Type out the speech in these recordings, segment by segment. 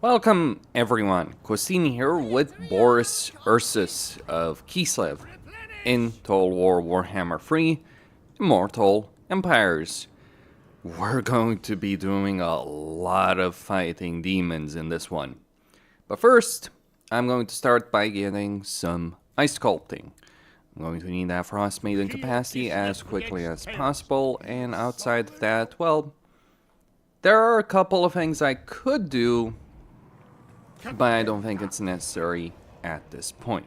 Welcome everyone, Christine here with Boris Ursus of Kislev in Total War Warhammer 3 Immortal Empires. We're going to be doing a lot of fighting demons in this one. But first, I'm going to start by getting some ice sculpting. I'm going to need that Frost Maiden capacity as quickly as possible, and outside of that, well, there are a couple of things I could do, but I don't think it's necessary at this point.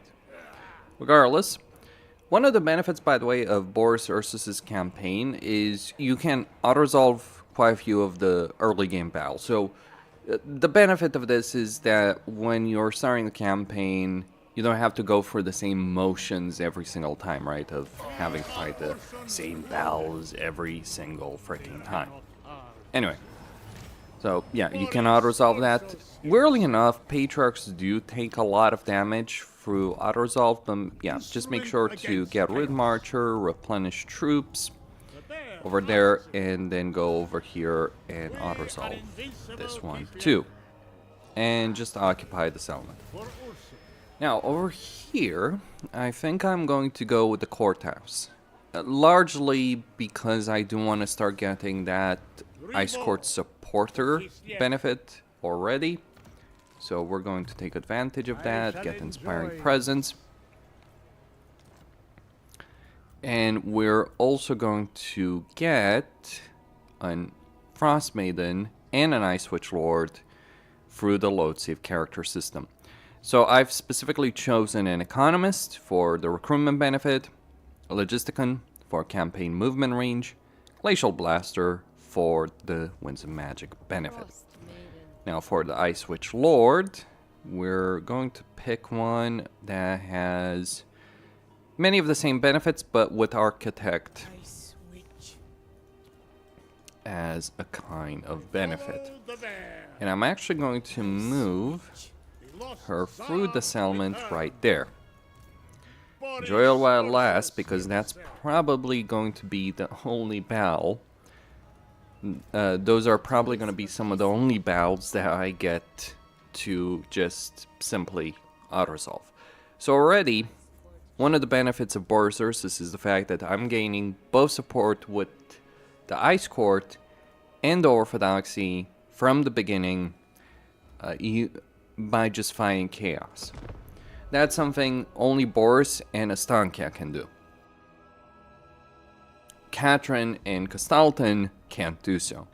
Regardless, one of the benefits, by the way, of Boris Ursus's campaign is you can auto-resolve quite a few of the early game battles. So the benefit of this is that when you're starting the campaign, you don't have to go through the same motions every single time, right? Of having to fight the same battles every single freaking time. Anyway. So, yeah, you can auto-resolve that. Weirdly enough, Patriarchs do take a lot of damage through auto-resolve, but yeah, just make sure to get rid of Archer, replenish troops over there, and then go over here and auto-resolve this one too. And just occupy the settlement. Now, over here, I think I'm going to go with the courthouse. Largely because I do want to start getting that Ice Court supporter benefit already. So we're going to take advantage of that, get Inspiring Presence. And we're also going to get a Frost Maiden and an Ice Witch Lord through the load save character system. So I've specifically chosen an Economist for the recruitment benefit, a Logisticon for campaign movement range, Glacial Blaster for the Winds of Magic benefit. Now for the Ice Witch Lord, we're going to pick one that has many of the same benefits, but with Architect as a kind of benefit. And I'm actually going to move her through the settlement right there. Enjoy it while it lasts, because that's probably going to be the only battle. Those are probably going to be some of the only battles that I get to just simply auto-resolve. So already, one of the benefits of Boris Ursus is the fact that I'm gaining both support with the Ice Court and the Orthodoxy from the beginning by just fighting chaos. That's something only Boris and Astankia can do. Katrin and Kastalton can't do so.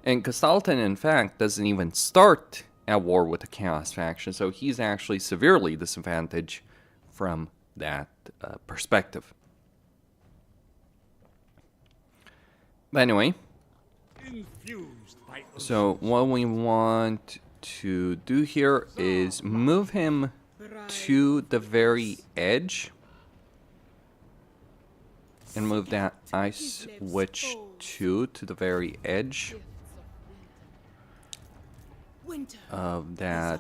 And Kastalton, in fact, doesn't even start at war with the Chaos faction, so he's actually severely disadvantaged from that perspective. But anyway, so what we want to do here is move him to the very edge and move that Ice Witch 2 to the very edge of that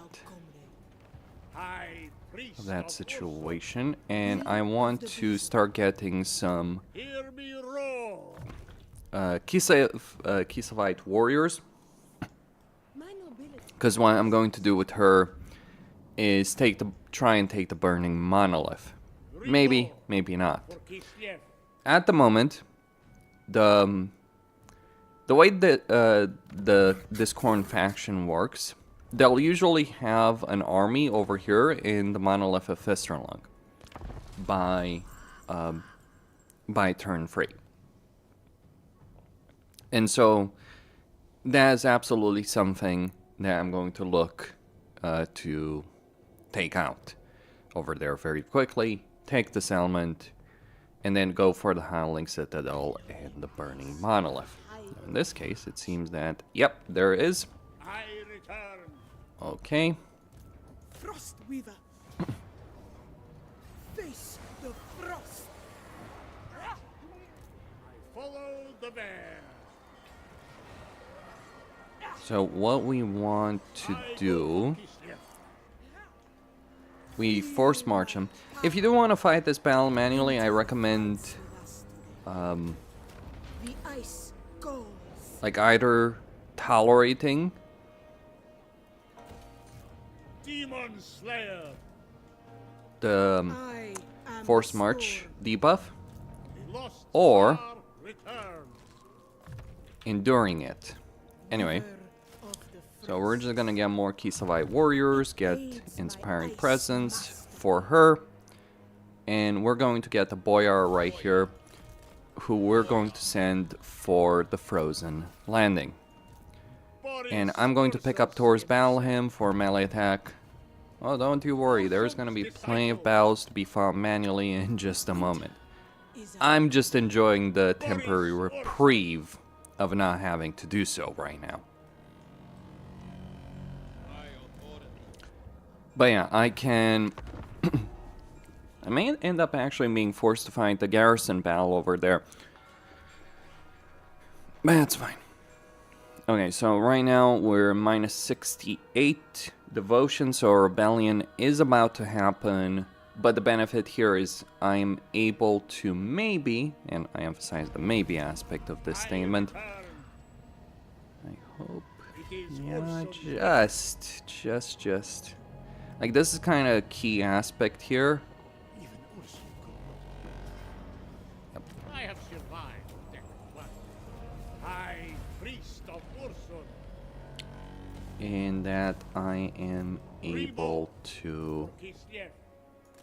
situation, and I want to start getting some Kislevite warriors, because what I'm going to do with her is try and take the Burning Monolith. Maybe, maybe not. At the moment, the way that the Discorn faction works, they'll usually have an army over here in the Monolith of Fisterlung by turn 3. And so that is absolutely something that I'm going to look to take out over there very quickly, take the settlement, and then go for the Howling Citadel and the Burning Monolith. In this case, it seems that, yep, there it is. Okay. Frostweaver. Face the frost. I follow the bear. So what we want to do, we force march him. If you do want to fight this battle manually, I recommend like either tolerating Demon Slayer. the I am Force the March sword. debuff, The lost or Tzar returns. enduring it. Anyway, Giver of the so we're frost. just gonna get more Kislev warriors, get Aids my inspiring ice presence master. for her, and we're going to get the Boyar right here, who we're going to send for the Frozen Landing. Boris And I'm going to pick up Ursus Tor's Battle himself. Hymn for melee attack. Oh, don't you worry, there's gonna be plenty of battles to be fought manually in just a moment. Is a I'm just enjoying the temporary reprieve of not having to do so right now. But yeah, I can... I may end up actually being forced to fight the garrison battle over there. But that's fine. Okay, so right now we're minus 68 devotion, so a rebellion is about to happen. But the benefit here is I'm able to maybe, and I emphasize the maybe aspect of this statement. I hope, It is yeah, also just. Like, this is kind of a key aspect here. even Ursus could. I have survived Deathwatch. High priest of Ursus. In that I am able to... Kislev.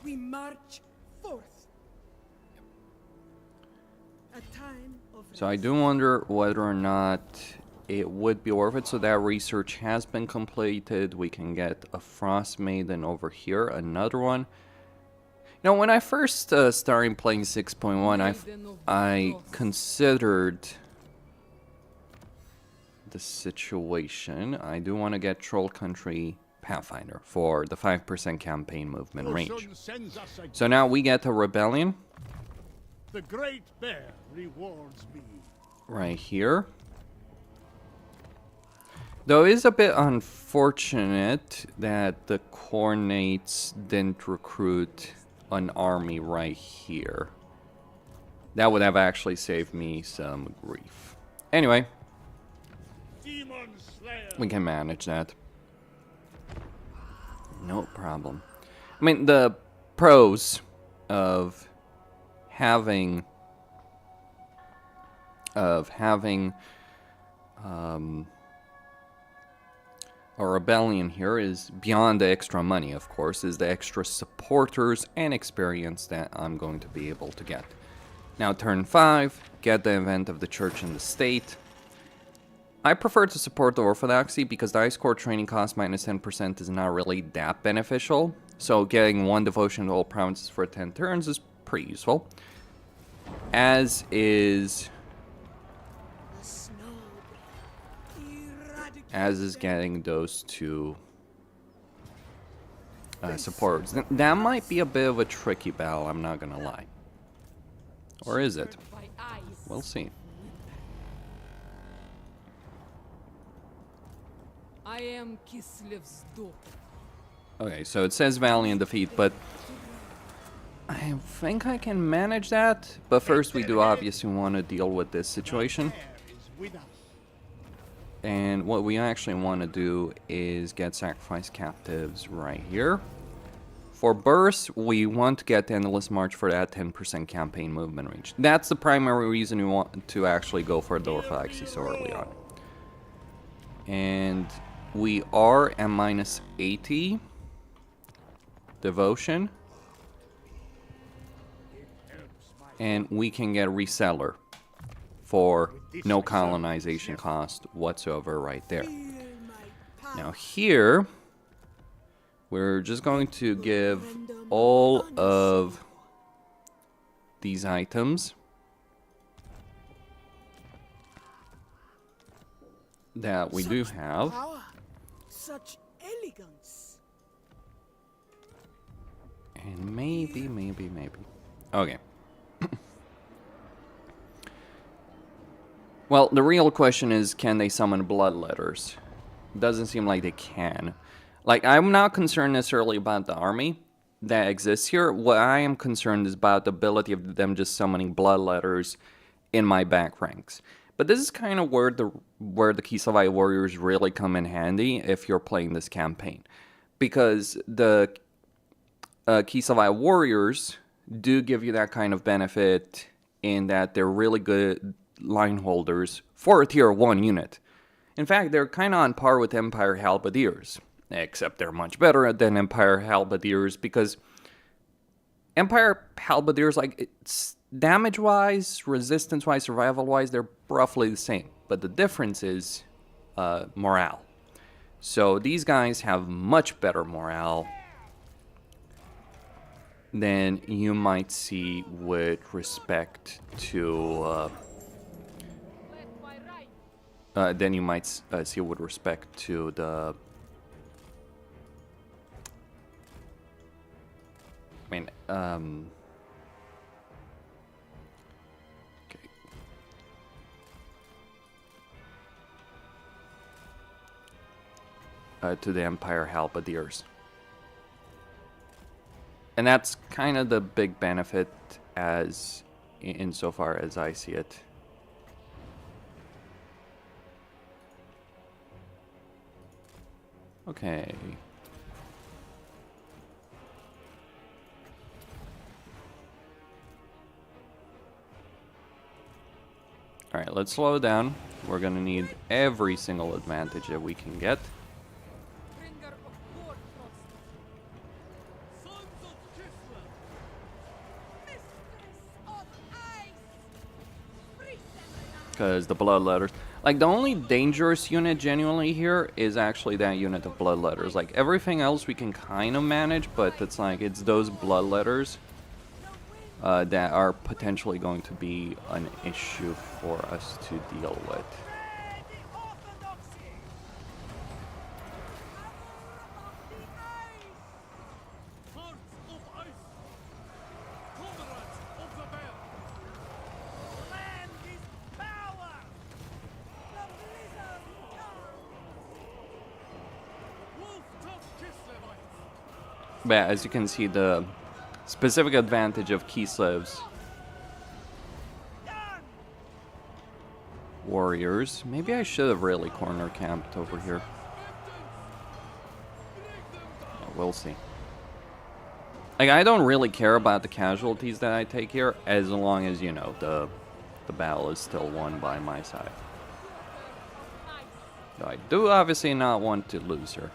We march forth. A time of So I do wonder whether or not it would be worth it. So that research has been completed. We can get a Frost Maiden over here, another one. You know, when I first started playing 6.1, I considered the situation. I do want to get Troll Country Pathfinder for the 5% campaign movement range. Ursus sends us a So now we get a rebellion The Great Bear rewards me. right here. Though it is a bit unfortunate that the Cornates didn't recruit an army right here. That would have actually saved me some grief. Anyway, Demon Slayer. we can manage that. No problem. I mean, the pros of having a rebellion here is beyond the extra money, of course, is the extra supporters and experience that I'm going to be able to get. Now, turn 5, get the event of the Church and the State. I prefer to support the Orthodoxy because the Ice Core training cost minus 10% is not really that beneficial. So getting 1 devotion to all provinces for 10 turns is pretty useful. As is... The snow. as is getting those 2 supporters. That might be a bit of a tricky battle, I'm not gonna lie. Or is it? We'll see. I am Kislev's daughter. Okay, so it says valiant defeat, but I think I can manage that. But first we do obviously want to deal with this situation. Bear is with us. And what we actually want to do is get sacrifice captives right here. For Boris, we want to get the Endless March for that 10% campaign movement range. That's the primary reason we want to actually go for the Orthodoxy so early on. And we are at minus 80 devotion. And we can get reseller for no colonization cost whatsoever right there. Now here, we're just going to give all of these items that we do have. Power. Such elegance. And maybe. Okay. Well, the real question is, can they summon bloodletters? Doesn't seem like they can. Like, I'm not concerned necessarily about the army that exists here. What I am concerned is about the ability of them just summoning bloodletters in my back ranks. But this is kind of where the Kislev warriors really come in handy if you're playing this campaign. because the Kislev warriors do give you that kind of benefit in that they're really good line holders for a tier 1 unit. In fact, they're kind of on par with Empire Halberdiers, except they're much better than Empire Halberdiers because Empire Halberdiers, like, it's damage-wise, resistance-wise, survival-wise, they're roughly the same. But the difference is morale. So these guys have much better morale than you might see with respect to see with respect to the okay. To the Empire Halberdiers. And that's kind of the big benefit as insofar as I see it. Okay. Alright, let's slow down. We're gonna need every single advantage that we can get. Bringer of war frost. Sons of Kislev. Mistress of ice. Free them. Because the bloodletters, like, the only dangerous unit genuinely here is actually that unit of bloodletters. Like, everything else we can kind of manage, but it's like, it's those bloodletters that are potentially going to be an issue for us to deal with. But yeah, as you can see, the specific advantage of Kislev's warriors. Maybe I should have really corner camped over here. Yeah, we'll see. Like, I don't really care about the casualties that I take here, as long as, you know, the battle is still won by my side. Though I do obviously not want to lose her.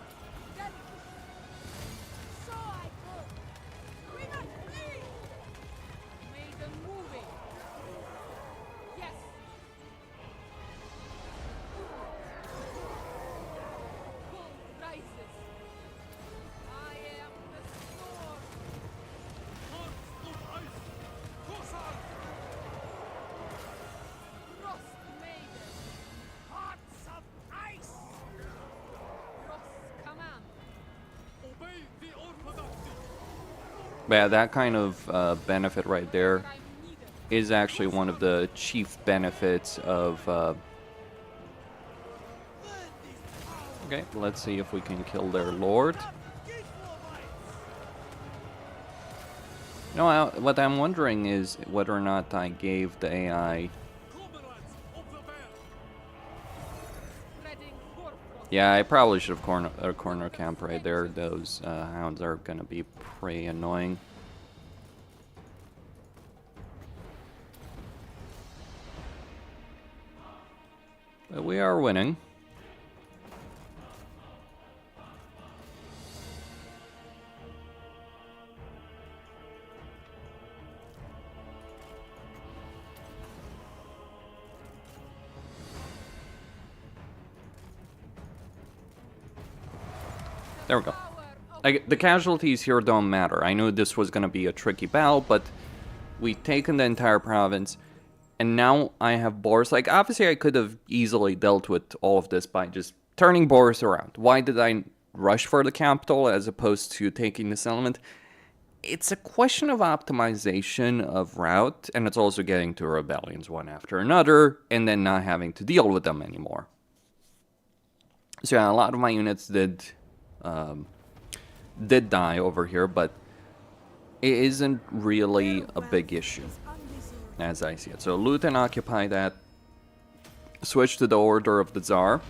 But yeah, that kind of benefit right there is actually one of the chief benefits of... Okay, let's see if we can kill their lord. You know, what I'm wondering is whether or not I gave the AI... Yeah, I probably should have corner camp right there. Those hounds are going to be pretty annoying. But we are winning. There we go. The casualties here don't matter. I knew this was going to be a tricky battle, but we've taken the entire province, and now I have Boris. Like, obviously I could have easily dealt with all of this by just turning Boris around. Why did I rush for the capital as opposed to taking the settlement? It's a question of optimization of route, and it's also getting to rebellions one after another, and then not having to deal with them anymore. So yeah, a lot of my units did die over here, but it isn't really a big issue as I see it. So loot and occupy that, switch to the order of the Tzar,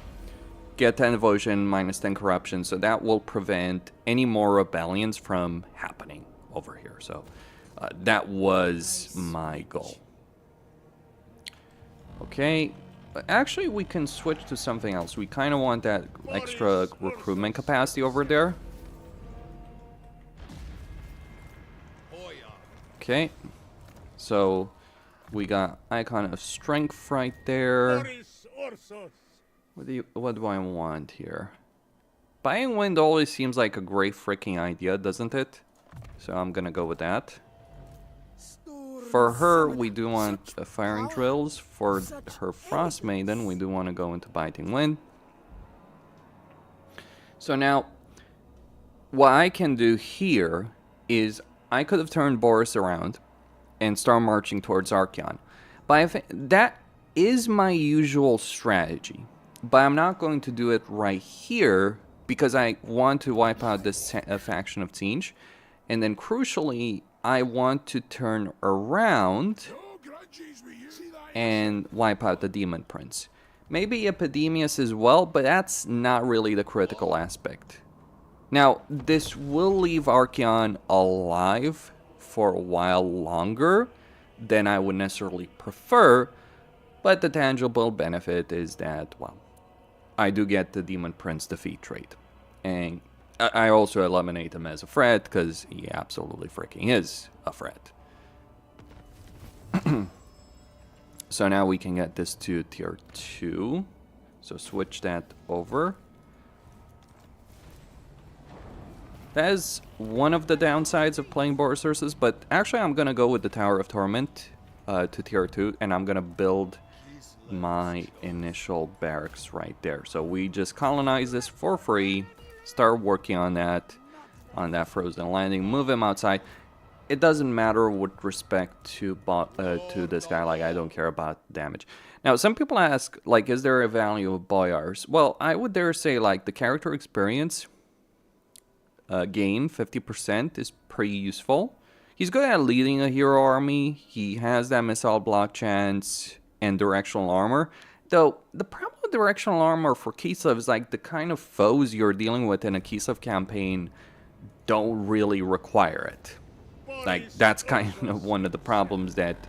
get 10 devotion, minus 10 corruption, so that will prevent any more rebellions from happening over here. So that was my goal. Okay, actually we can switch to something else. We kind of want that extra recruitment capacity over there. Okay, so we got icon of strength right there. Boris Ursus. What do I want here? Buying wind always seems like a great freaking idea, doesn't it? So I'm gonna go with that. For her, we do want firing drills. For her frost maiden, we do want to go into biting wind. So now, what I can do here is I could have turned Boris around and start marching towards Archeon. But I think that is my usual strategy. But I'm not going to do it right here because I want to wipe out this faction of Siege. And then crucially, I want to turn around and wipe out the Demon Prince. Maybe Epidemius as well, but that's not really the critical aspect. Now, this will leave Archeon alive for a while longer than I would necessarily prefer, but the tangible benefit is that, well, I do get the Demon Prince defeat trait. And I also eliminate him as a threat, because he absolutely freaking is a threat. So now we can get this to tier 2. So switch that over. That is one of the downsides of playing Boris Ursus, but actually I'm going to go with the Tower of Torment to tier 2, and I'm going to build my initial barracks right there. So we just colonize this for free, start working on that frozen landing, move him outside. It doesn't matter with respect to this guy, like I don't care about damage. Now some people ask, like, is there a value of boyars? Well, I would dare say, like, the character experience gain 50% is pretty useful. He's good at leading a hero army, he has that missile block chance and directional armor. Though, the problem with directional armor for Kislev is, like, the kind of foes you're dealing with in a Kislev campaign don't really require it. Like, that's kind of one of the problems that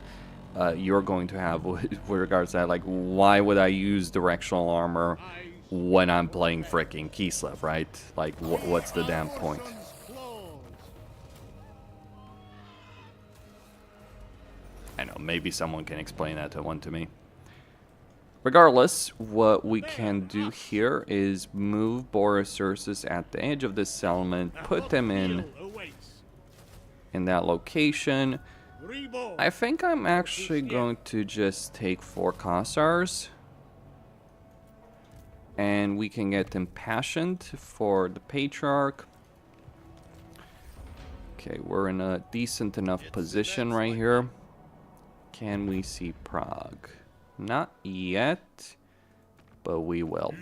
you're going to have with regards to that. Like, why would I use directional armor when I'm playing frickin' Kislev, right? Like, what's the damn point? I know, maybe someone can explain that to me. Regardless, what we can do here is move Boris Ursus at the edge of this settlement, put them in that location. I think I'm actually going to just take 4 Kossars. And we can get Impassioned for the Patriarch. Okay, we're in a decent enough position right here. Can we see Prague? Not yet, but we will.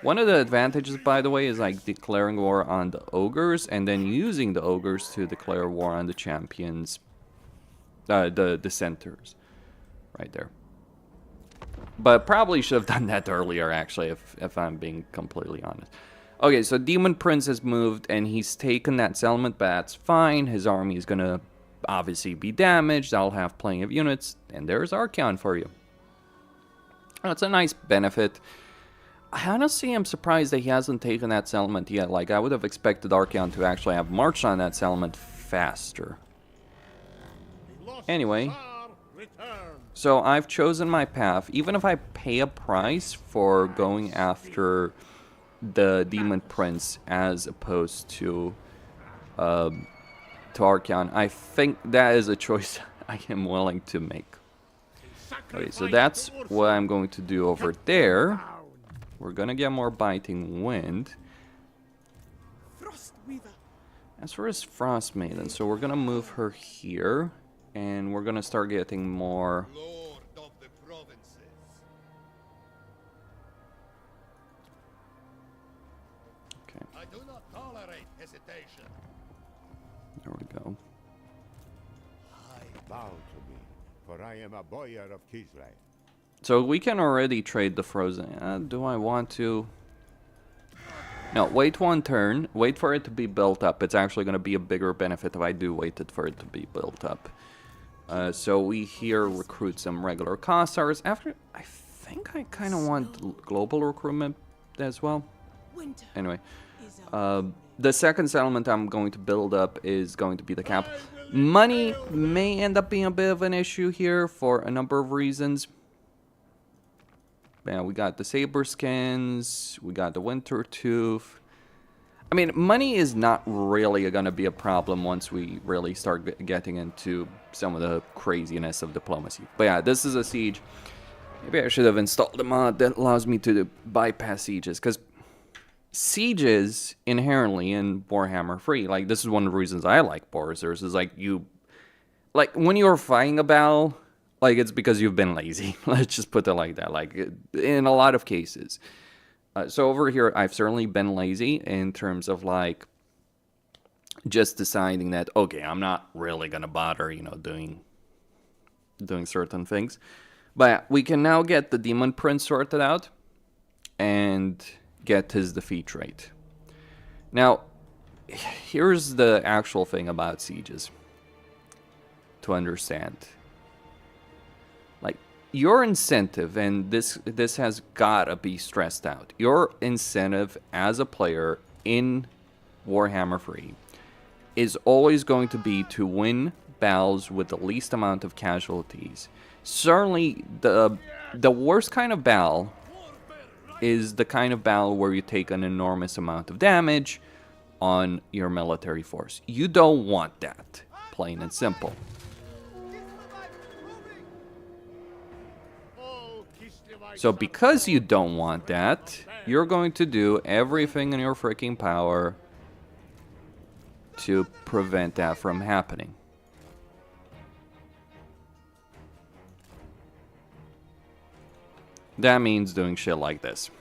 One of the advantages, by the way, is like declaring war on the ogres and then using the ogres to declare war on the champions, the dissenters, right there. But probably should have done that earlier, actually, if I'm being completely honest. Okay, so Demon Prince has moved and he's taken that settlement, but that's fine. His army is gonna obviously be damaged. I'll have plenty of units, and there's Archeon for you. That's a nice benefit. I honestly am surprised that he hasn't taken that settlement yet. Like, I would have expected Archeon to actually have marched on that settlement faster. Anyway, so I've chosen my path. Even if I pay a price for going after the Demon Prince as opposed to Archeon, I think that is a choice I am willing to make. Okay, so that's what I'm going to do over there. We're gonna get more biting wind. As for his Frost Maiden, so we're gonna move her here, and we're gonna start getting more. Okay. I do not tolerate hesitation. There we go. Bow to me, for I am a boyar of Kislev. So we can already trade the frozen. Do I want to? No, wait one turn. Wait for it to be built up. It's actually going to be a bigger benefit if I do wait it for it to be built up. So we here recruit some regular Kossars. After, I think I kind of want global recruitment as well. Anyway, the second settlement I'm going to build up is going to be the capital. Money may end up being a bit of an issue here for a number of reasons. Yeah, we got the saber skins, we got the winter tooth. I mean, money is not really going to be a problem once we really start getting into some of the craziness of diplomacy. But yeah, this is a siege. Maybe I should have installed a mod that allows me to bypass sieges, because sieges inherently in Warhammer free, like this is one of the reasons I like Boris Ursus, is like when you're fighting a battle, like it's because you've been lazy. Let's just put it like that, like in a lot of cases. So over here, I've certainly been lazy in terms of like just deciding that, okay, I'm not really gonna bother, you know, doing certain things. But we can now get the Demon Prince sorted out and get his defeat rate. Now, here's the actual thing about sieges to understand. Like, your incentive, and this has gotta be stressed out, your incentive as a player in Warhammer 3 is always going to be to win battles with the least amount of casualties. Certainly, the worst kind of battle is the kind of battle where you take an enormous amount of damage on your military force. You don't want that, plain and simple. So because you don't want that, you're going to do everything in your freaking power to prevent that from happening. That means doing shit like this.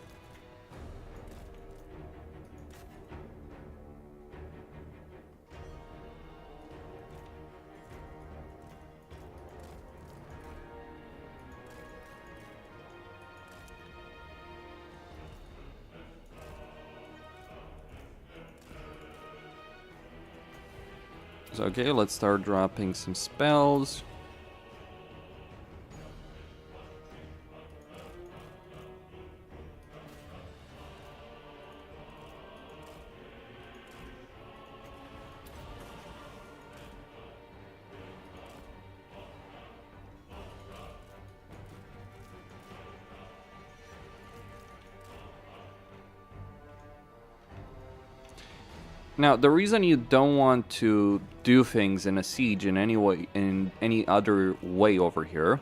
So, okay, let's start dropping some spells. Now, the reason you don't want to do things in a siege in any way, in any other way over here,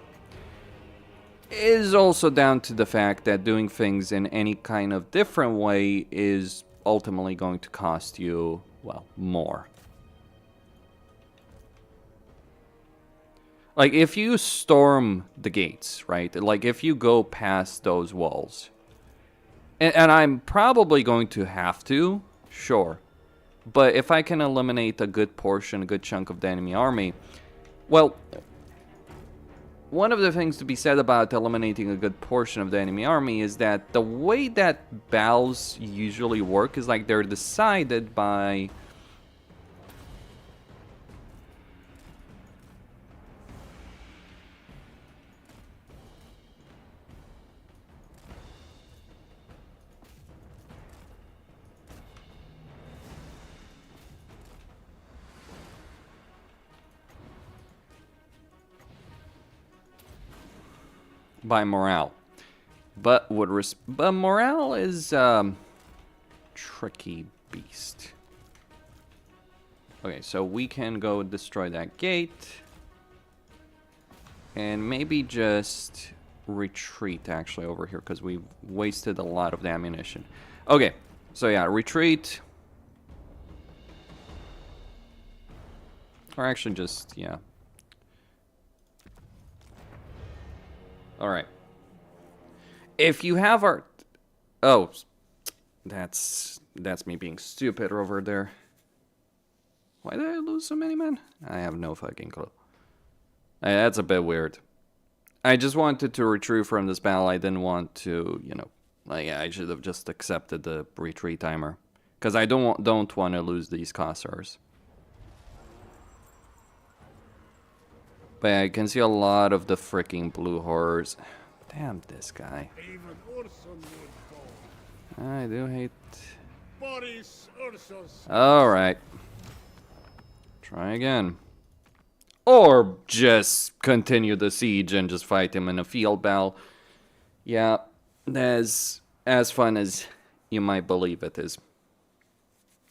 is also down to the fact that doing things in any kind of different way is ultimately going to cost you, well, more. Like, if you storm the gates, right? Like, if you go past those walls, and I'm probably going to have to, sure. But if I can eliminate a good portion, a good chunk of the enemy army, well, one of the things to be said about eliminating a good portion of the enemy army is that the way that battles usually work is like they're decided by morale. But morale is tricky beast. Okay, so we can go destroy that gate and maybe just retreat actually over here because we've wasted a lot of the ammunition. Okay, so yeah, retreat. Or actually just, yeah. Alright. If you have our... Oh, that's me being stupid over there. Why did I lose so many men? I have no fucking clue. That's a bit weird. I just wanted to retreat from this battle. I didn't want to, you know, Like, yeah, I should have just accepted the retreat timer. Because I don't want to lose these Kossars. But yeah, I can see a lot of the freaking blue horrors. Damn this guy. Even Ursun would go. I do hate... Boris Ursus. Alright. Try again. Or just continue the siege and just fight him in a field battle. Yeah, that's as fun as you might believe it is.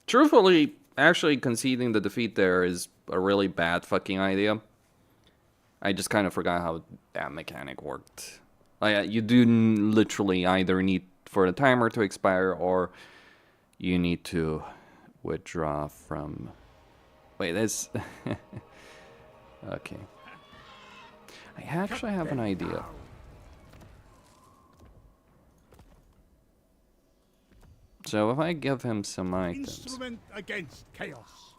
Truthfully, actually conceding the defeat there is a really bad fucking idea. I just kind of forgot how that mechanic worked. Like, you do literally either need for the timer to expire or you need to withdraw from... Wait, that's... Okay. I actually have an idea. So if I give him some items... Instrument against chaos.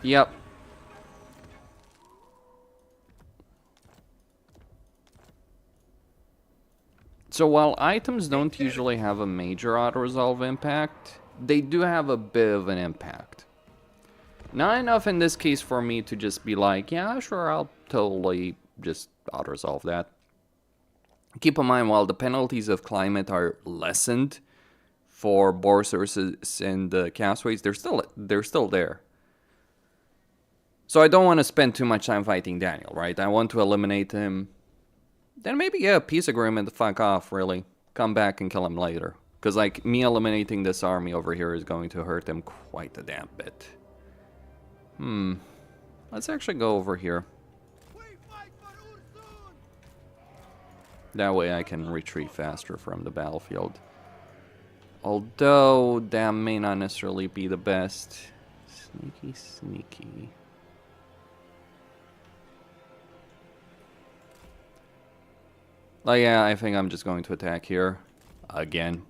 Yep. So while items don't usually have a major auto-resolve impact, they do have a bit of an impact. Not enough in this case for me to just be like, yeah, sure, I'll totally just auto-resolve that. Keep in mind, while the penalties of climate are lessened for Boris Ursus and the Castaways, they're still there. So I don't want to spend too much time fighting Daniel, right? I want to eliminate him. Then maybe, yeah, peace agreement, fuck off, really. Come back and kill him later. Because, like, me eliminating this army over here is going to hurt him quite a damn bit. Let's actually go over here. That way I can retreat faster from the battlefield. Although, that may not necessarily be the best. Sneaky, sneaky. Like, yeah, I think I'm just going to attack here. Again.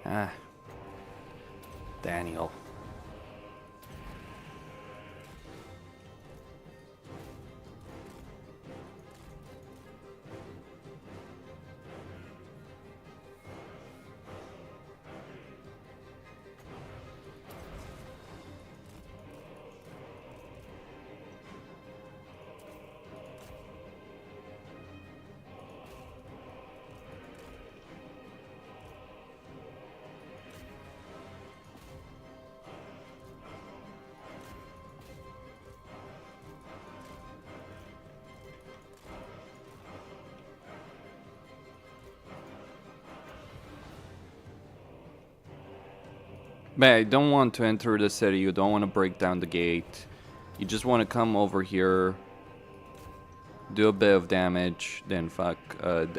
Ah. Daniel. But you don't want to enter the city, you don't want to break down the gate. You just want to come over here, do a bit of damage, then fuck,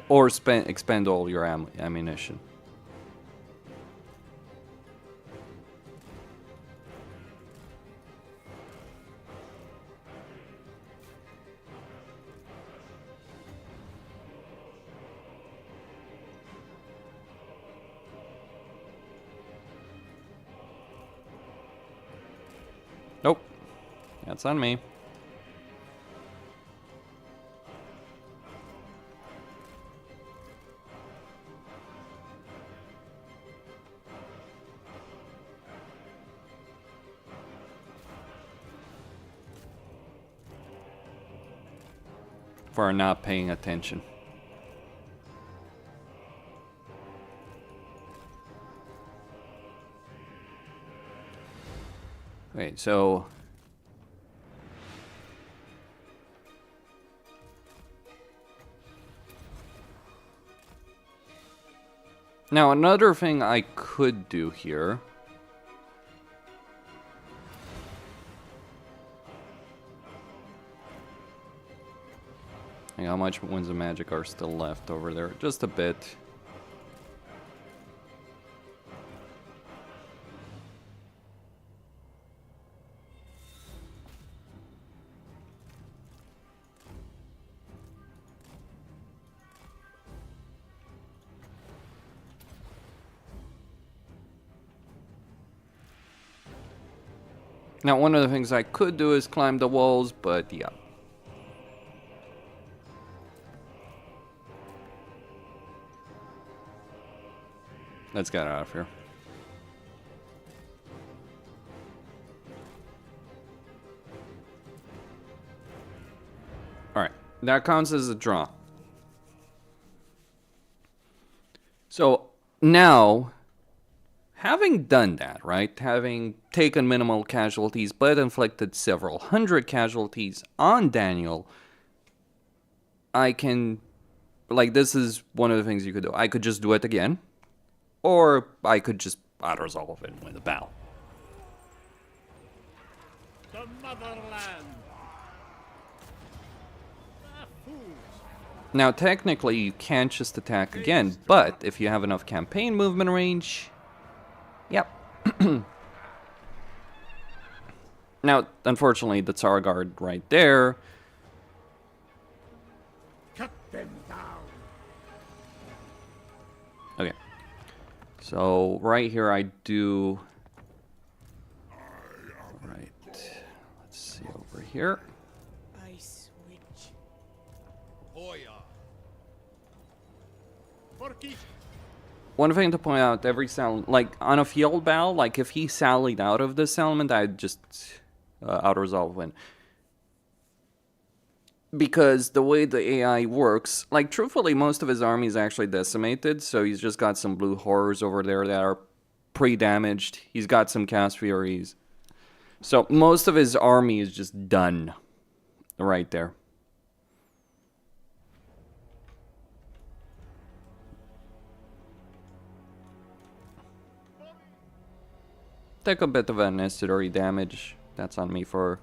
or expend all your ammunition. Nope. That's on me. For not paying attention. Wait, so... Now, another thing I could do here... How much Winds of Magic are still left over there? Just a bit. Now, one of the things I could do is climb the walls, but yeah. Let's get out of here. Alright, that counts as a draw. So, now, having done that, right, having taken minimal casualties but inflicted several hundred casualties on Daniel, I can, like, this is one of the things you could do. I could just do it again, or I could just auto-resolve it and win the battle. The motherland. Ah, fools. Now, technically, you can't just attack again, but if you have enough campaign movement range, yep. Now, unfortunately, the Tzar Guard right there. Cut them down. Okay. So, right here I do... Right. Let's see over here. Ice Witch. Hoya. Porky. One thing to point out, every like on a field battle, like if he sallied out of this element, I'd just auto-resolve win. Because the way the AI works, like truthfully, most of his army is actually decimated, so he's just got some blue horrors over there that are pre-damaged. He's got some cast furies. So most of his army is just done right there. Take a bit of unnecessary damage. That's on me for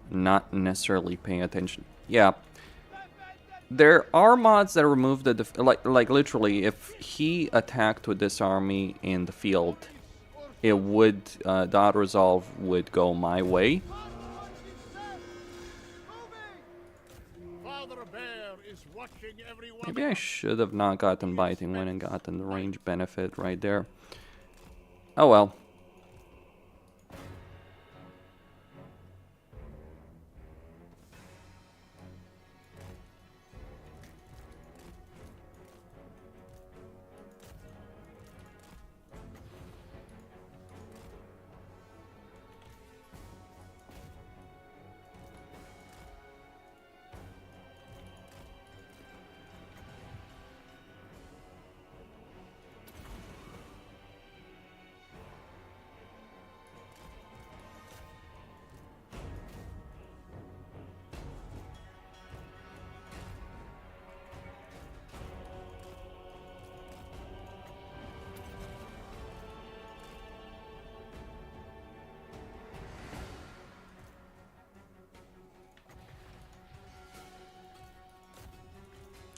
not necessarily paying attention. Yeah. There are mods that remove the... like literally, if he attacked with this army in the field, it would... the auto-resolve would go my way. Father Bear is watching everyone. Maybe I should have not gotten Biting Wind and gotten the range benefit right there. Oh well.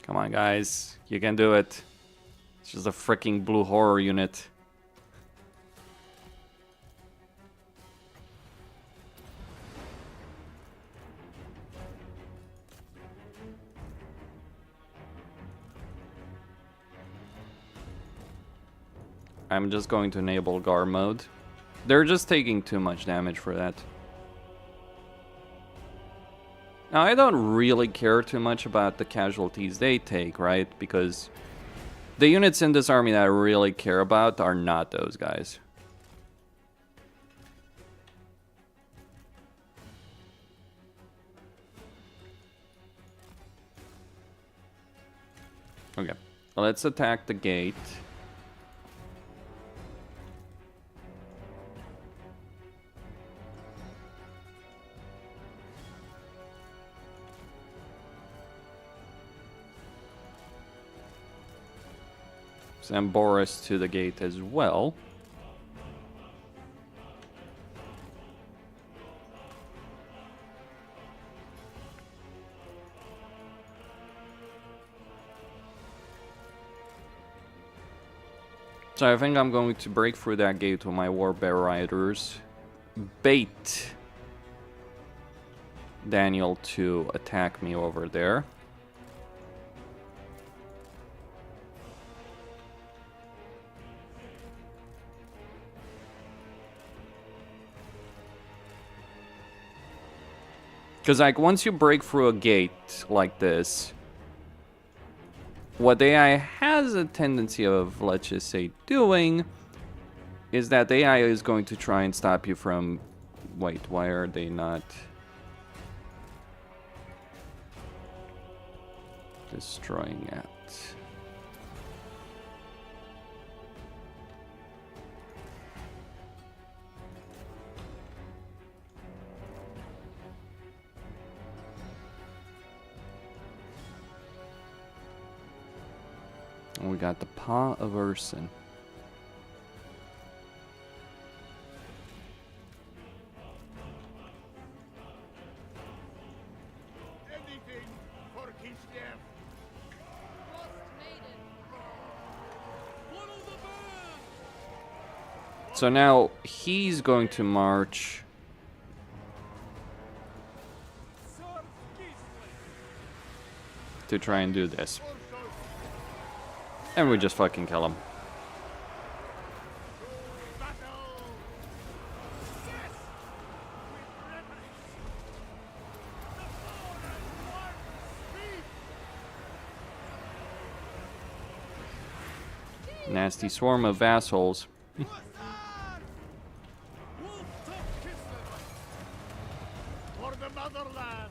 Come on, guys. You can do it. It's just a freaking blue horror unit. I'm just going to enable Gar mode. They're just taking too much damage for that. Now, I don't really care too much about the casualties they take, right? Because the units in this army that I really care about are not those guys. Okay, let's attack the gate. Send Boris to the gate as well. So I think I'm going to break through that gate with my Warbear Riders. Bait Daniel to attack me over there. Because, like, once you break through a gate like this, what the AI has a tendency of, let's just say, doing, is that the AI is going to try and stop you from... Wait, why are they not... destroying it? And we got the Paw of Ursun. Anything for Kislev. So now he's going to march to try and do this. And we just fucking kill him. Nasty swarm of vassals. For the motherland.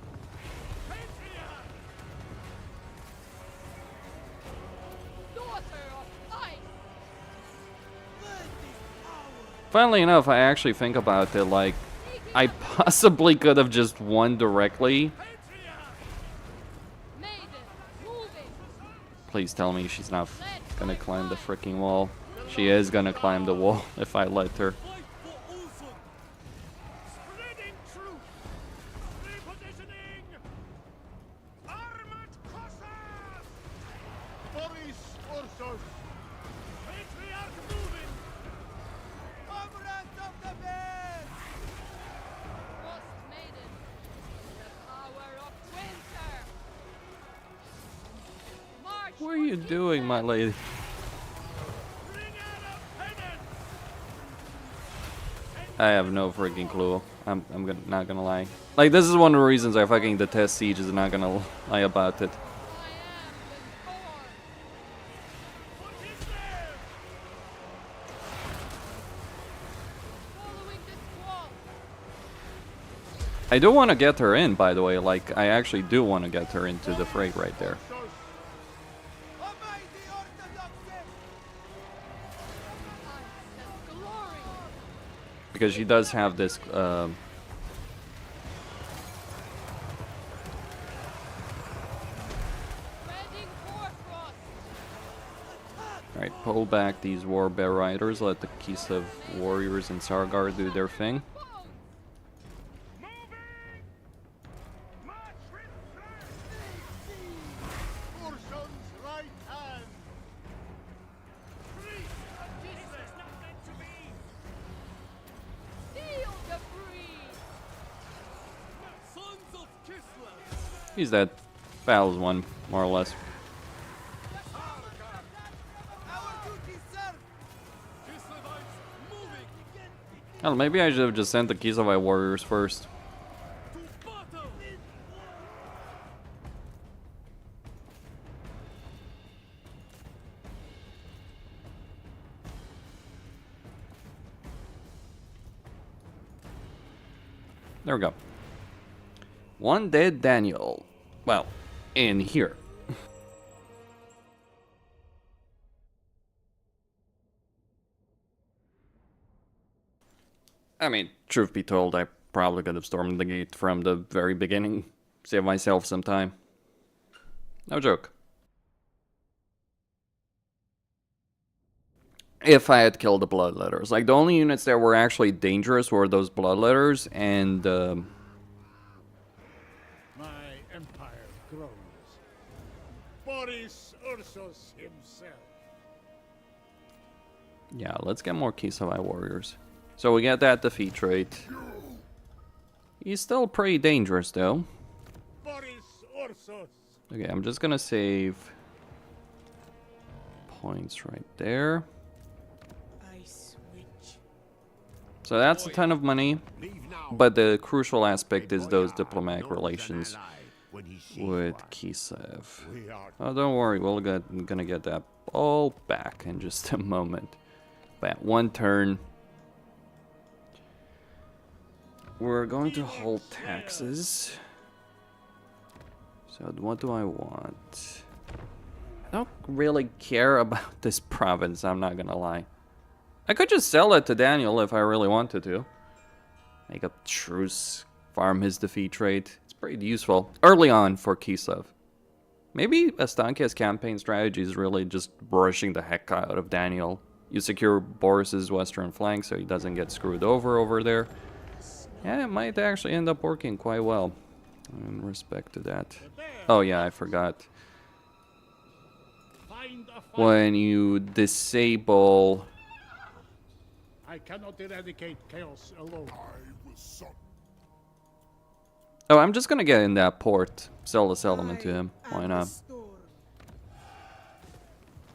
Funnily enough, I actually think about it, like, I possibly could have just won directly. Please tell me she's not gonna climb the freaking wall. She is gonna climb the wall if I let her. Spreading truth. Repositioning. Armored crossers. Boris Ursus. Patriarch moving. Comrades of the bed. Lost maiden. The power of winter. March. What are you doing, my lady? Bring out a pennant. I have no freaking clue. Not gonna lie. Like, this is one of the reasons I fucking detest Siege, is not gonna lie about it. I am with Thor. For Kislev. Following this wall. I do want to get her in, by the way. Like, I actually do want to get her into the fray right there. Ursus. Obey the orthodoxy. I sense glory. Because she does have this, Spreading hoarfrost. Alright, pull back these Warbear Riders. Let the Kislev warriors and Sargar do their thing. Moving. March with Ursun's right hand. Free. This is not meant to be. Seal the breeze. Sons of Kislev. He's dead. Battle's won, more or less. Our duty, sir. Kislevites moving. Hell, maybe I should have just sent the Kislevite warriors first. To battle. There we go. One dead Daniel. Well, in here. I mean, truth be told, I probably could have stormed the gate from the very beginning. Save myself some time. No joke. if I had killed the bloodletters. Like, the only units that were actually dangerous were those bloodletters and My empire grows. Boris Ursus himself. yeah, let's get more Kislev warriors. So we get that defeat rate. He's still pretty dangerous though. Boris Ursus. Okay, I'm just gonna save points right there. I switch. So that's a ton of money, but the crucial aspect is those diplomatic relations with Kislev. Oh, don't worry, gonna get that all back in just a moment. But one turn, we're going to hold taxes. So what do I want? I don't really care about this province, I'm not gonna lie. I could just sell it to Daniel if I really wanted to. Make a truce, farm his defeat rate. It's pretty useful early on for Kislev. Maybe Astankia's campaign strategy is really just brushing the heck out of Daniel. You secure Boris's western flank so he doesn't get screwed over there. Yeah, it might actually end up working quite well in respect to that. Oh yeah, I forgot. Find a fight. When you disable... I cannot eradicate chaos alone. Oh, I'm just gonna get in that port. Sell the settlement to him. Why not?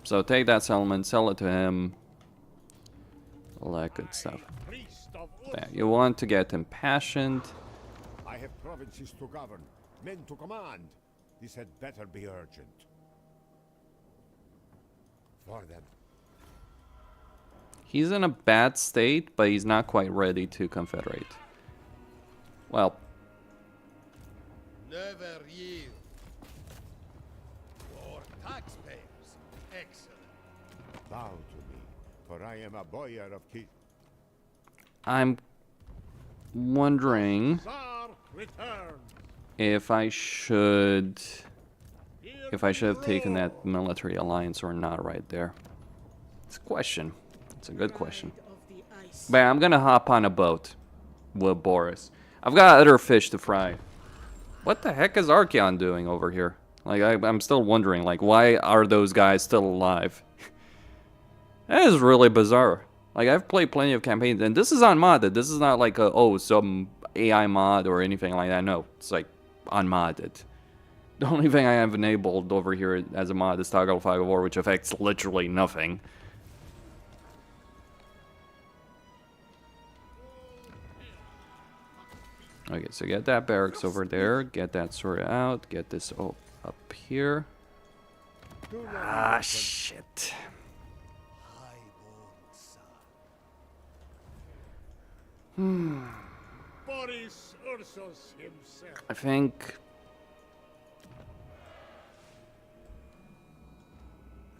So take that settlement, sell it to him. All that good stuff. Priest of Yeah, Ursus. you want to get impassioned. I have provinces to govern, men to command. This had better be urgent. For them. He's in a bad state, but he's not quite ready to confederate. Well, Never yield. For taxpayers. Excellent. Bow to me, for I am a boyar of Kislev. I'm wondering Tzar returns. if I should Here have taken that military alliance or not right there. It's a question. It's a good question. Of the ice. But I'm gonna hop on a boat with Boris. I've got other fish to fry. What the heck is Archeon doing over here? Like, I'm still wondering, like, why are those guys still alive? That is really bizarre. Like, I've played plenty of campaigns, and this is unmodded. This is not like a, oh, some AI mod or anything like that. No, it's like unmodded. The only thing I have enabled over here as a mod is Toggle Fog of War, which affects literally nothing. Okay, so get that barracks over there, get that sorted out, get this up here. Do not Ah, even shit. Boris Ursus himself. I think...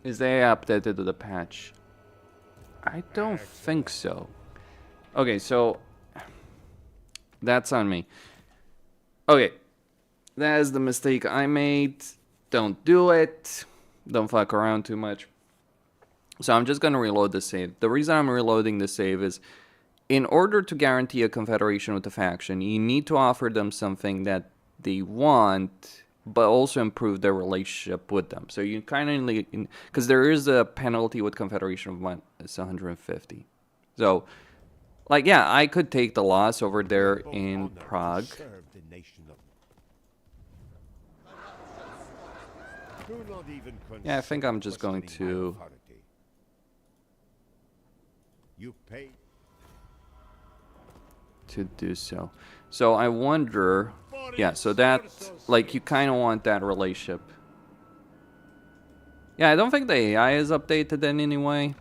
Is they updated to the patch? I don't think so. Okay, so... That's on me. Okay. That is the mistake I made. Don't do it. Don't fuck around too much. So I'm just going to reload the save. The reason I'm reloading the save is in order to guarantee a confederation with the faction, you need to offer them something that they want, but also improve their relationship with them. So you kind of need, because there is a penalty with confederation of what? It's 150. So, like, yeah, I could take the loss over there both in honor to Prague. serve the nation of... Do not even Yeah, I think I'm just going consider questioning my to... authority. You pay... to do so. So I wonder, yeah, so that, like, you kind of want that relationship. Yeah, I don't think the AI is updated in any way,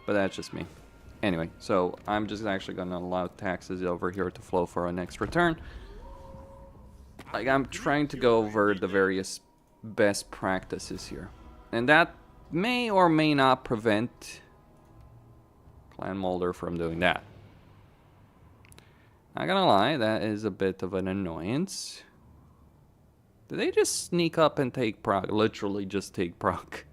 but that's just me. Anyway, so I'm just actually going to allow taxes over here to flow for our next return. Like, I'm trying to go over the various best practices here. And that may or may not prevent Clan Mulder from doing that. Not gonna lie, that is a bit of an annoyance. Did they just sneak up and take Prague? Literally just take Prague.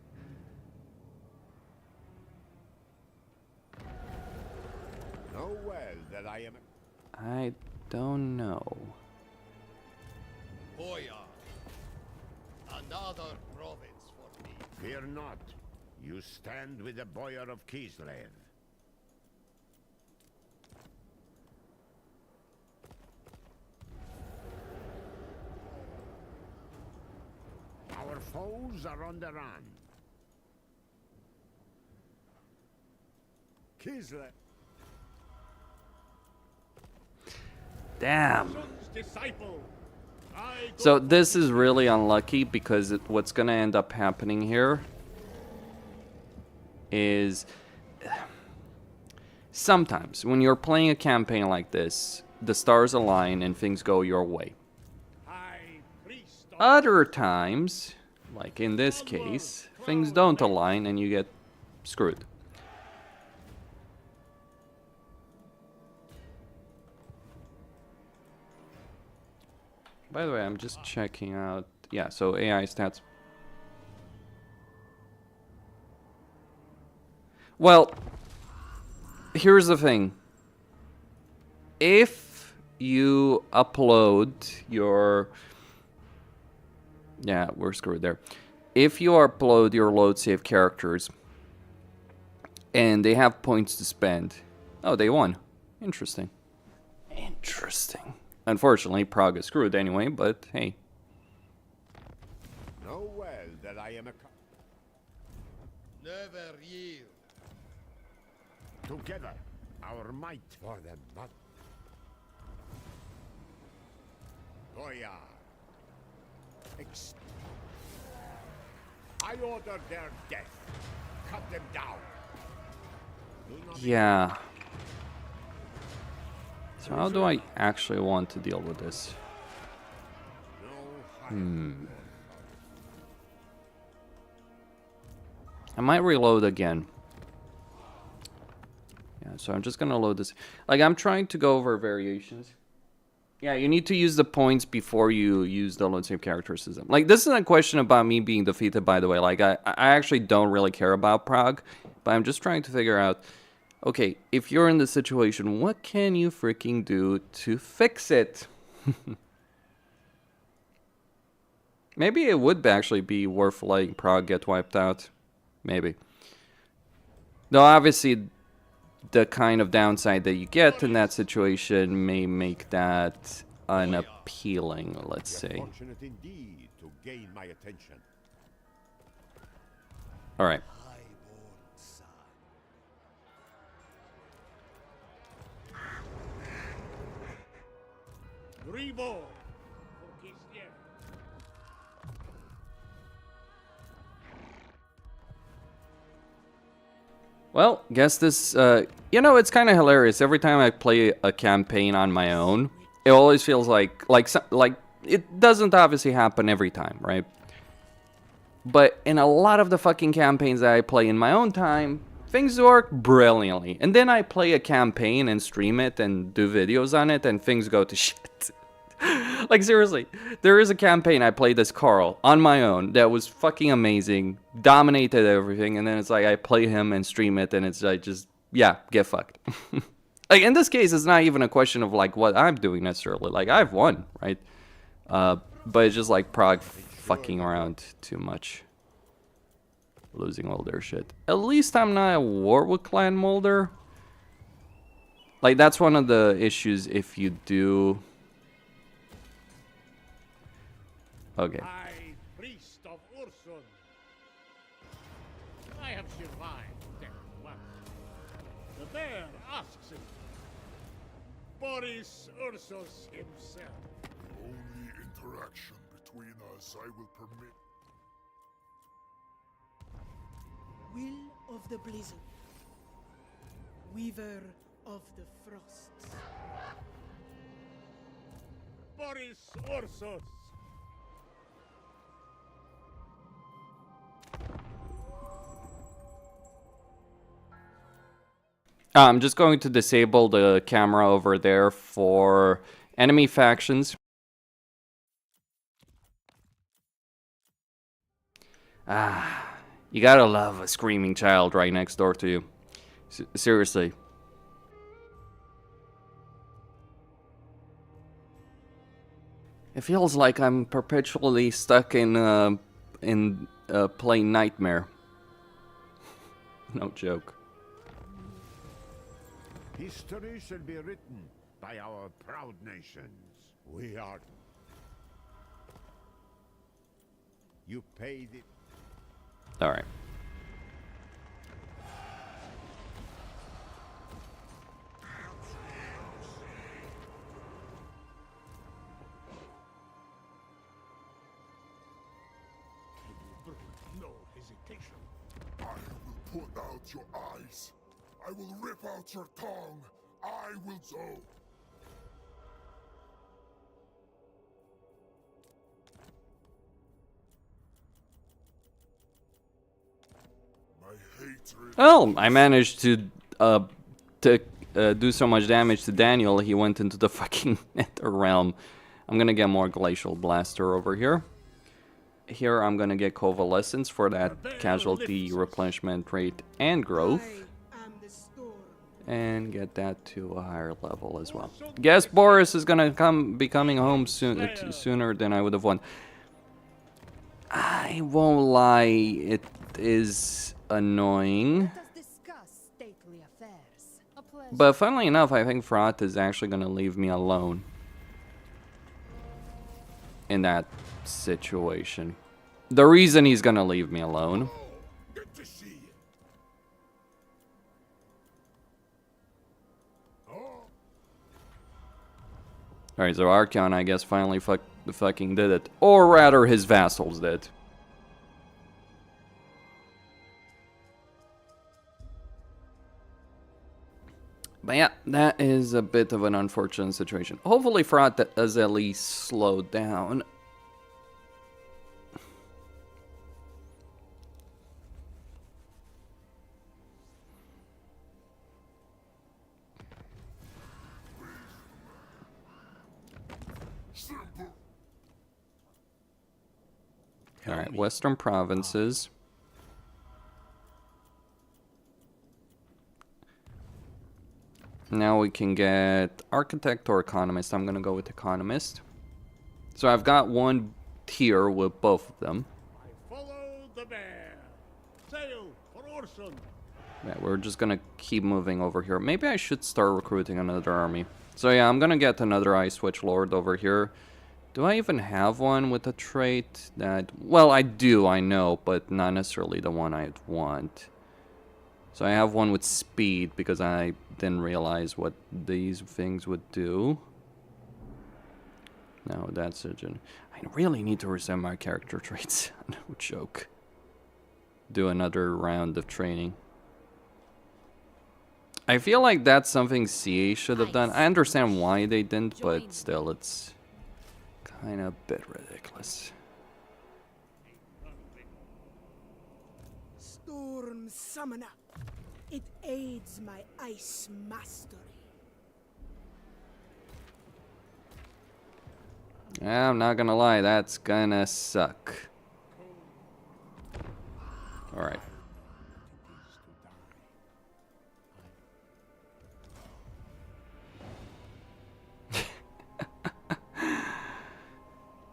I don't know. Boyar. Another province for me. Fear not. You stand with the boyar of Kislev. Our foes are on the run. Kislev. Damn. Son's disciple. I So go this is really unlucky because what's gonna end up happening here is sometimes when you're playing a campaign like this, the stars align and things go your way. High priest of Other times, like in this case, things don't align and you get screwed. By the way, I'm just checking out. Yeah, so AI stats. Well, here's the thing. If you upload your... Yeah, we're screwed there. If you upload your load save characters and they have points to spend... Oh, they won. Interesting. Interesting. Unfortunately, Prague is screwed anyway, but hey. Know well that I am a... Never yield. Together, our might for them, but... Boyar. I order their death. Cut them down. Do not Yeah. So how do I actually want to deal with this? know I might reload again. Yeah, so I'm just gonna load this. Like, I'm trying to go over variations. Yeah, you need to use the points before you use the load save character system. Like, this isn't a question about me being defeated, by the way. Like, I actually don't really care about Prague, but I'm just trying to figure out, okay, if you're in this situation, what can you freaking do to fix it? Maybe it would actually be worth letting Prague get wiped out. Maybe. Though, obviously, the kind of downside that you get in that situation may make that unappealing, let's say. fortunate indeed to gain my attention. Alright. Highborn son. reborn for Kislev. Well, guess this, you know, it's kind of hilarious. Every time I play a campaign on my own, it always feels like it doesn't obviously happen every time, right? But in a lot of the fucking campaigns that I play in my own time, things work brilliantly. And then I play a campaign and stream it and do videos on it and things go to shit. Like, seriously, there is a campaign I played as Carl on my own that was fucking amazing, dominated everything, and then it's like I play him and stream it and it's like just, yeah, get fucked. Like, in this case, it's not even a question of like what I'm doing necessarily. Like, I've won, right? But it's just like Prague fucking around too much. Losing all their shit. At least I'm not at war with Clan Mulder. Like, that's one of the issues if you do... Okay. High priest of Ursus. I have survived death once. The bear asks it. Boris Ursus himself. Only interaction between us I will permit. Will of the blizzard, weaver of the frosts. Boris Ursus. I'm just going to disable the camera over there for enemy factions. Ah, you gotta love a screaming child right next door to you. Seriously. It feels like I'm perpetually stuck in playing Nightmare. No joke. History shall be written by our proud nations. We are... You paid it. Alright. No hesitation. I will put out your eyes. I will rip out your tongue. I will so. My hatred. Oh, I managed to do so much damage to Daniel, he went into the fucking Nether realm. I'm gonna get more Glacial Blaster over here. Here I'm gonna get Convalescence for that casualty replenishment rate and growth. I am the storm. And get that to a higher level as well. Guess Boris is gonna be coming home sooner than I would have wanted. I won't lie, it is annoying. Let us discuss stately affairs. A pleasure. But funnily enough, I think Vlad is actually gonna leave me alone in that situation. The reason he's gonna leave me alone. Good to see you. Alright, so Archeon, I guess, finally fucking did it. Or rather, his vassals did. But yeah, that is a bit of an unfortunate situation. Hopefully Vlad has at least slowed down. Alright, Western Provinces. Now we can get Architect or Economist. I'm gonna go with Economist. So I've got one tier with both of them. I follow the bear. Sail for Orson. Yeah, we're just gonna keep moving over here. Maybe I should start recruiting another army. So yeah, I'm gonna get another Ice Switch Lord over here. Do I even have one with a trait that... Well, I do, I know, but not necessarily the one I'd want. So I have one with speed because I didn't realize what these things would do. No, that's a I really need to reset my character traits. No joke. Do another round of training. I feel like that's something CA should have done. I understand why they didn't, but still, it's kind of a bit ridiculous. Storm Summoner. It aids my ice mastery. Yeah, I'm not gonna lie, that's gonna suck. Alright.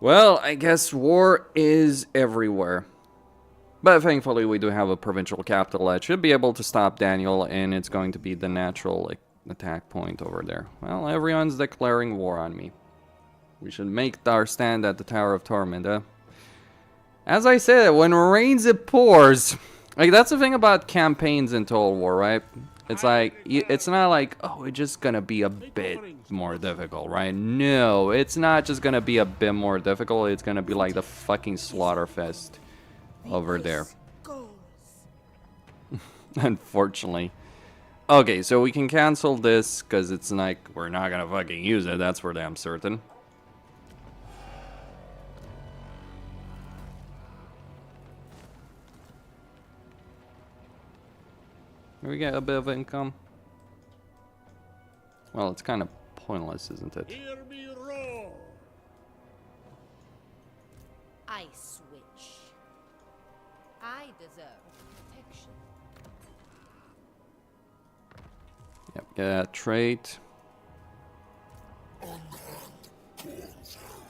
Well, I guess war is everywhere. But thankfully we do have a provincial capital that should be able to stop Daniel, and it's going to be the natural attack point over there. Well, everyone's declaring war on me. We should make our stand at the Tower of Torment, huh? As I said, when it rains it pours. Like, that's the thing about campaigns in Total War, right? It's like, it's not like, oh, it's just gonna be a bit more difficult, right? No, it's not just gonna be a bit more difficult, it's gonna be like the fucking Slaughterfest over there. Unfortunately. Okay, so we can cancel this, because it's like, we're not gonna fucking use it, that's for damn certain. We get a bit of income. Well, it's kind of pointless, isn't it? Hear me roar. I switch. I deserve protection. Yep, get that trait. Unhand Corn's Herald.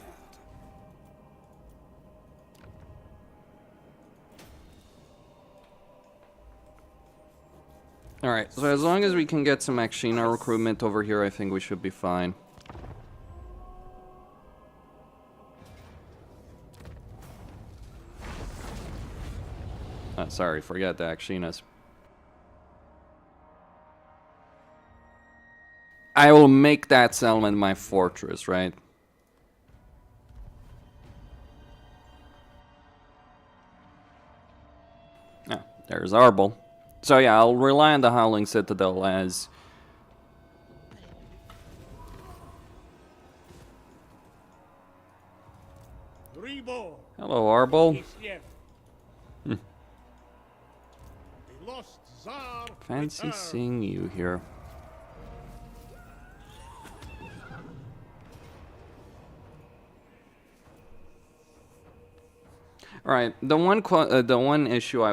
Alright, so as long as we can get some Akshina recruitment over here, I think we should be fine. Sorry, forget the Akshinas. I will make that settlement my fortress, right? Ah, there's Arbol. So yeah, I'll rely on the Howling Citadel as... Hello, Arbol. Kislev. The lost Tzar Fancy returns. seeing you here. Alright, the one issue I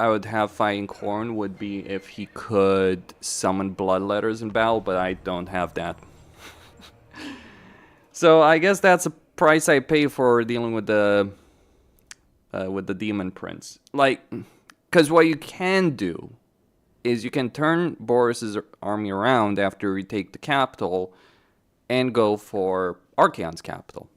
would have fighting Khorne would be if he could summon bloodletters in battle, but I don't have that. So I guess that's a price I pay for dealing with the Demon Prince. Like, because what you can do is you can turn Boris's army around after we take the capital and go for Archaon's capital.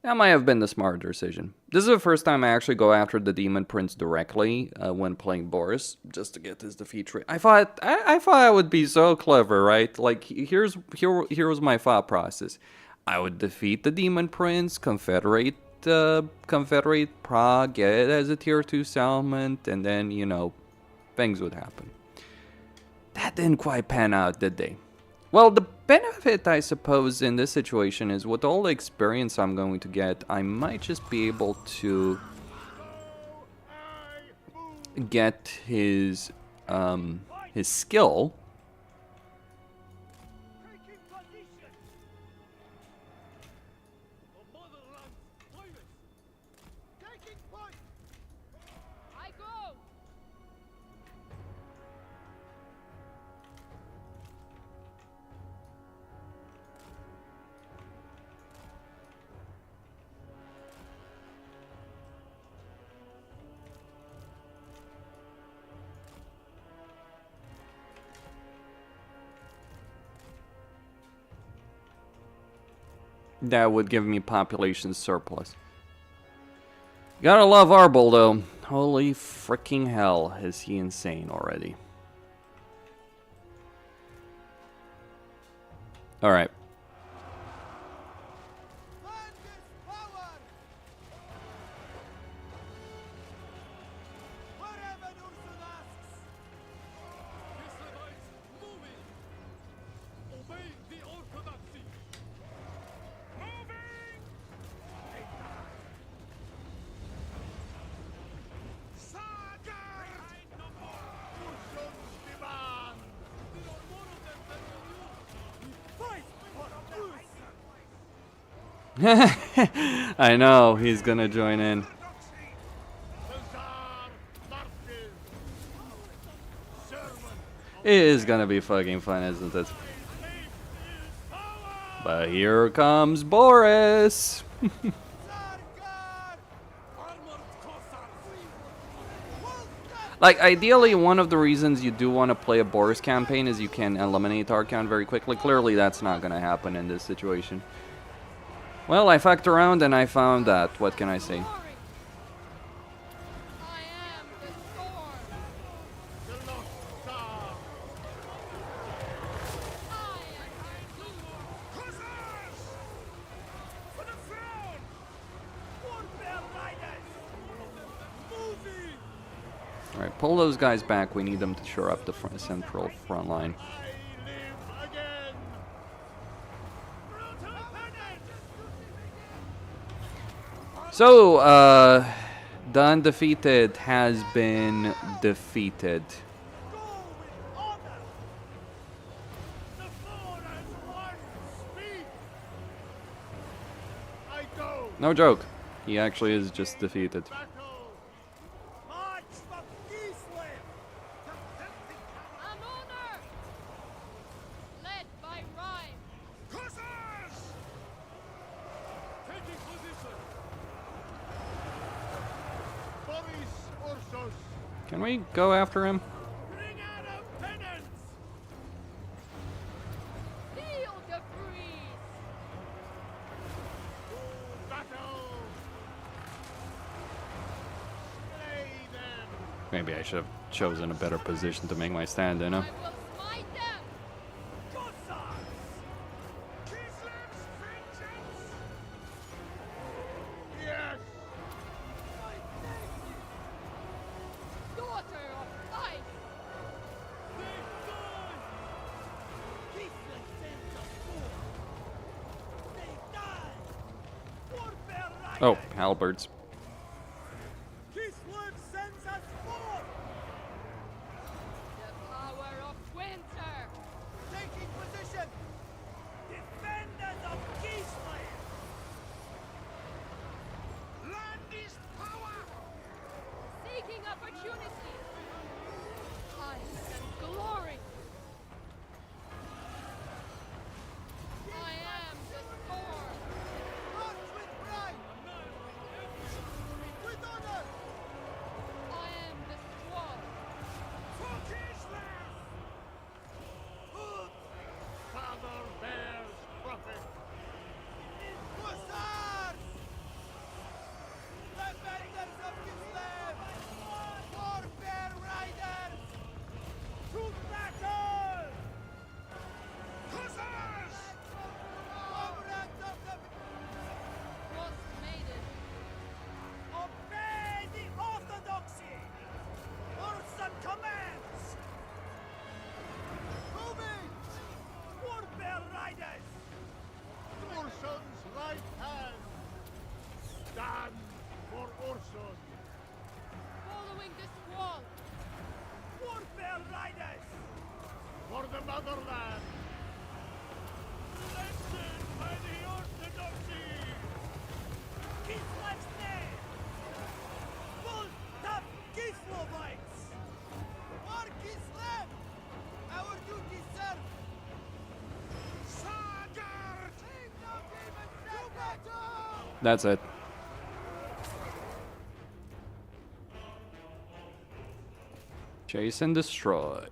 That might have been the smarter decision. This is the first time I actually go after the Demon Prince directly when playing Boris, just to get his defeat rate. I thought I would be so clever, right? Like, here was my thought process. I would defeat the Demon Prince, Confederate Prague, get it as a tier 2 settlement, and then, you know, things would happen. That didn't quite pan out, did they? Well, the benefit, I suppose, in this situation is with all the experience I'm going to get, I might just be able to get his skill. I go. That would give me population surplus. Gotta love Arbol, though. Holy freaking hell, is he insane already. Alright. I know, he's gonna join in. It is gonna be fucking fun, isn't it? But here comes Boris! Like, ideally, one of the reasons you do want to play a Boris campaign is you can eliminate Archaon very quickly. Clearly, that's not gonna happen in this situation. Well, I fucked around and I found that. What can I say? I am the storm. The lost Tzar. I am the blue. Hussars! For the throne! Warbear riders! Moving! Alright, pull those guys back. We need them to shore up the central front line. I live again! Brutal panic! So, the undefeated has been defeated. Go with honor! The four as one speak! I go! No joke. He actually is just defeated. Battle! March for Kislev! An honor. Led by Rhyme. Hussars! Taking position! Boris Ursus! Can we go after him? Maybe I should have chosen a better position to make my stand, you know? I will smite them! Yes! Daughter of ice! Oh, halberds. Kislev sends us forth! The power of winter! Taking position! Defenders of Kislev! Land is power! Seeking opportunity! Ice and glory! I am the storm! March with pride! With honor! I am the squall! For Kislev! Father bears prophet! Hussars! Defenders of Kislev! Warfare riders! To battle! Hussars! Comrades of the... Frost maiden! Obey the orthodoxy! Ursus commands! Moving! Warfare riders! Ursun's right hand! Stand for Ursun! Following the squall! Warfare riders! For the motherland! Blessed by the orthodoxy! Kislev's name! Full top Kislevites! For Kislev! Our duty serve! Sagar! To battle! That's it. Chase and destroy.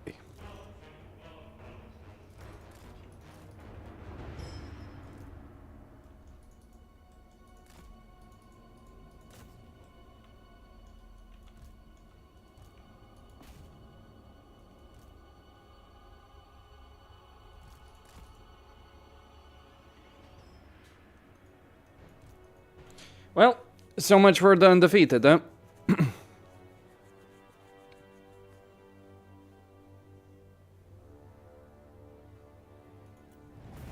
Well, so much for the undefeated, huh?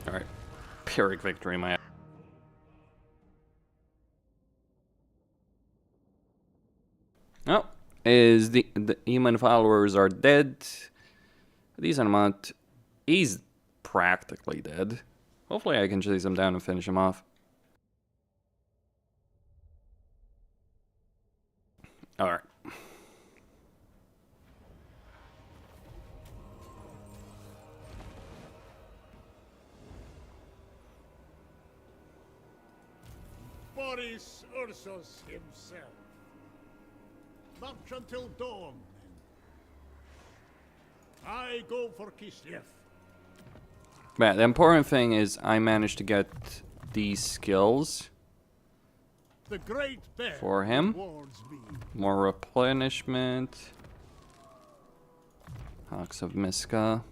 Alright. Pyrrhic victory, my... Oh, is the human followers are dead. A decent amount. He's practically dead. Hopefully I can chase him down and finish him off. Alright. Boris Ursus himself. March until dawn. I go for Kislev. Man, the important thing is I managed to get these skills The great bear for him. wards me. More replenishment. Hawks of Miska.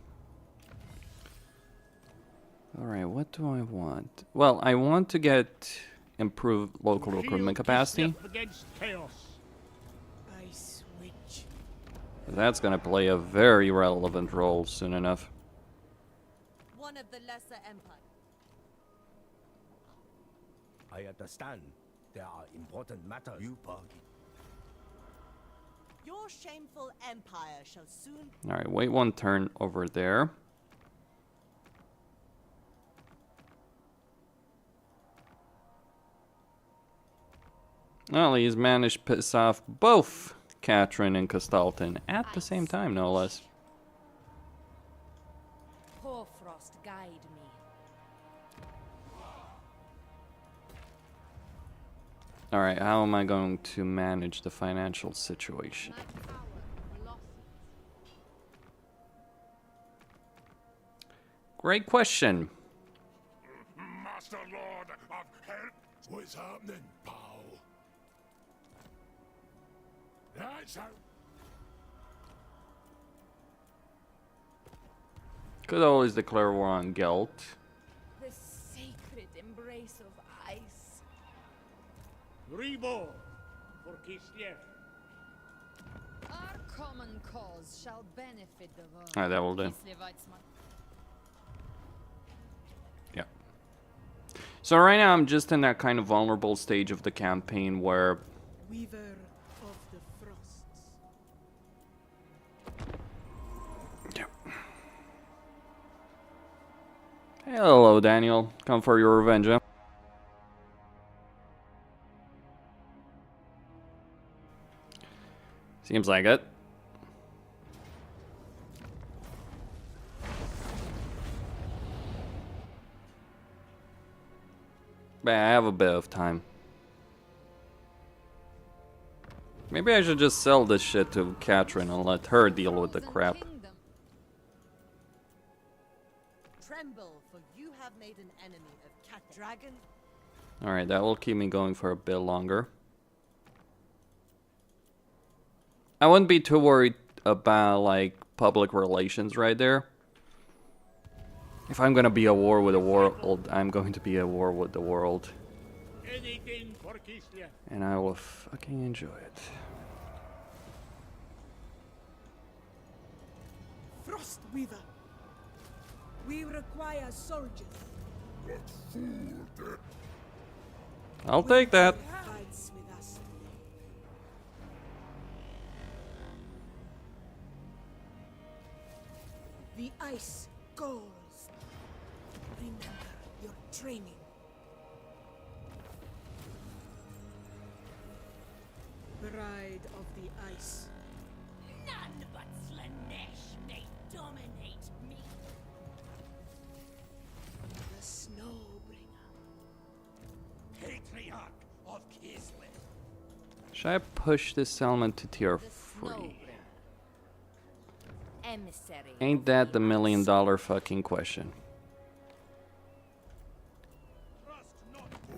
Alright, what do I want? Well, I want to get improved local recruitment capacity. Kislev against chaos. I switch. That's gonna play a very relevant role soon enough. One of the lesser empires. I understand. There are important matters. You bargain. Your shameful empire shall soon... Alright, wait one turn over there. Well, he's managed to piss off both Catherine and Castalton at the same time, no less. Hoarfrost guide me. Alright, how am I going to manage the financial situation? My power blossoms. Great question. Master Lord of Hell. What's happening, pal? That's how. Could always declare war on Gelt. The sacred embrace of ice. Reborn for Kislev. Our common cause shall benefit the world. Alright, that will do. Yeah. So right now I'm just in that kind of vulnerable stage of the campaign where Weaver of the Frosts. hello, Daniel. Come for your revenge, huh? Seems like it. But I have a bit of time. Maybe I should just sell this shit to Catherine and let her deal with the crap. Tremble, for you have made an enemy of Cat Dragon. Alright, that will keep me going for a bit longer. I wouldn't be too worried about, like, public relations right there. If I'm gonna be at war with the world, I'm going to be at war with the world. Anything for Kislev. And I will fucking enjoy it. Frost Weaver. We require soldiers. What fool dare I'll take that. Fights with us. The ice calls. Remember your training. Bride of the ice. None but Slanesh may dominate me. The Snowbringer. Patriarch of Kislev. Should I push this element to tier The 3? Snowbringer. Emissary. Ain't that the $1 million fucking question?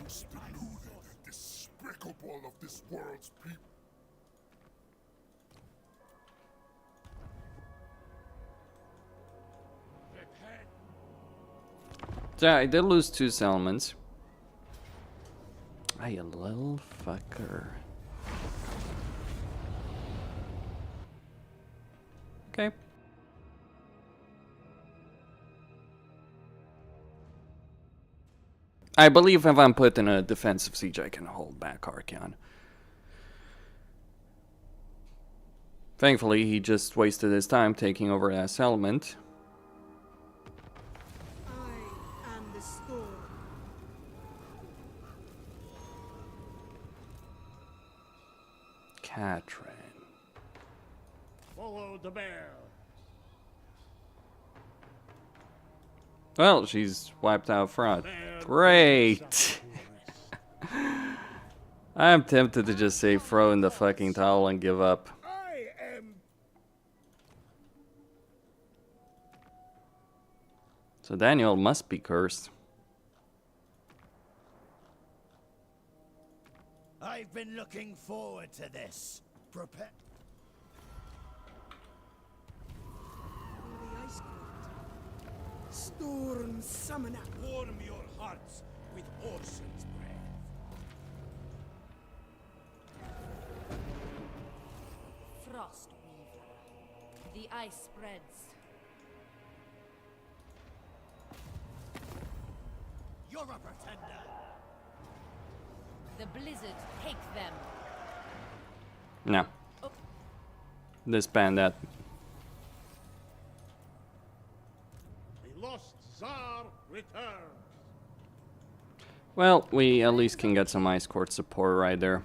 most deluded and despicable of this world's people? So I did lose 2 settlements. Ah, you little fucker. Okay. I believe if I'm put in a defensive siege, I can hold back Archeon. Thankfully, he just wasted his time taking over that settlement. I am the storm. Catherine. Follow the bear. Well, she's wiped out front. Great! I'm tempted to just say throw in the fucking towel and give up. I am. So Daniel must be cursed. I've been looking forward to this. Prepare. The ice court. Storm summoner. Warm your hearts with ocean's breath. Frost Weaver. The ice spreads. You're a pretender. The blizzard take them. No. Disband that. The lost Tzar returns. Well, we at least can get some ice court support right there.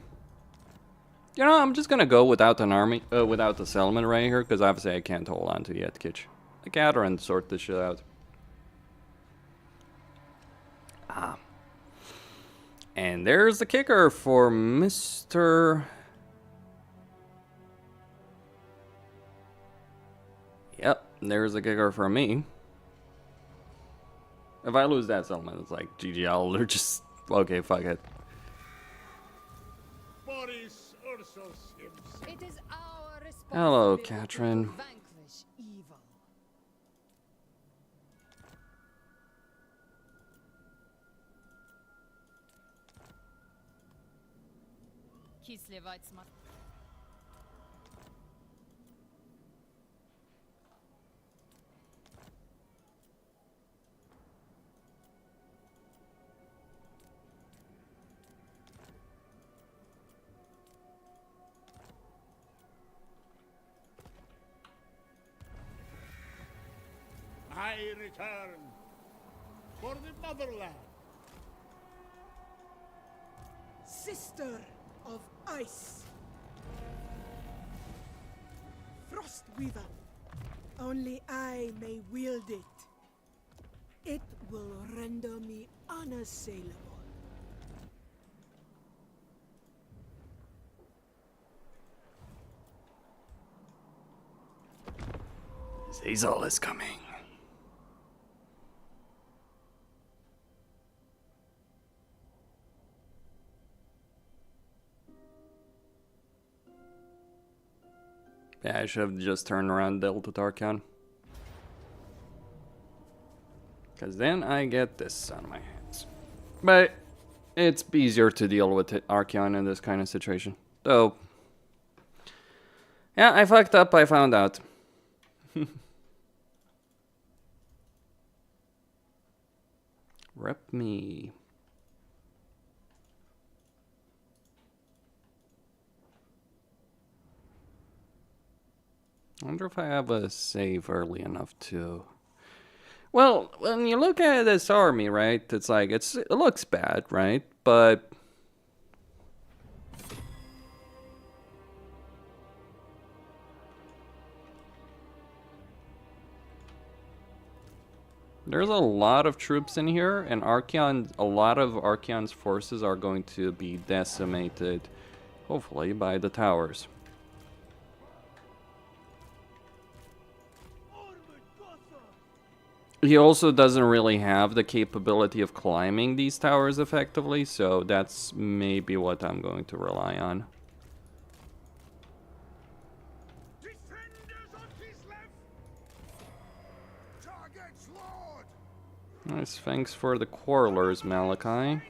You know, I'm just gonna go without an army, without the settlement right here, because obviously I can't hold on to the Etkich. I gather and sort this shit out. Ah. And there's the kicker for Mr. Yep, there's the kicker for me. If I lose that settlement, it's like GG, I'll just... Okay, fuck it. Boris Ursus himself. It is our Hello, responsibility Catherine. to vanquish evil. Kislevites must. I return for the motherland. Sister of ice. Frostweaver. Only I may wield it. It will render me unassailable. Hazel is coming. Yeah, I should have just turned around and dealt with Archon. Because then I get this on my hands. But it's easier to deal with Archon in this kind of situation. Though, yeah, I fucked up, I found out. Rep me. I wonder if I have a save early enough to... Well, when you look at this army, right, it's like, it looks bad, right? But... there's a lot of troops in here, and a lot of Archeon's forces are going to be decimated, hopefully, by the towers. He also doesn't really have the capability of climbing these towers effectively, so that's maybe what I'm going to rely on. Defenders of Kislev! Targets, Lord! Nice, thanks for the quarrelers, Malachi.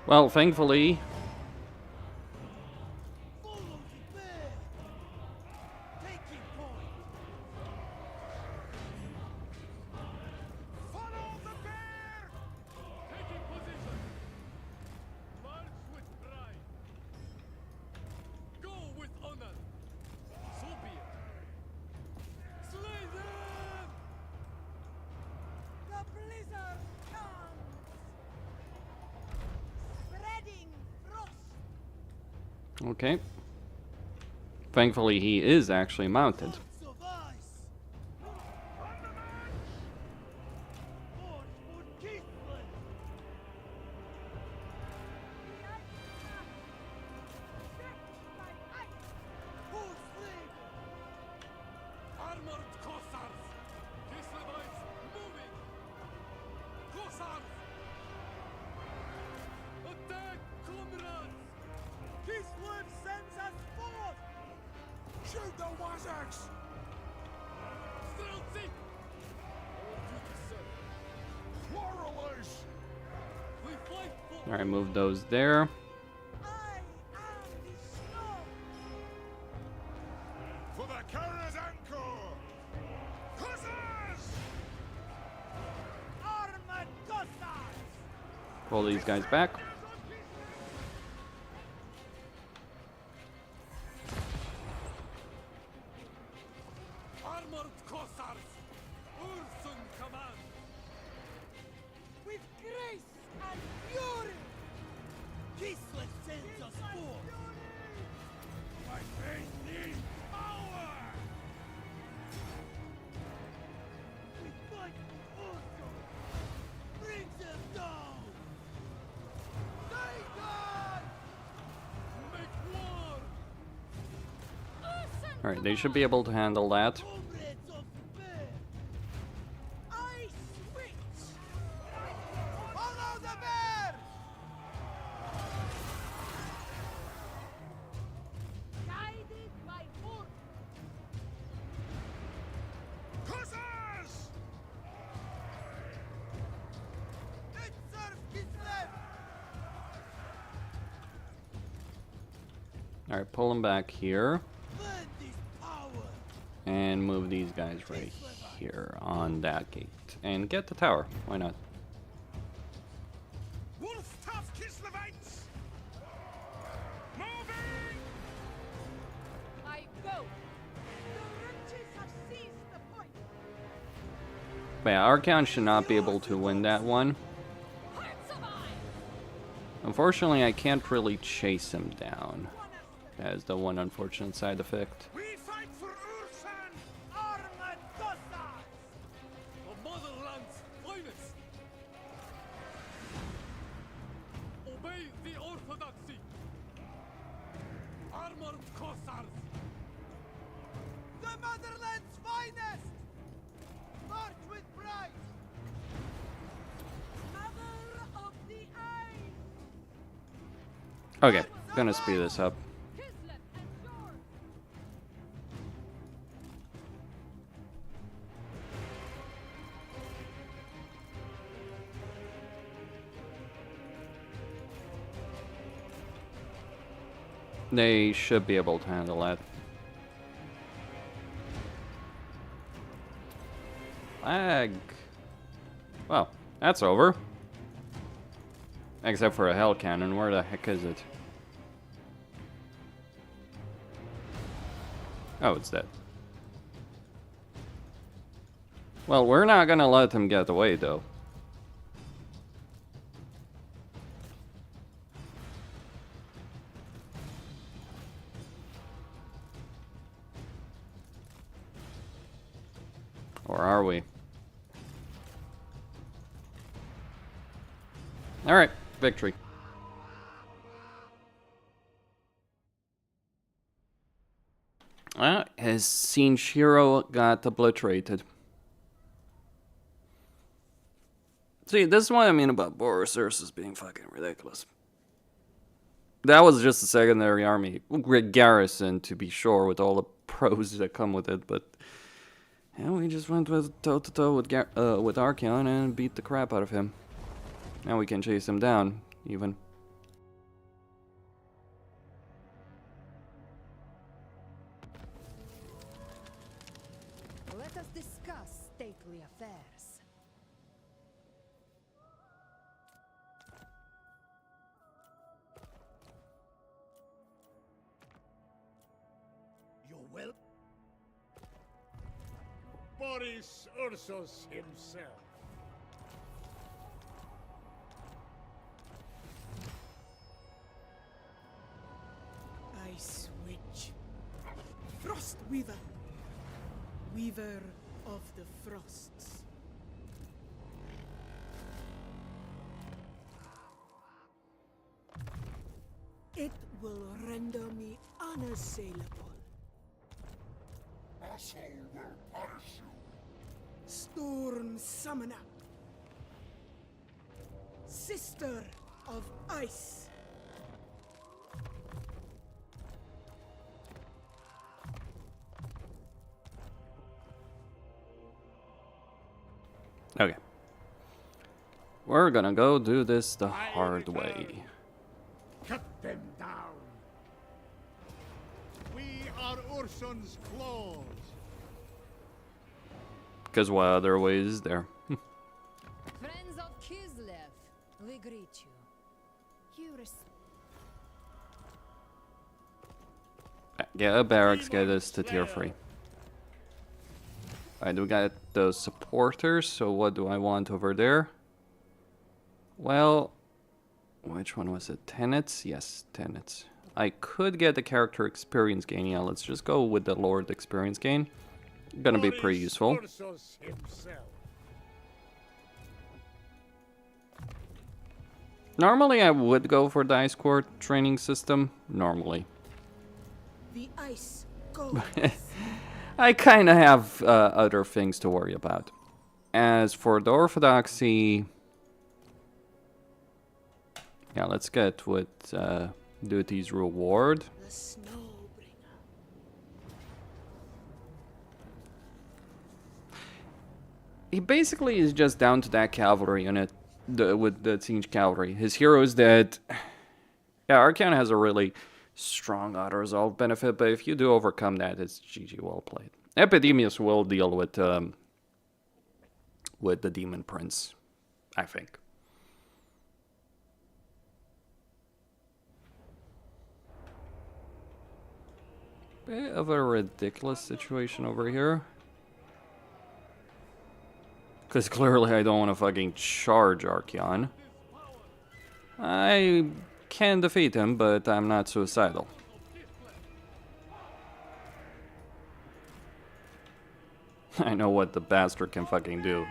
Well, thankfully, Follow the bear. Taking point. Follow the bear! Taking position. March with pride. Go with honor. So be it. Slay them! The blizzard comes! Spreading frost! okay. Thankfully, he is actually mounted. Lots of ice. On the march! March for Kislev. The ice comes! Stretched by ice! Full sleep. Armored Cossars! Kislevites moving! Cossars! Attack, comrades! Kislev sends us forth. Shoot the Wazzards! Streltsy! On duty, sir. Quarrelers! We fight for... Alright, move those there. I am the snow! For the carrier's anchor! Hussars! Armored Cossars. Pull these guys back. Armored Cossars! Ursun command! With grace and fury! Kislev sends us forth. My faith needs power! We fight for Ursus. Bring them down. Take us. Make war! Alright, they should be able to handle that. Comrades of the bear. I switch! Follow the bear. Guided by order! Hussars! It serves Kislev. Alright, pull them back here. Lend this power. And move these guys right here on that gate. And get the tower. Why not? Wolf tough Kislevites! Moving! I go. The wretches have seized the point! But yeah, Archon should not be able to win that one. Hearts of iron. Unfortunately, I can't really chase him down. That is the one unfortunate side effect. We fight for Ursun! Armored Cossars. The motherland's finest! Obey the orthodoxy! Armored Cossars! The motherland's finest. March with pride. Mother of the Ice! Okay, gonna speed this up. Kislev and yours. They should be able to handle that. Lag. Well, that's over. Except for a hell cannon. Where the heck is it? Oh, it's dead. Well, we're not gonna let him get away, though. Or are we? Alright, victory. His Sinnelleos got obliterated. See, this is what I mean about Boris Ursus being fucking ridiculous. That was just a secondary army. Great garrison, to be sure, with all the pros that come with it, but... yeah, we just went with toe-to-toe with Archeon and beat the crap out of him. Now we can chase him down, even. Boris Ursus himself. Ice Witch. Frost Weaver. Weaver of the Frosts. It will render me unassailable. Asshole will punish you. Storm Summoner. Sister of Ice. Okay. We're gonna go do this the I hard return. way. Cut them down. We are Ursun's claws. Because what other way is there? Friends of Kislev, we greet you. You Get a barracks, get us to tier 3. Alright, we got those supporters, so what do I want over there? Well, which one was it? Tenets? Yes, tenets. I could get the character experience gain. Yeah, let's just go with the Lord experience gain. Gonna be pretty useful. Ursus himself. Normally I would go for the Ice Court training system. Normally. The Ice Gods. I kind of have other things to worry about. As for the Orthodoxy... Yeah, let's get with duties reward. The Snowbringer. He basically is just down to that cavalry unit with the siege cavalry. His hero is dead. Yeah, Arcana has a really strong auto-resolve benefit, but if you do overcome that, it's GG, well played. Epidemius will deal with the Demon Prince, I think. Bit of a ridiculous situation over here. Because clearly I don't want to fucking charge Archeon. I can defeat him, but I'm not suicidal. I know what the bastard can fucking do.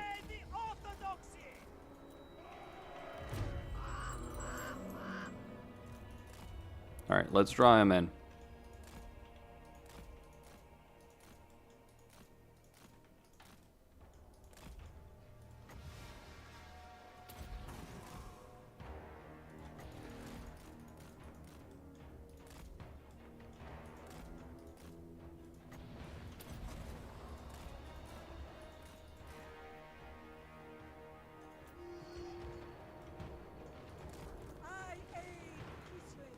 Alright, let's draw him in. I aid Kislev.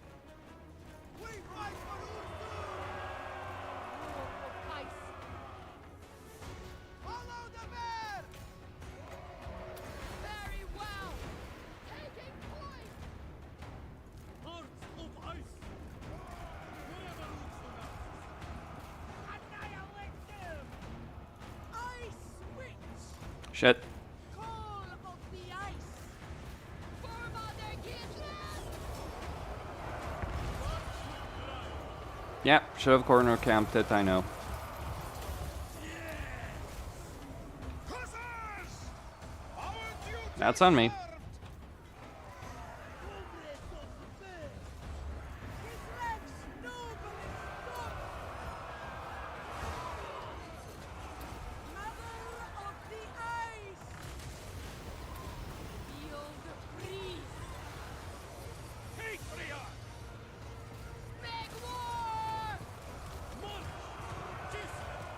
We fight for Ice. Follow the bear! Very well. Taking point. Hearts of ice. Wherever annihilate them. Ice Witch! Shit. Call of the Ice! Formader Kislev. Yeah, should have corner camped it, I know. That's on me.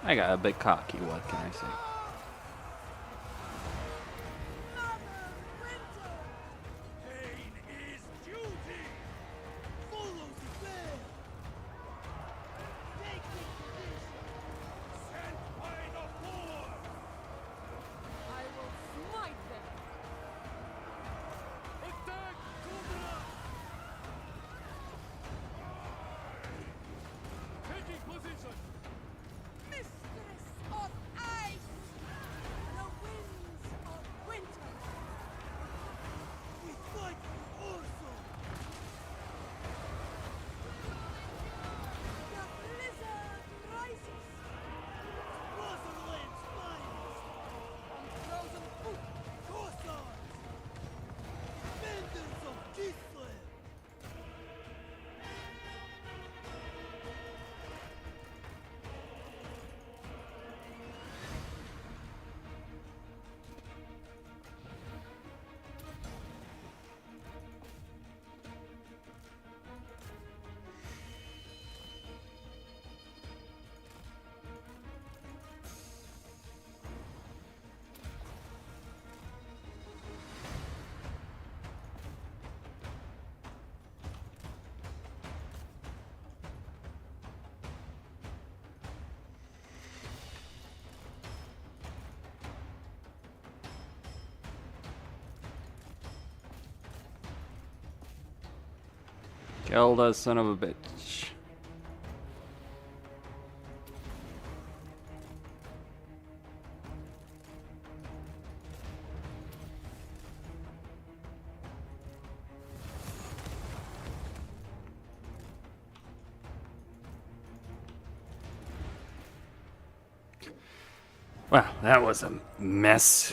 I got a bit cocky, what can I say? Pain is duty. Follow the bear. Take the position. Sent by the poor. I will smite them. Attack Konda. Taking position. Mistress of Ice! Kill that son of a bitch. Wow, that was a mess.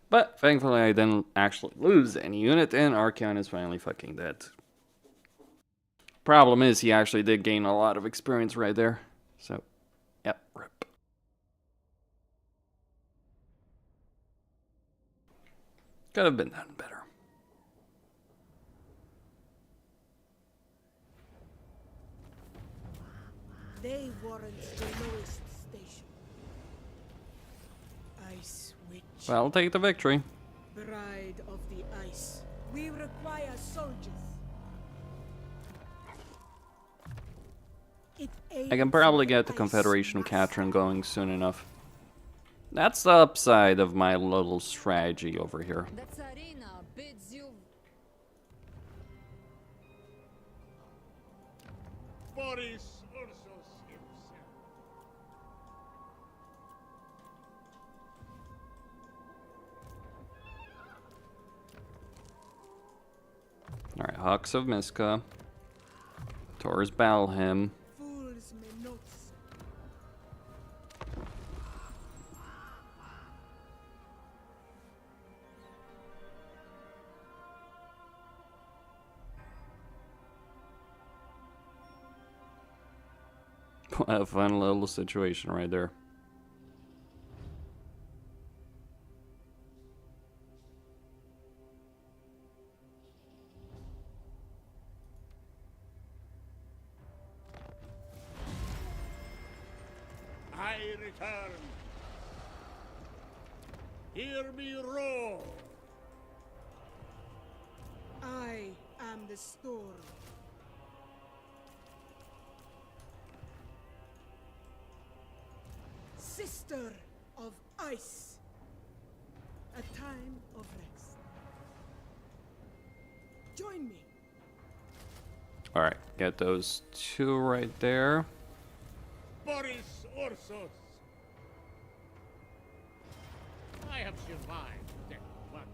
But thankfully I didn't actually lose any unit, and Archeon is finally fucking dead. Problem is, he actually did gain a lot of experience right there. So, yep, rip. Could have been done better. They warrant the lowest station. Ice Witch. Well, I'll take the victory. Bride of the Ice. We require soldiers. I can probably get the Confederation of Katrin going soon enough. That's the upside of my little strategy over here. The Tsarina bids you. Boris Ursus himself. Alright, Hawks of Miska. Taurus Balham. Fools may not. What a fun little situation right there. I return. Hear me roar. I am the storm. Sister of Ice. A time of rest. Join me. Alright, get those two right there. Boris Ursus. I have survived death once.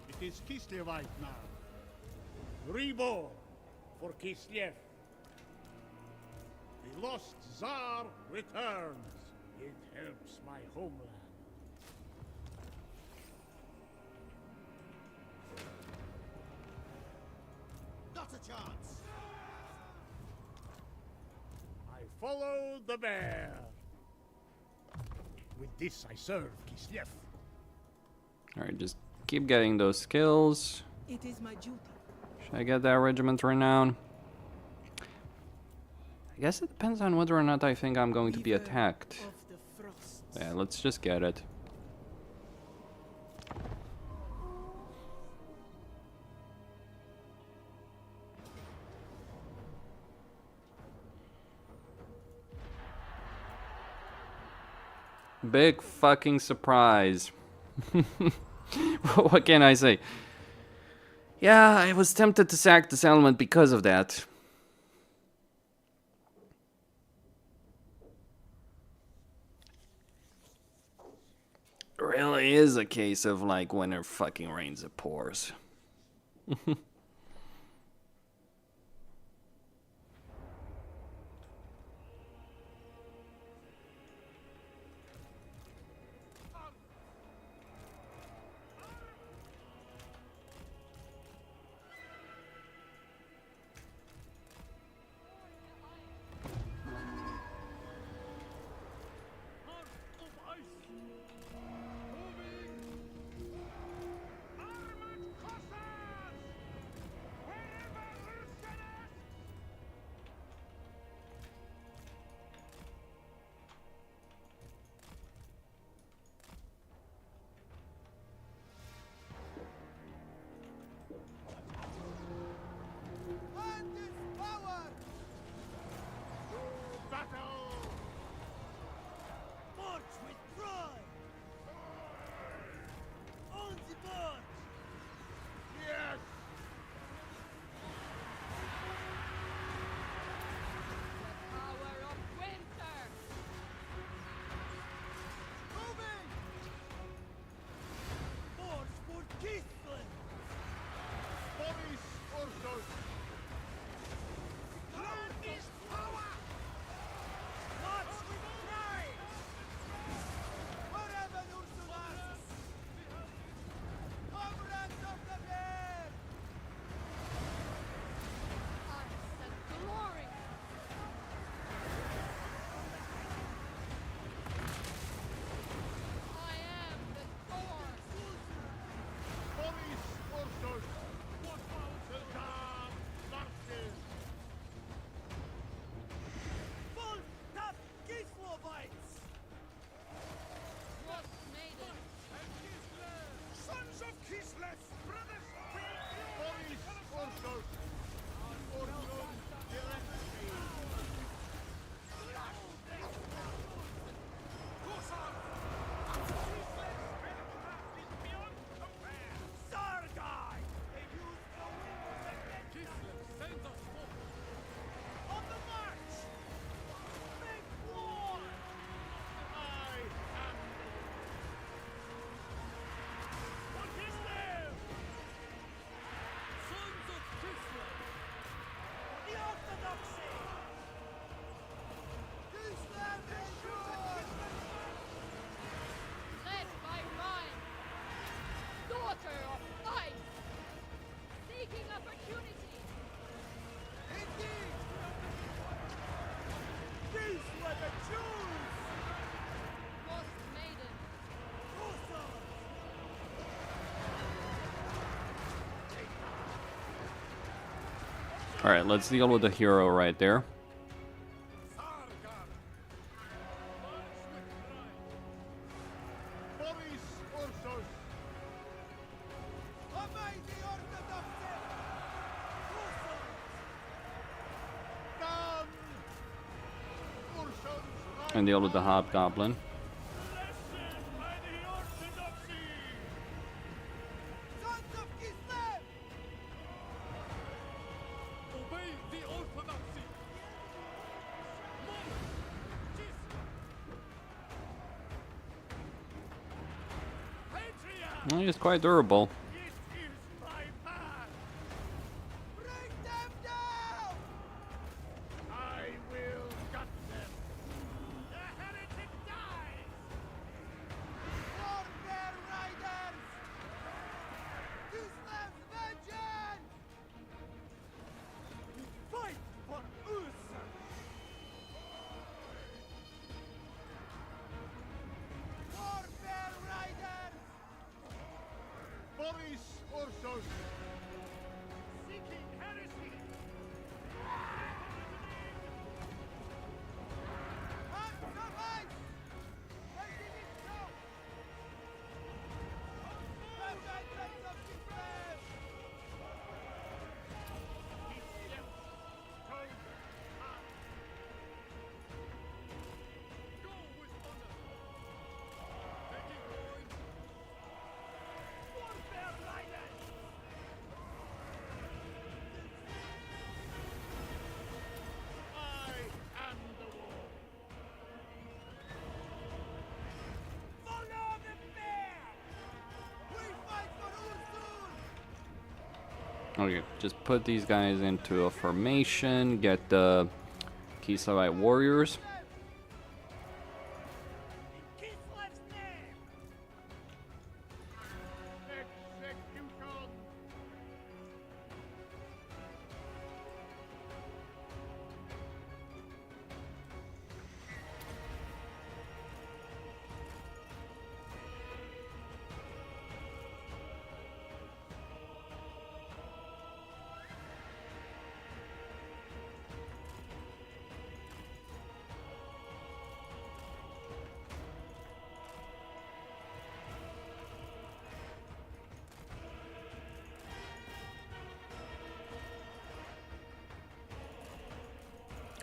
It is Kislevite now. Reborn for Kislev. The lost Tzar returns. It helps my homeland. Not a chance. I follow the bear. With this I serve Kislev. Alright, just keep getting those skills. It is my duty. Should I get that regiment renown? I guess it depends on whether or not I think I'm going to be attacked. Of the frosts. Yeah, let's just get it. Big fucking surprise. What can I say? Yeah, I was tempted to sack the settlement because of that. It really is a case of like when it fucking rains it pours. Alright, let's deal with the hero right there. Boris Ursus. Down. Ursus. And deal with the hobgoblin. Blessed by the orthodoxy. Sons of Kislev. Obey the orthodoxy. Patria. He's quite durable. It is my path. Bring them down. I will gut them. The heretic dies. Warfare riders. Kislev's vengeance. Fight for Ursus. Warfare riders. Boris Ursus. Seeking heresy. Survive! Letting it go! Vengeance of Kislev! Kislev! Konda! Go with honor! Taking point! Warfare riders! I am the war! Follow the bear! We fight for Ursus! Okay, just put these guys into a formation, get the Kislevite warriors. In Kislev's name! Execution!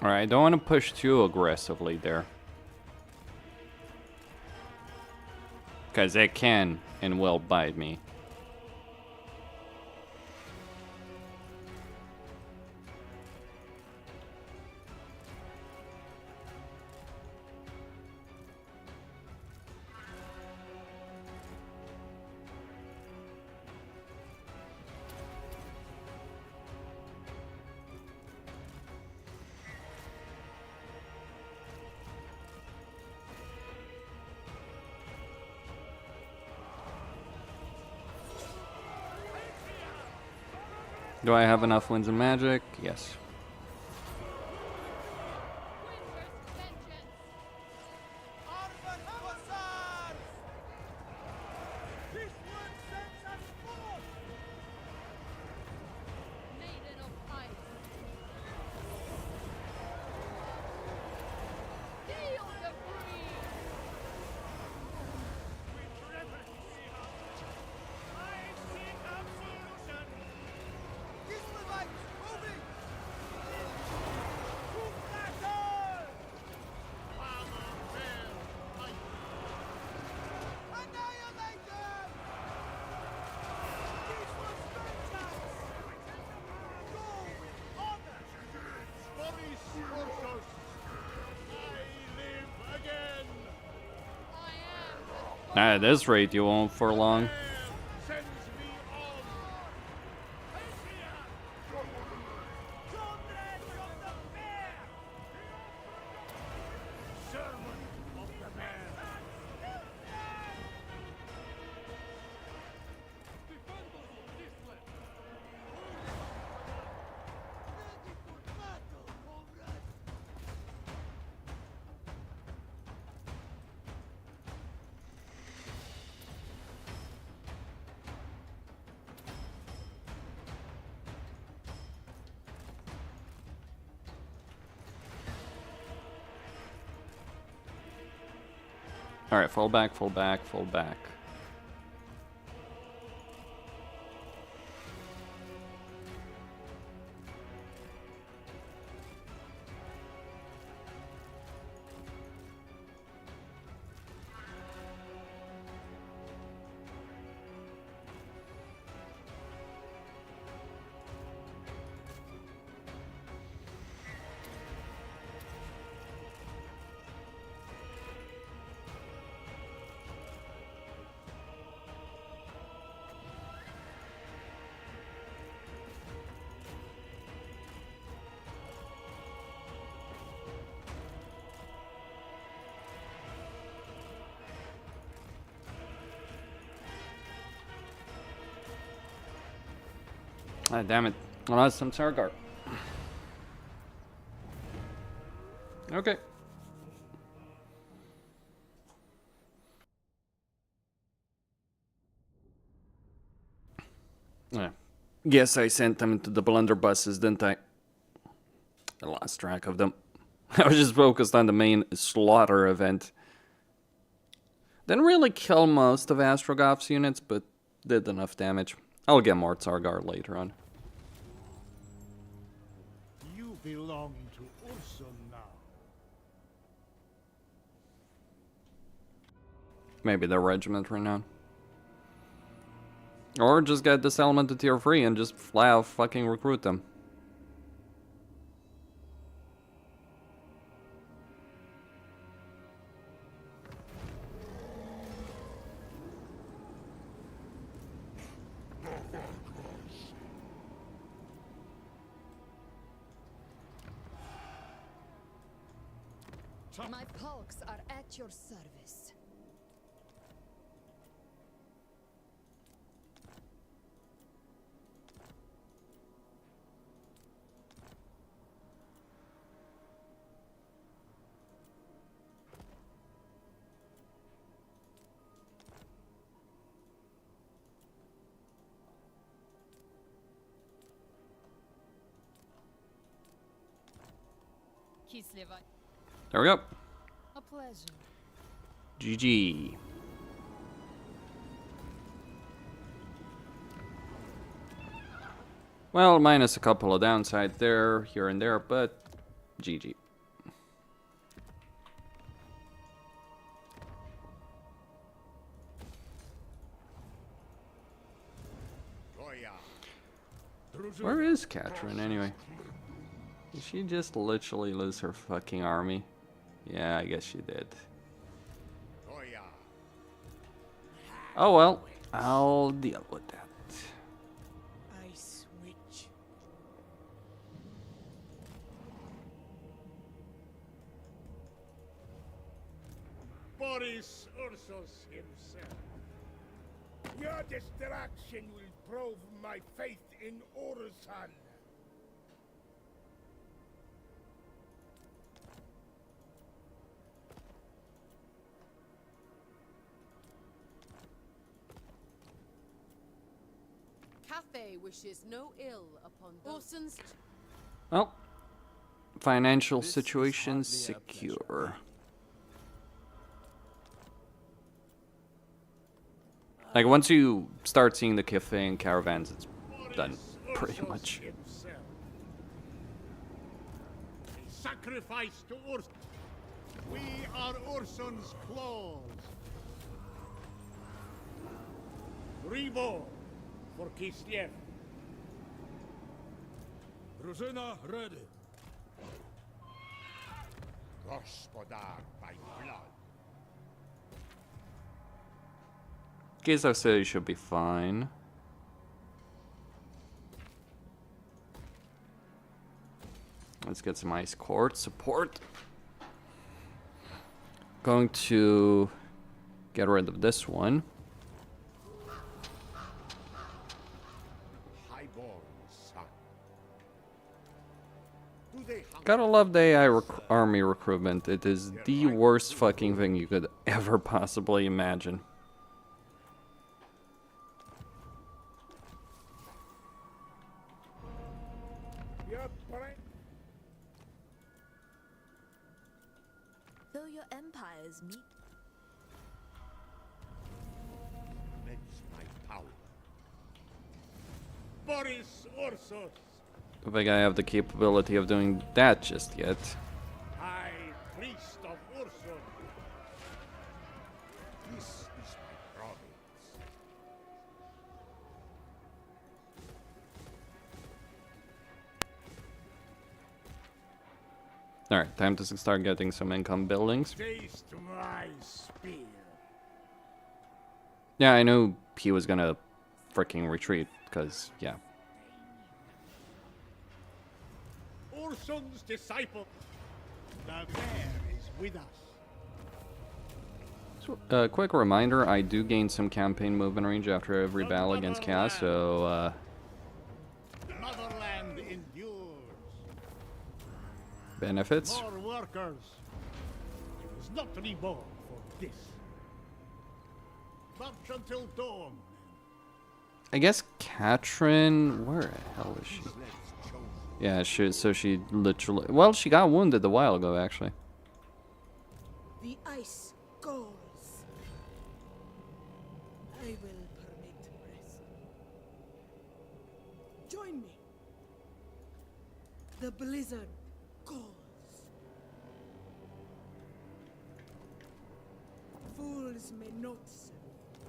Alright, I don't want to push too aggressively there. Because it can and will bite me. Do I have enough winds and magic? Yes. Armed hussars! This one sends us forth! Maiden of ice. Deal the breeze. With reverence, I seek absolution! Kislevites moving! To battle! Father, bear, fight! Annihilate them! This was vengeance! Go with honor! Boris Ursus! I live again! I am the At this rate, you won't for long. Bear sends me on! Patria! Comrades of the bear! Servant of the bear! Defenders of Kislev! Ready for battle, comrades! Alright, fall back, fall back, fall back. Ah, damn it. Well, that's some Sargar. Okay. Yeah. Guess I sent them to the blunderbusses, didn't I? I lost track of them. I was just focused on the main slaughter event. Didn't really kill most of Astrogoth's units, but did enough damage. I'll get more Tsargar later on. You belong to Ursun now. Maybe the regiment renown. Or just get this element to tier 3 and just flat out fucking recruit them. My polks are at your service. Kislev. There we go. A pleasure. GG. Well, minus a couple of downside there, here and there, but GG. Where is Katrin anyway? Did she just literally lose her fucking army? Yeah, I guess she did. Oh well, I'll deal with that. I switch. Boris Ursus himself. Your distraction will prove my faith in Ursun. Cafe wishes no ill upon Ursun's. Well, financial situation secure. Like, once you start seeing the cafe and caravans, it's done, pretty much. A sacrifice to Ursun. We are Ursun's claws. Revo for Kislev. Drużyna ready. Gospodar by blood. Kislev City should be fine. Let's get some ice court support. Going to get rid of this one. Gotta love the AI army recruitment. It is the worst fucking thing you could ever possibly imagine. Though your empires meet. Boris Ursus, Don't think I have the capability of doing that just yet. High Priest of Ursus. This is my province. Alright, time to start getting some income buildings. Taste my spear. Yeah, I knew he was gonna freaking retreat, because, yeah. Ursun's disciple. The bear is with us. So, quick reminder, I do gain some campaign movement range after every battle against Chaos, so, Motherland endures. benefits. More workers. It was not reborn for this. March until dawn. I guess Katrin, where the hell is she? Yeah, so she literally, well, she got wounded a while ago, actually. The ice calls. I will permit rest. Join me. The blizzard calls. Fools may not serve.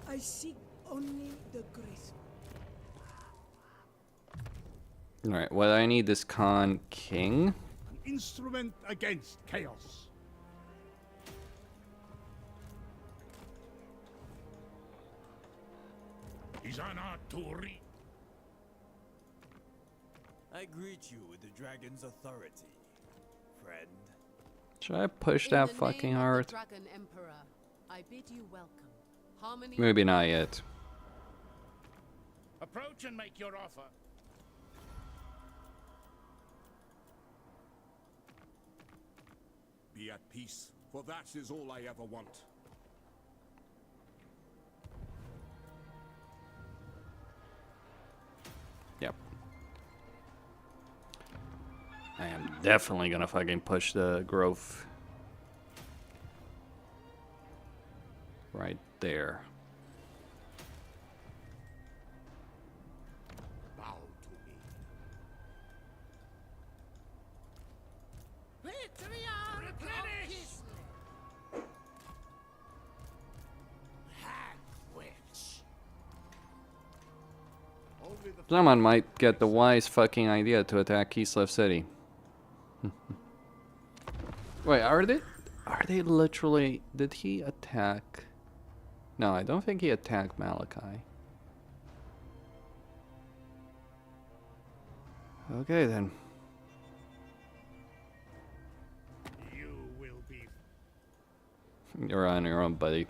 I seek only the graceful. Alright, well, I need this Khan King. An instrument against chaos. I greet you with the dragon's authority, friend. Should I push that fucking hard? Dragon Emperor, I bid you welcome. Harmony. Maybe not yet. Approach and make your offer. Be at peace, for that is all I ever want. Yep. I am definitely gonna fucking push the growth. Right there. Bow to me. Someone might get the wise fucking idea to attack Kislev City. Wait, are they literally, did he attack? No, I don't think he attacked Malachi. Okay then. You will be. You're on your own, buddy.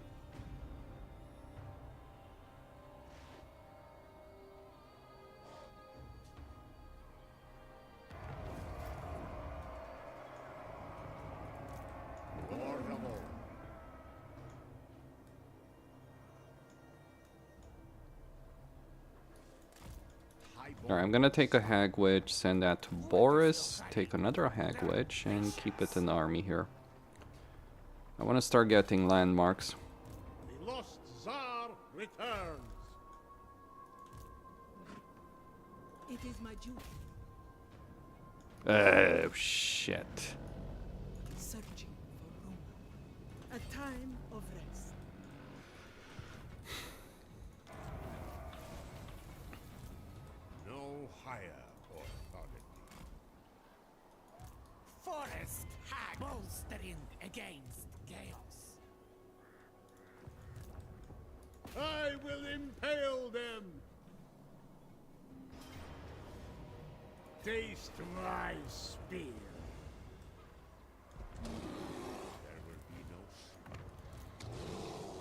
Alright, I'm gonna take a hag witch, send that to Boris, take another hag witch, and keep it in the army here. I want to start getting landmarks. The lost Tzar returns. It is my duty. Oh, shit. Searching for rumor. A time of rest. No higher authority. Forest hag bolstering against chaos. I will impale them. Taste my spear. There will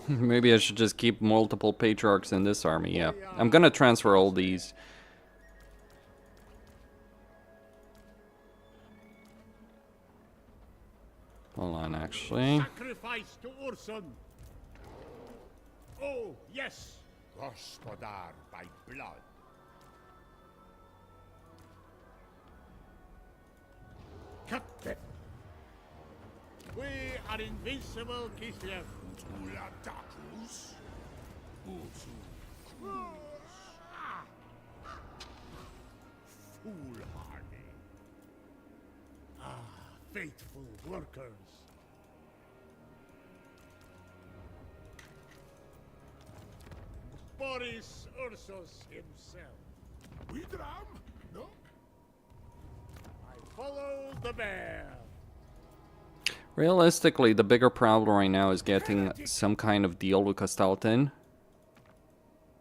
be no Maybe I should just keep multiple patriarchs in this army, yeah. I'm gonna transfer all these. Hold on, actually. Sacrifice to Ursun. Oh, yes. Gospodar by blood. Captain. We are invincible, Kislev. foolhardy. Ah, faithful workers. Boris Ursus himself. We dram? No? I follow the bear. Realistically, the bigger problem right now is getting some kind of deal with Kostaltin.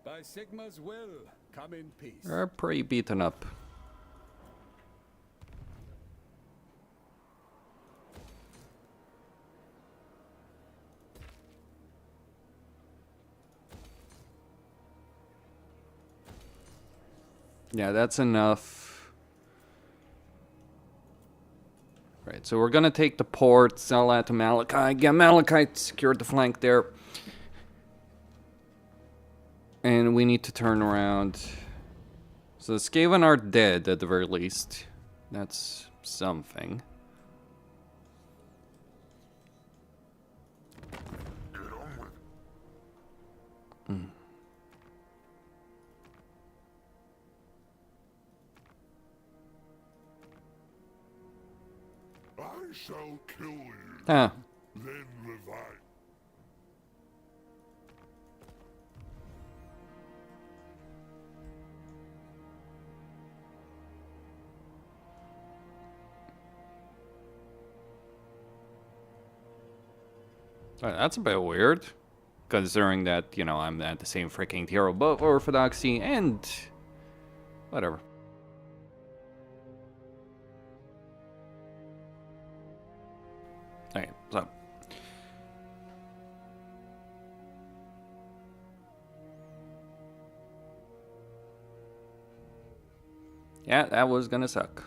By Sigma's will, come in peace. They're pretty beaten up. Yeah, that's enough. Right, so we're gonna take the port, sell that to Malachite. Yeah, Malachite secured the flank there. And we need to turn around. So the Skaven are dead at the very least. That's something. Get on with it. Mm. I shall kill you, Ah, then revive. that's a bit weird. Considering that, you know, I'm at the same freaking tier above Orthodoxy and whatever. Okay, so yeah, that was gonna suck.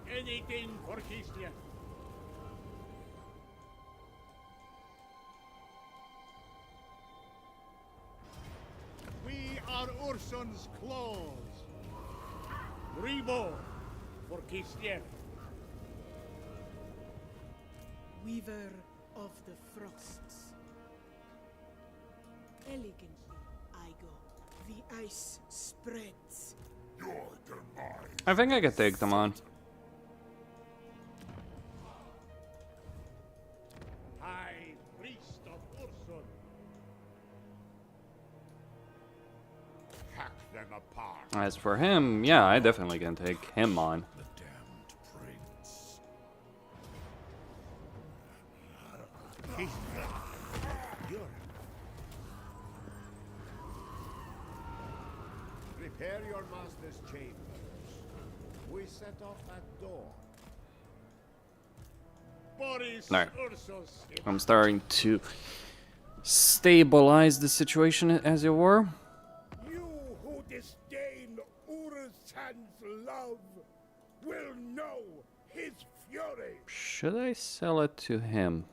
Anything for Kislev. We are Ursun's claws. Reborn for Kislev. Weaver of the frosts. Elegantly I go. The ice spreads. Your demise. I think I could take them on. High priest of Ursun. Hack them apart. As for him, yeah, I definitely can take him on. The damned prince. Prepare your master's chambers. We set off at dawn. Boris No. Ursus. I'm starting to stabilize the situation, as it were. You who disdain Ursan's love will know his fury. Should I sell it to him?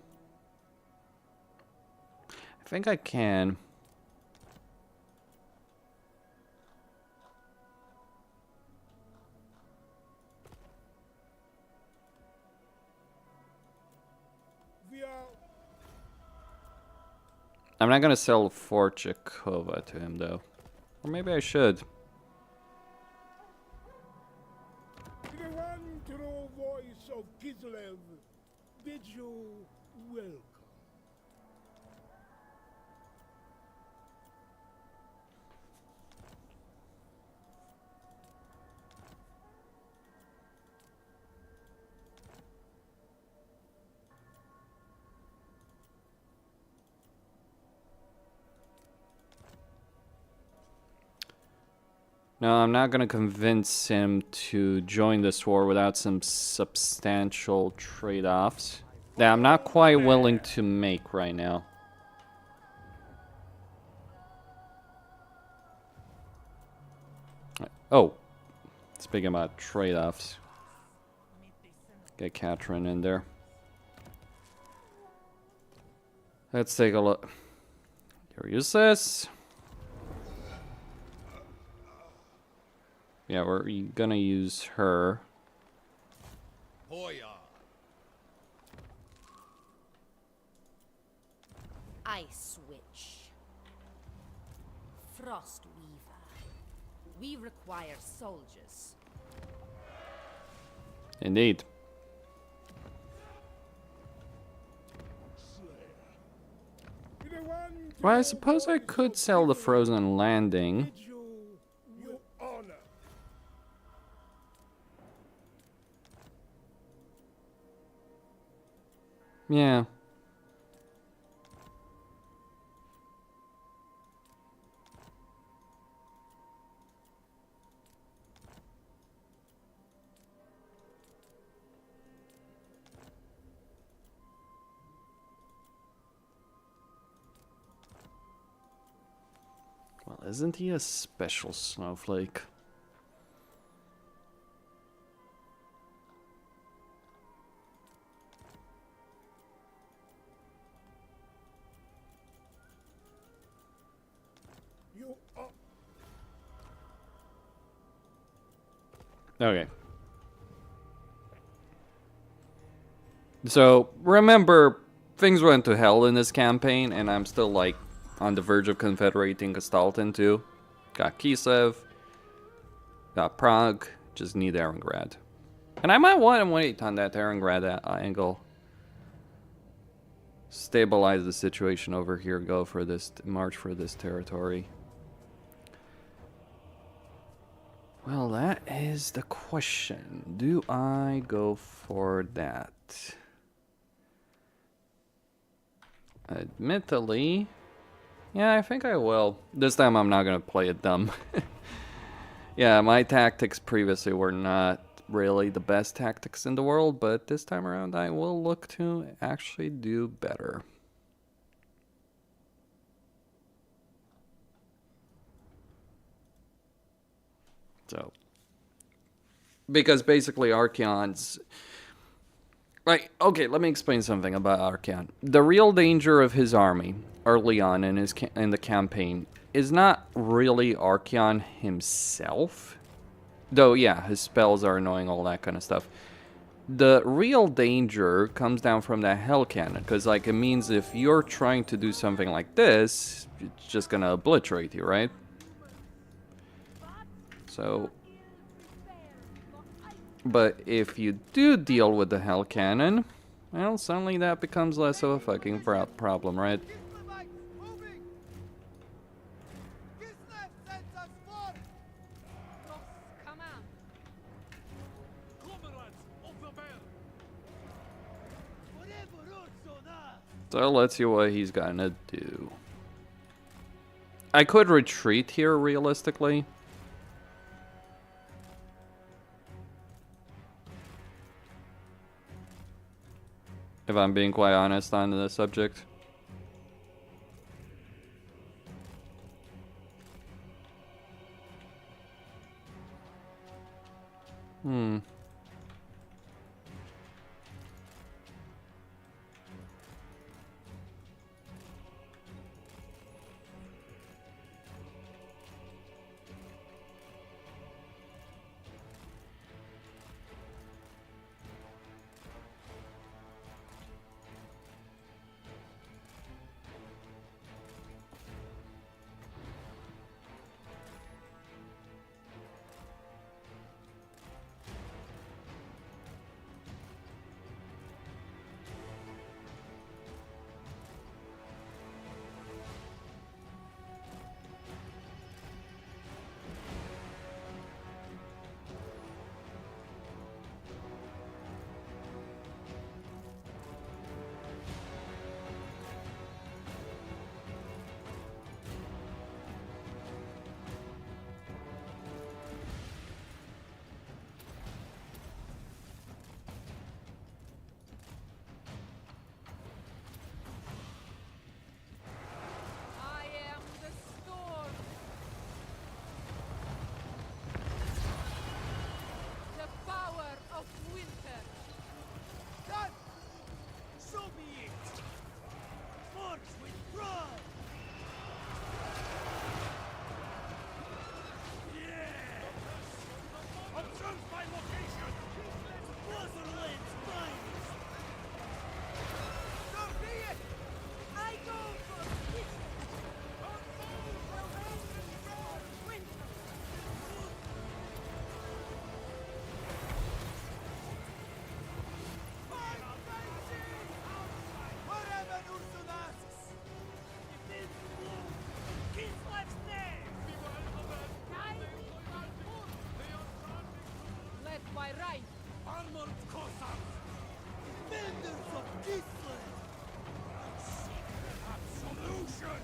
I think I can. I'm not gonna sell Forchakova to him though. Or maybe I should. The one true voice of Kislev bids you welcome. No, I'm not gonna convince him to join this war without some substantial trade-offs that I'm not quite willing to make right now. Oh, speaking about trade-offs, get Katrin in there. Let's take a look. Here, use this. Yeah, we're gonna use her. Ice Witch. Frost Weaver. We require soldiers. Indeed. Well, I suppose I could sell the Frozen Landing. Your honor. Yeah. Well, isn't he a special snowflake? You are. Okay. So, remember, things went to hell in this campaign, and I'm still, like, on the verge of confederating Gestalten too. Got Kislev. Got Prague. Just need Erengrad. And I might want to wait on that Erengrad angle. Stabilize the situation over here. Go for this, march for this territory. Well, that is the question. Do I go for that? Admittedly, yeah, I think I will. This time I'm not gonna play it dumb. Yeah, my tactics previously were not really the best tactics in the world, but this time around I will look to actually do better. So, because basically Archaons, like, okay, let me explain something about Archaon. The real danger of his army early on in the campaign is not really Archaon himself, though yeah, his spells are annoying, all that kind of stuff. The real danger comes down from that Hell Cannon, because like it means if you're trying to do something like this, it's just gonna obliterate you, right? So, but if you do deal with the Hell Cannon, well, suddenly that becomes less of a fucking problem, right? So let's see what he's gonna do. I could retreat here, realistically. If I'm being quite honest on the subject. my right. Armored Cossacks! Defenders of Kislev! Absolution!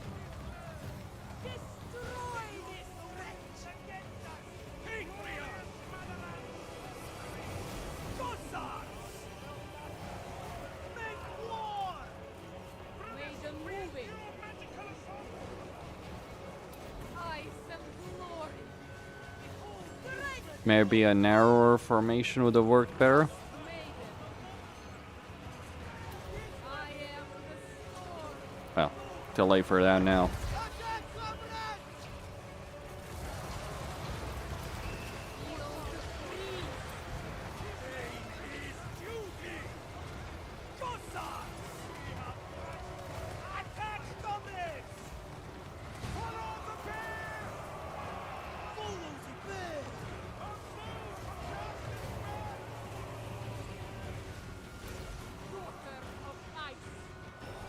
Destroy this wretch against us. Patriots! Cossacks! Make war! Maiden moving. Ice and glory. Maybe a narrower formation would have worked better. Well, too late for that now.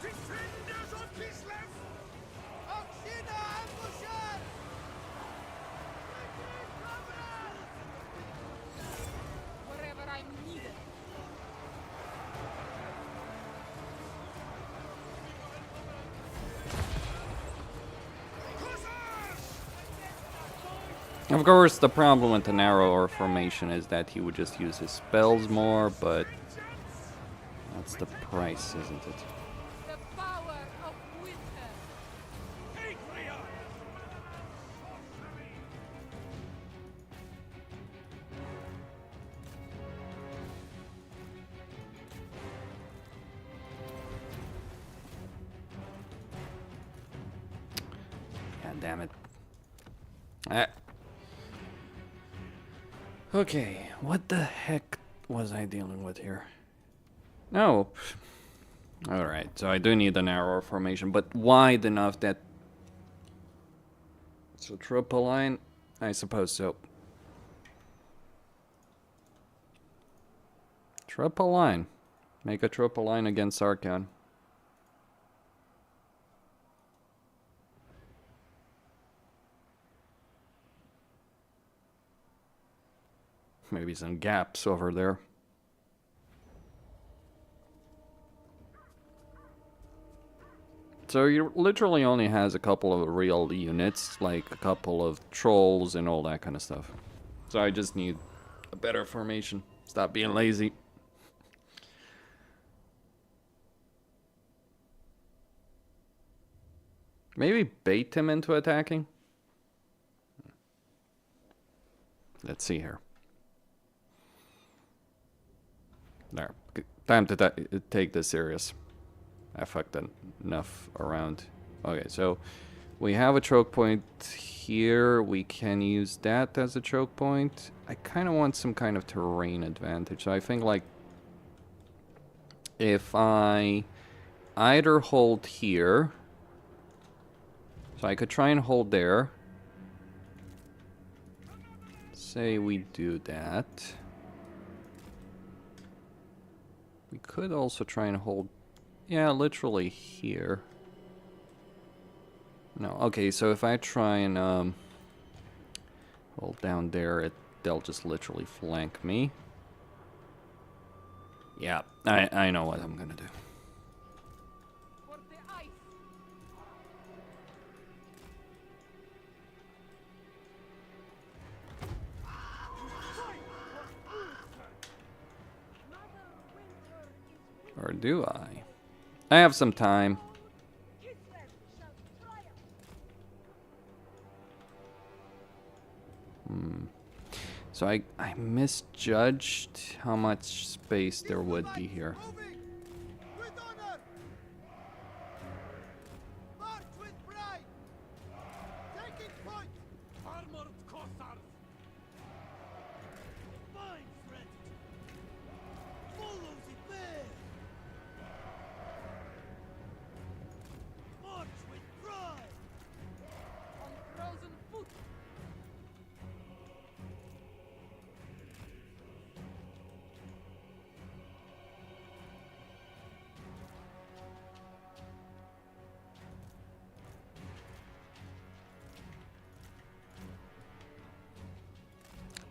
Defenders of Kislev! Wherever I'm needed. Of course, the problem with the narrower formation is that he would just use his spells more, but that's the price, isn't it? The power of winter. God damn it. Ah. Okay, what the heck was I dealing with here? No. Alright, so I do need a narrower formation, but wide enough that it's a triple line? I suppose so. Triple line. Make a triple line against Archon. Maybe some gaps over there. So he literally only has a couple of real units, like a couple of trolls and all that kind of stuff. So I just need a better formation. Stop being lazy. Maybe bait him into attacking? Let's see here. There. Time to take this serious. I fucked enough around. Okay, so we have a choke point here. We can use that as a choke point. I kind of want some kind of terrain advantage. So I think, like, if I either hold here, so I could try and hold there. Say we do that. We could also try and hold, yeah, literally here. No, okay, so if I try and hold down there, they'll just literally flank me. Yeah, I know what I'm gonna do. For the ice. Or do I? I have some time. So I misjudged how much space there would be here.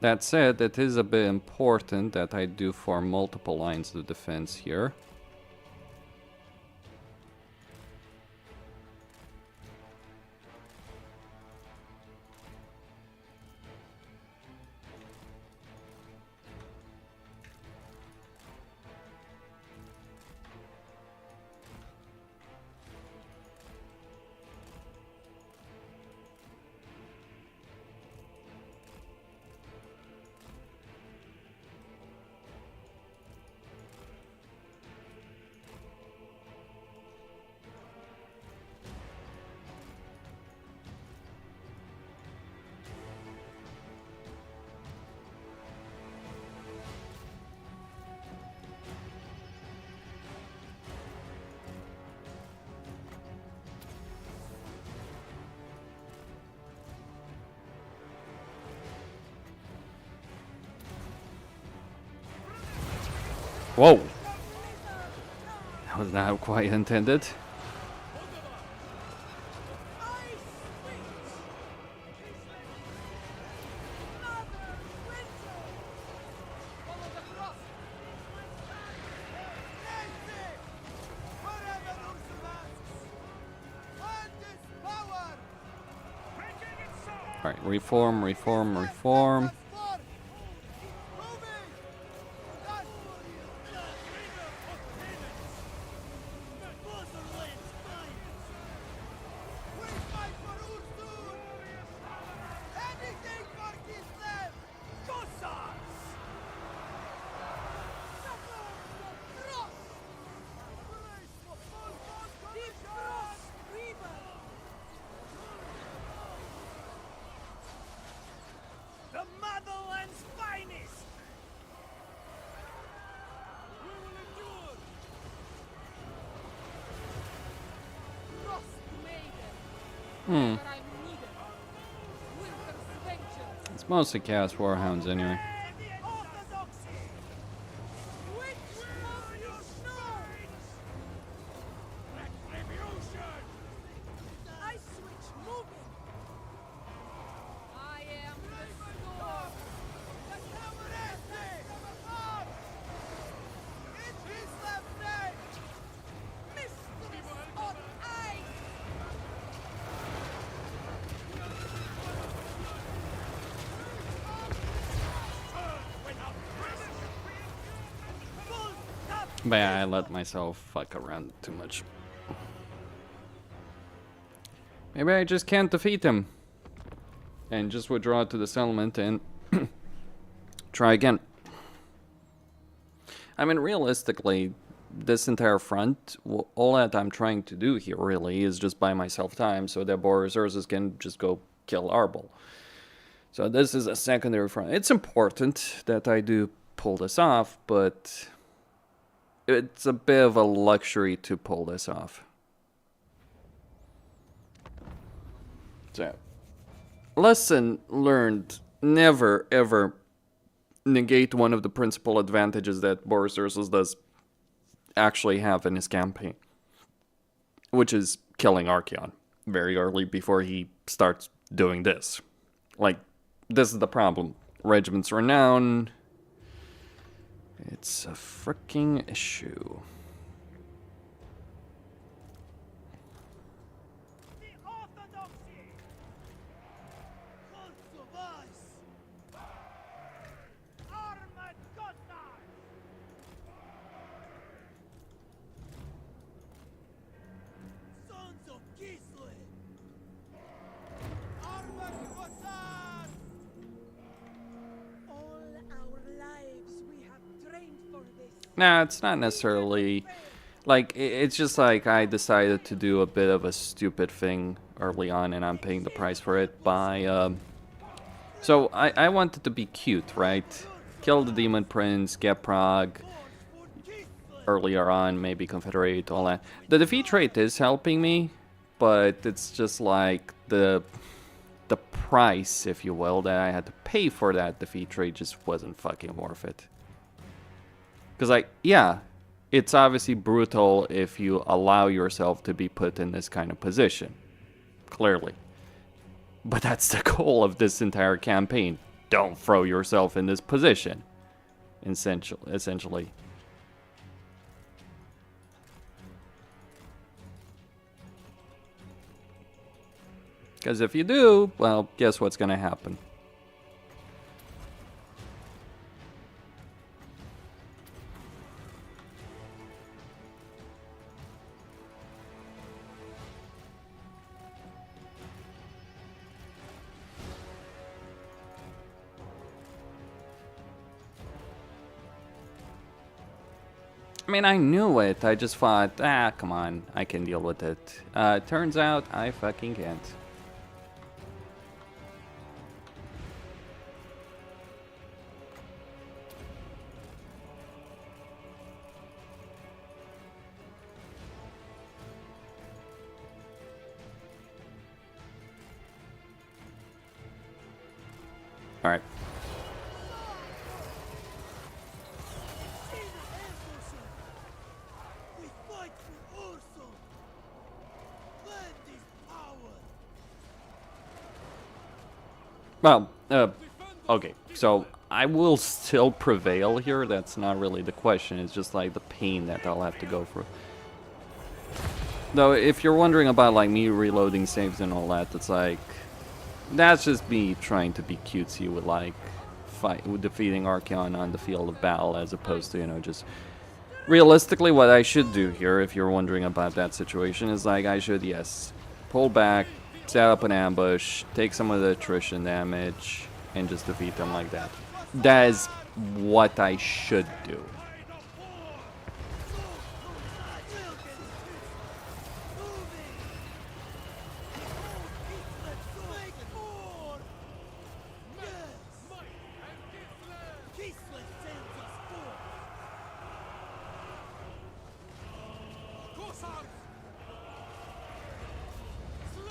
That said, it is a bit important that I do form multiple lines of defense here. Whoa! That was not quite intended. Alright, reform, reform, reform. It's mostly Chaos Warhounds anyway. But yeah, I let myself fuck around too much. Maybe I just can't defeat him. And just withdraw to the settlement and try again. I mean, realistically, this entire front, all that I'm trying to do here really is just buy myself time so that Boris Ursus can just go kill Arbol. So this is a secondary front. It's important that I do pull this off, but it's a bit of a luxury to pull this off. So, lesson learned: never ever negate one of the principal advantages that Boris Ursus does actually have in his campaign, which is killing Archaon very early before he starts doing this. Like, this is the problem. Regiment's renown, it's a freaking issue. Nah, it's not necessarily, like, it's just like I decided to do a bit of a stupid thing early on, and I'm paying the price for it by, so I wanted to be cute, right? Kill the Demon Prince, get prog, earlier on, maybe Confederate, all that. The defeat rate is helping me, but it's just like the price, if you will, that I had to pay for that defeat rate just wasn't fucking worth it. Because, like, yeah, it's obviously brutal if you allow yourself to be put in this kind of position. Clearly. But that's the goal of this entire campaign. don't throw yourself in this position. Essentially. Because if you do, well, guess what's going to happen? I mean, I knew it. I just thought, come on, I can deal with it. Turns out, I fucking can't. Alright. Well, okay, so I will still prevail here, that's not really the question, it's just like the pain that I'll have to go through. Though, if you're wondering about like me reloading saves and all that, it's like, that's just me trying to be cutesy with like, with defeating Archeon on the field of battle, as opposed to, you know, just... Realistically, what I should do here, if you're wondering about that situation, is like, I should, yes, pull back, set up an ambush, take some of the attrition damage, and just defeat them like that. That is what I should do.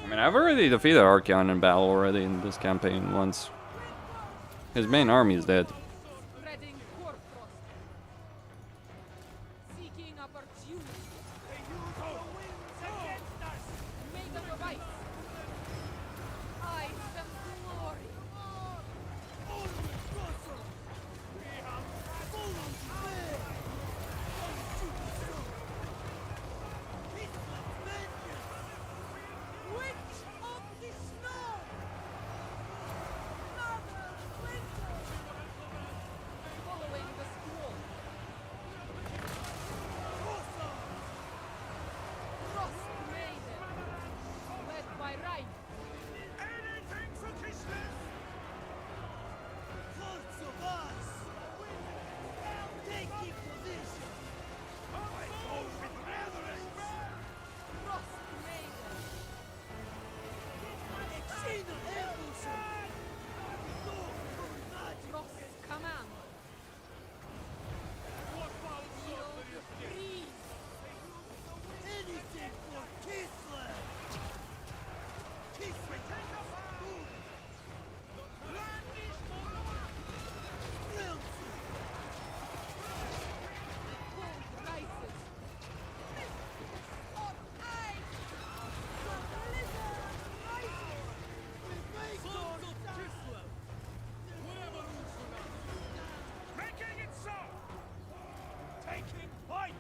I mean, I've already defeated Archeon in battle already in this campaign once. His main army is dead.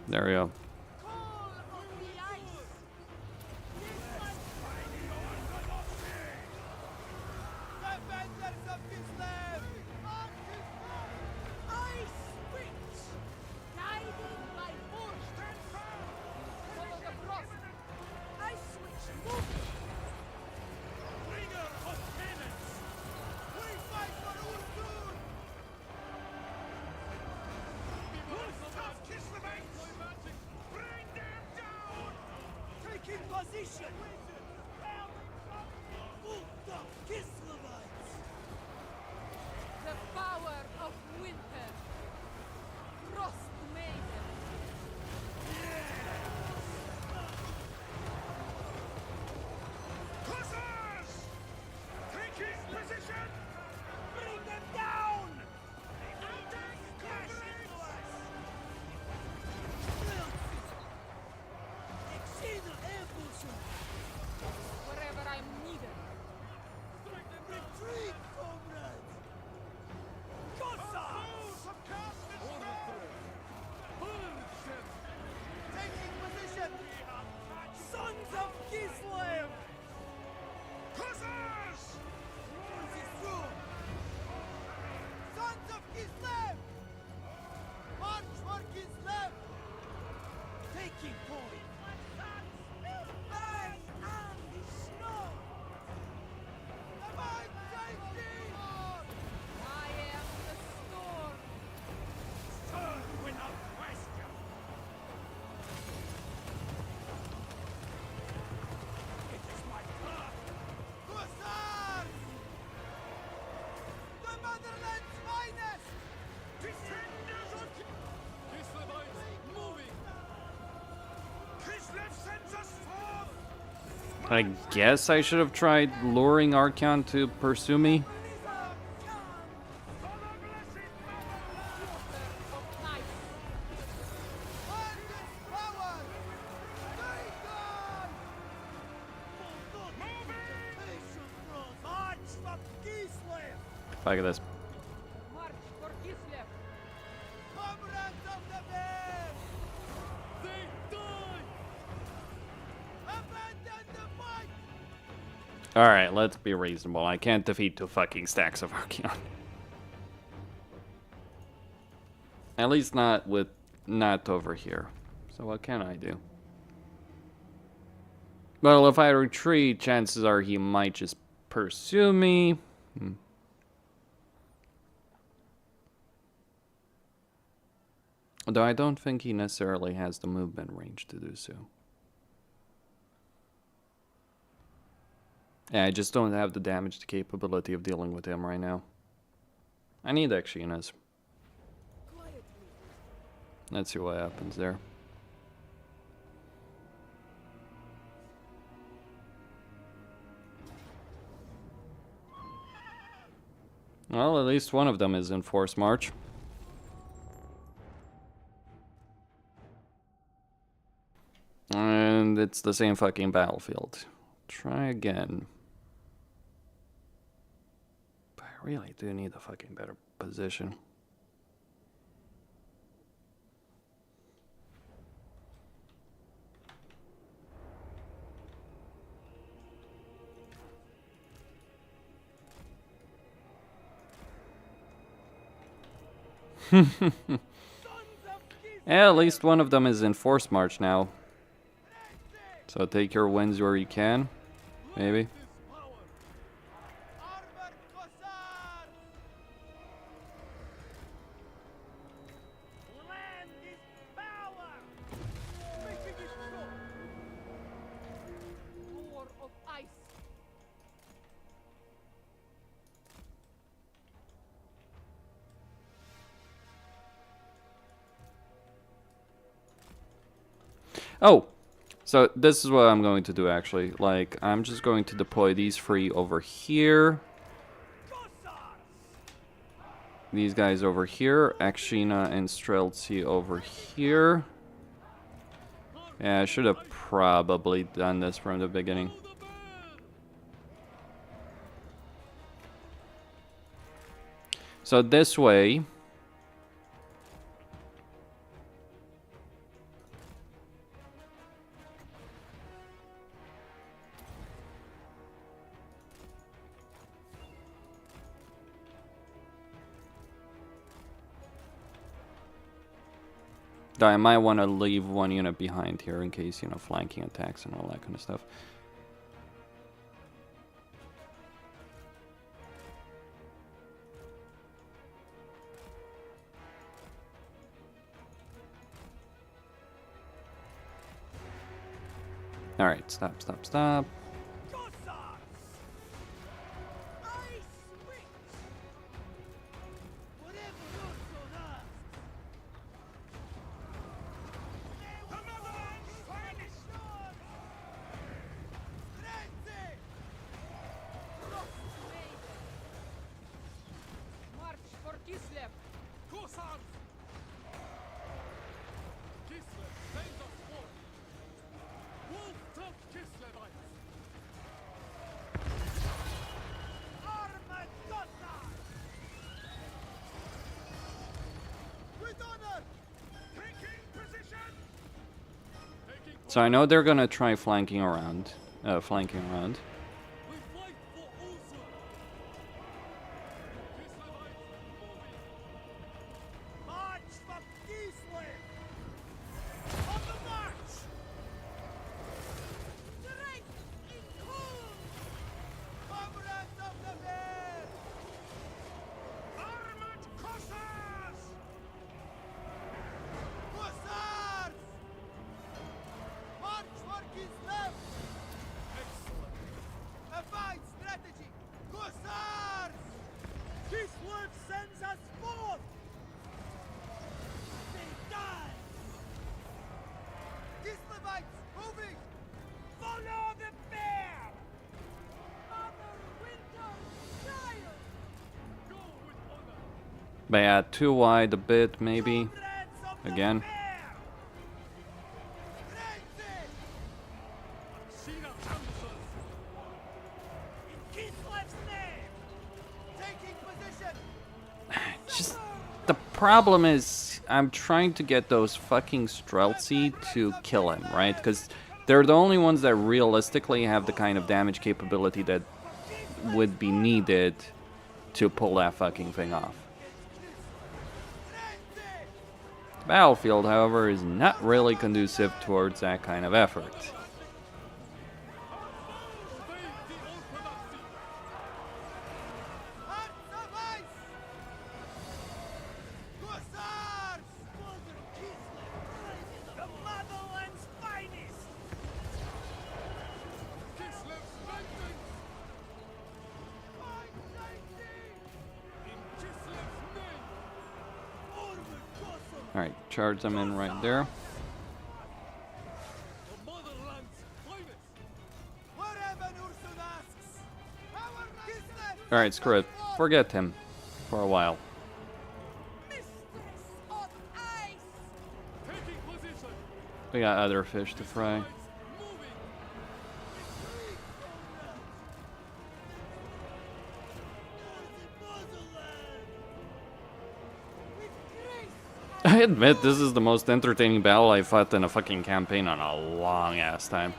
There we go. I guess I should have tried luring Archon to pursue me. Look at this. March for Kislev. Comrades of the bear! They die! Abandon the fight! Alright, let's be reasonable. I can't defeat 2 fucking stacks of Archeon. At least not over here. So what can I do? Well, if I retreat, chances are he might just pursue me. Although I don't think he necessarily has the movement range to do so. Yeah, I just don't have the damage capability of dealing with him right now. I need Exenas. Let's see what happens there. Well, at least one of them is in force march. And it's the same fucking battlefield. Try again. But I really do need a fucking better position. Yeah, at least one of them is in force march now. So take your wins where you can, maybe. War of ice. Oh! So this is what I'm going to do actually. Like, I'm just going to deploy these 3 over here. These guys over here. Akshina and Streltsy over here. Yeah, I should have probably done this from the beginning. So this way... I might want to leave 1 unit behind here in case, you know, flanking attacks and all that kind of stuff. Alright, stop, stop, stop. March for Kislev. So I know they're gonna try flanking around. But yeah, too wide a bit, maybe. Again. Just the problem is I'm trying to get those fucking Streltsy to kill him, right? Because they're the only ones that realistically have the kind of damage capability that would be needed to pull that fucking thing off. The battlefield, however, is not really conducive towards that kind of effort. Alright, charge them in right there. Alright, screw it. Forget him for a while. We got other fish to fry. I admit this is the most entertaining battle I fought in a fucking campaign on a long ass time.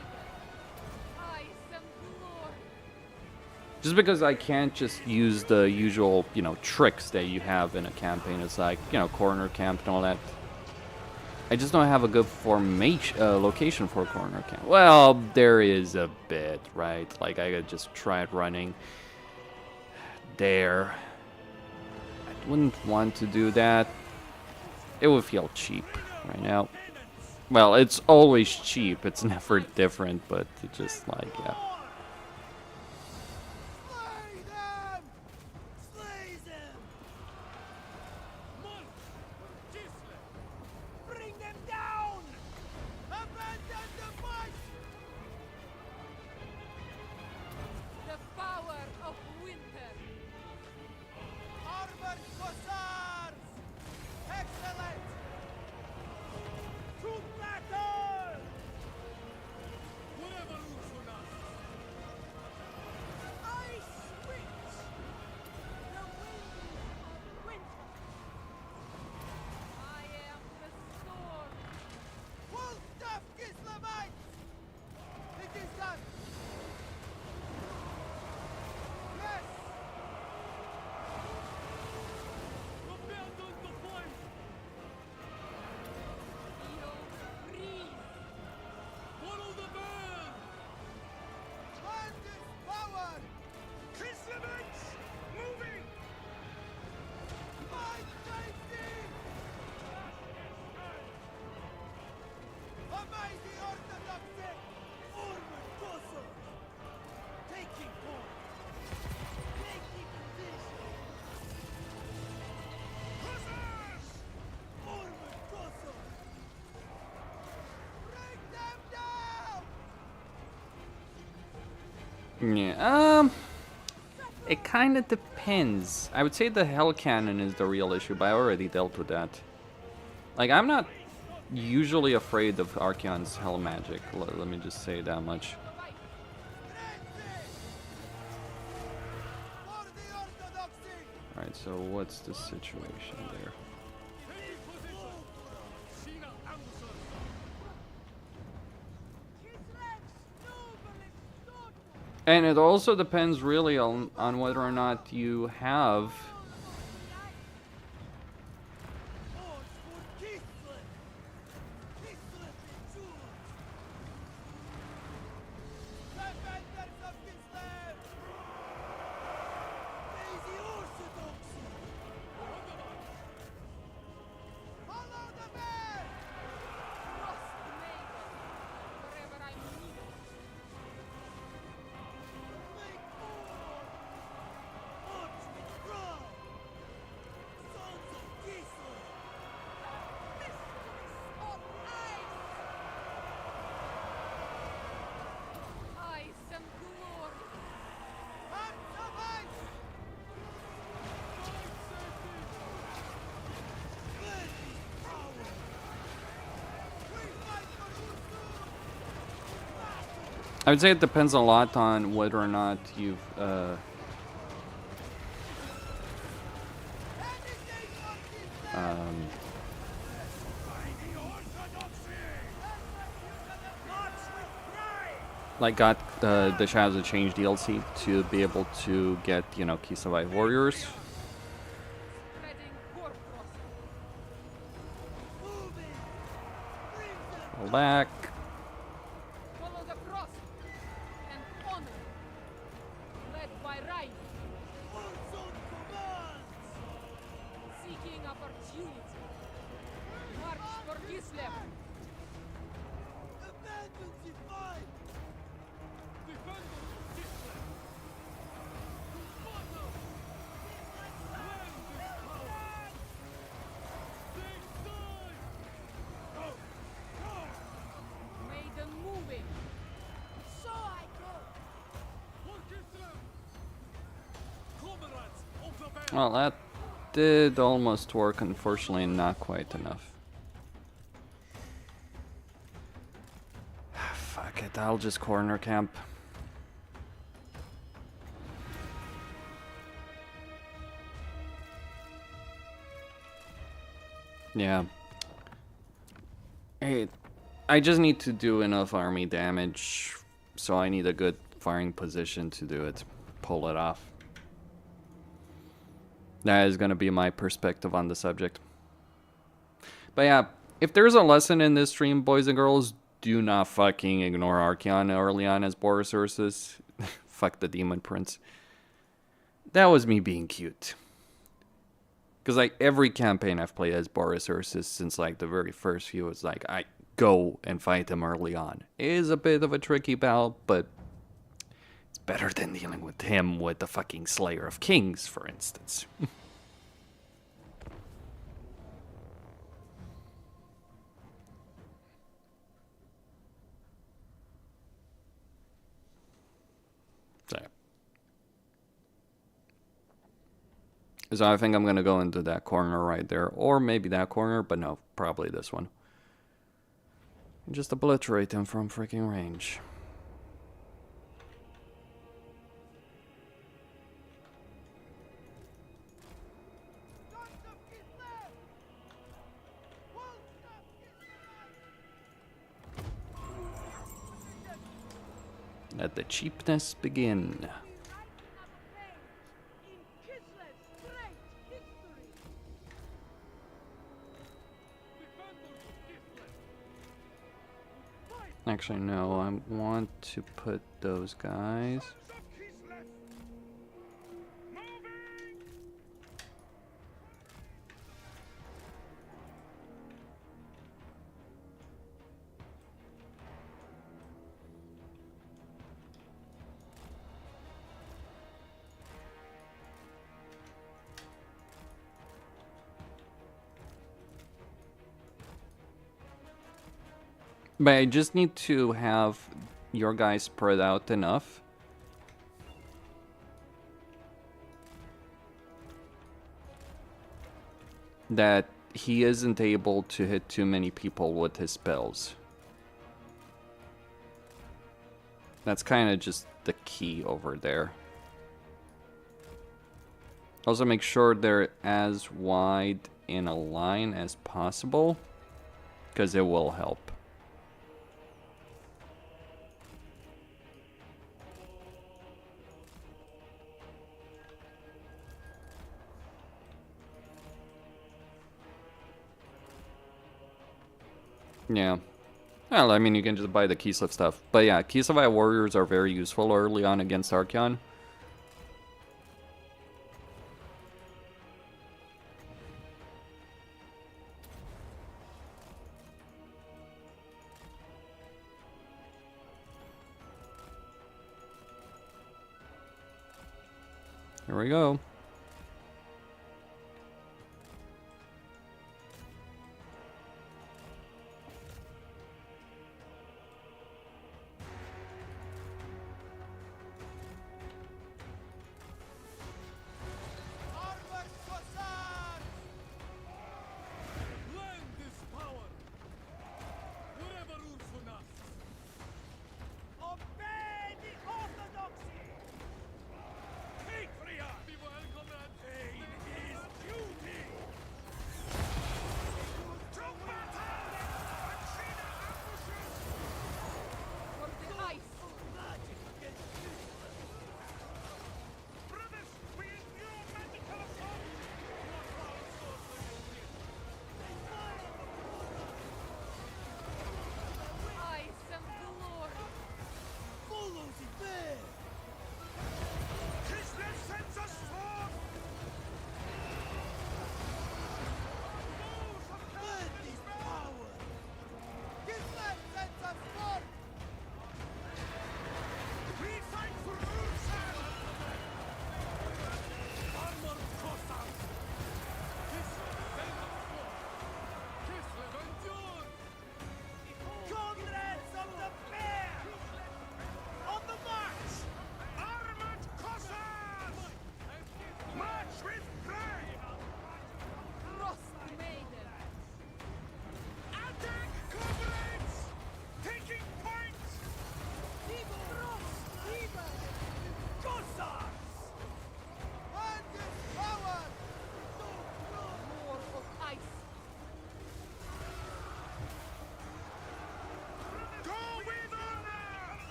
Just because I can't just use the usual, you know, tricks that you have in a campaign. It's like, you know, corner camp and all that. I just don't have a good formation, location for corner camp. Well, there is a bit, right? Like, I could just try running there. I wouldn't want to do that. It would feel cheap right now. Well, it's always cheap. It's never different, but it's just like, yeah. Yeah, it kind of depends. I would say the Hell Cannon is the real issue, but I already dealt with that. Like, I'm not usually afraid of Archeon's Hell Magic, let me just say that much. Alright, so what's the situation there? And it also depends really on whether or not you have I would say it depends a lot on whether or not you've like got the Shadows of Change DLC to be able to get, you know, Kislev warriors. Spreading war frost. Pull back. Follow the cross and honor. Led by right. Seeking opportunity. March for Kislev. Maiden moving. So I go. Well, that did almost work. Unfortunately, not quite enough. Fuck it, I'll just corner camp. Yeah. Hey, I just need to do enough army damage, so I need a good firing position to do it. Pull it off. That is going to be my perspective on the subject. But yeah, if there's a lesson in this stream, boys and girls, do not fucking ignore Archeon early on as Boris Ursus. Fuck the Demon Prince. That was me being cute. Because like every campaign I've played as Boris Ursus since like the very first few was like, I go and fight him early on. It is a bit of a tricky battle, but it's better than dealing with him with the fucking Slayer of Kings, for instance. So I think I'm going to go into that corner right there. Or maybe that corner, but no, probably this one. And just obliterate them from freaking range. Let the cheapness begin. Actually, no, I want to put those guys. But I just need to have your guys spread out enough that he isn't able to hit too many people with his spells. That's kind of just the key over there. Also make sure they're as wide in a line as possible, because it will help. Yeah. Well, I mean, you can just buy the Kislev stuff. But yeah, Kislev warriors are very useful early on against Archeon. Here we go.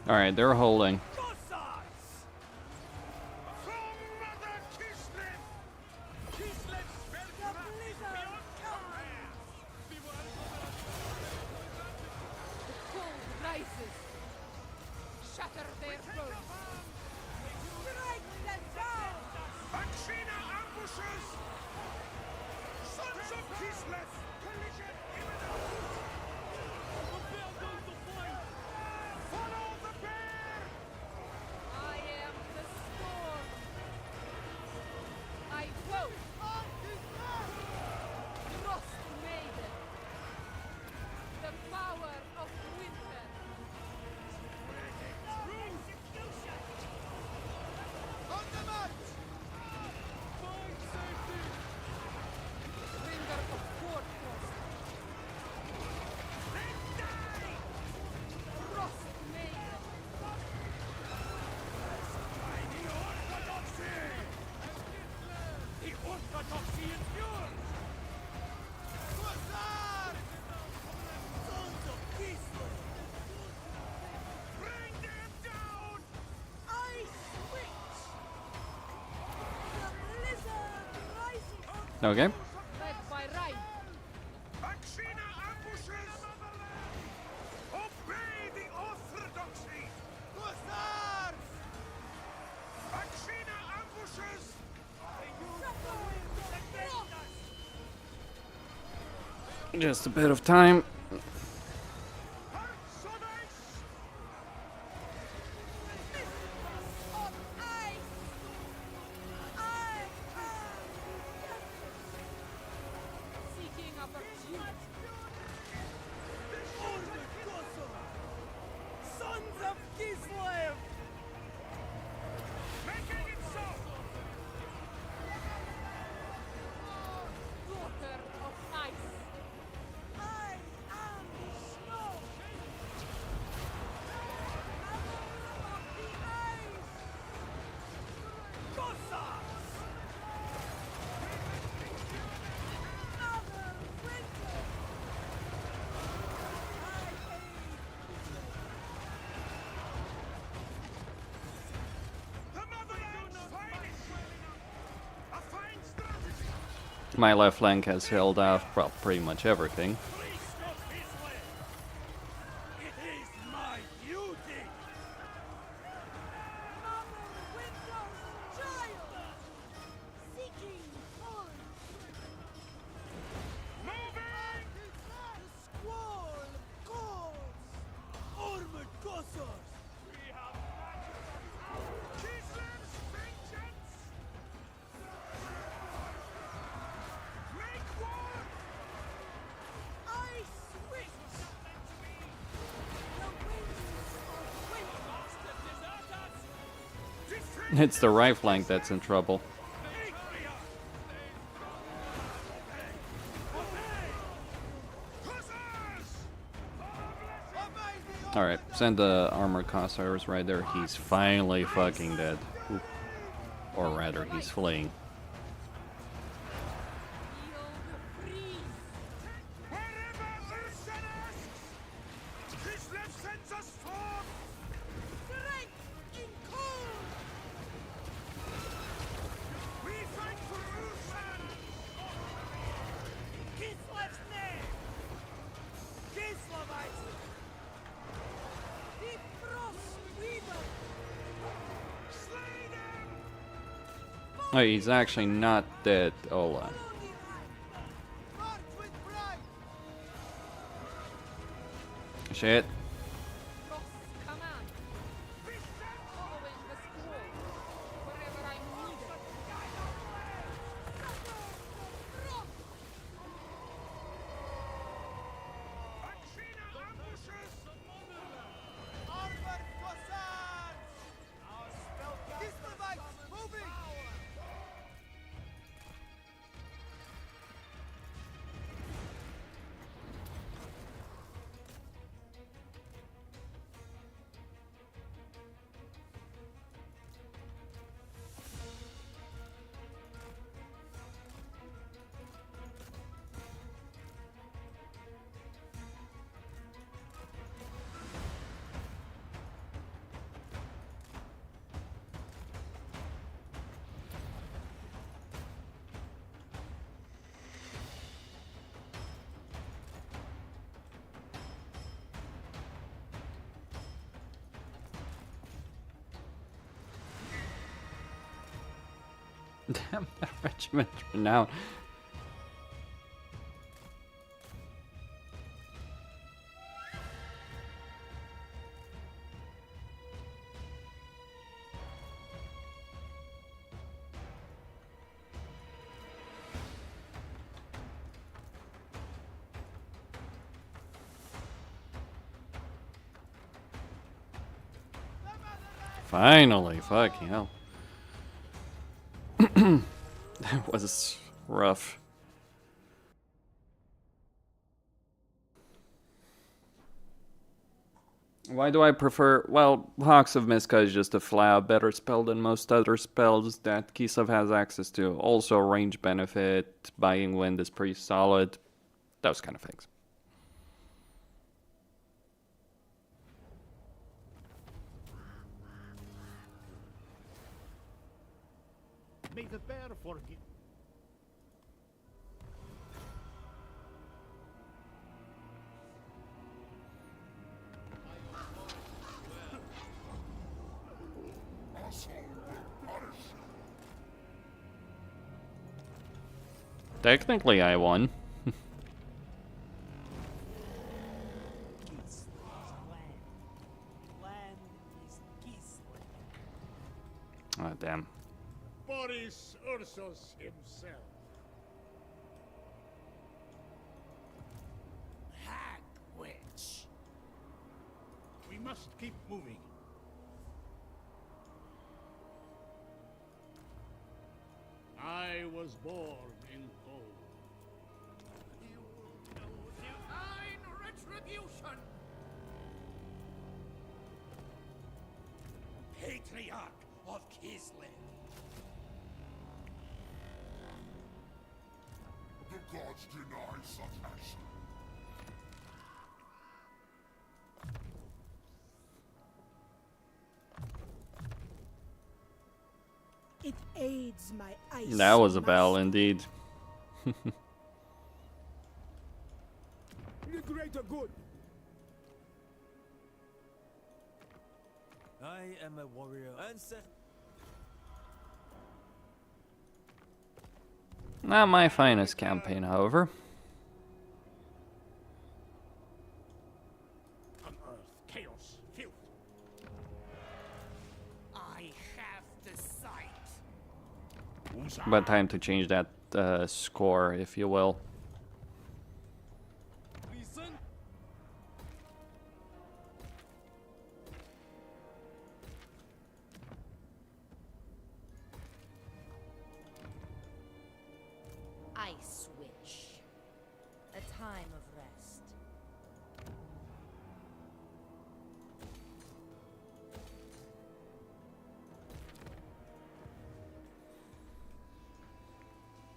Alright, they're holding. Okay. Just a bit of time. My left flank has held off, well, pretty much everything. It's the right flank that's in trouble. Alright, send the armor cossars right there. He's finally fucking dead. Oop. Or rather, he's fleeing. Oh, he's actually not dead, Ola. Shit. Damn, that regiment renowned. Finally, fucking hell. That was rough. Why do I prefer... Well, Hawks of Miska is just a flat better spell than most other spells that Kislev has access to. Also, range benefit, buying wind is pretty solid. Those kind of things. May the bear forgive. Technically, I won. Oh, damn. Boris Ursus himself. Hag witch. We must keep moving. I was born in Poland. You will know divine retribution. Patriarch of Kislev. The gods deny such action. It aids my ice. That was a master. battle indeed. The greater good. I am a warrior ancestor. Not my finest campaign, however. Unearth, chaos, filth. I have the sight. But time to change that score, if you will. Listen. Ice Witch. A time of rest.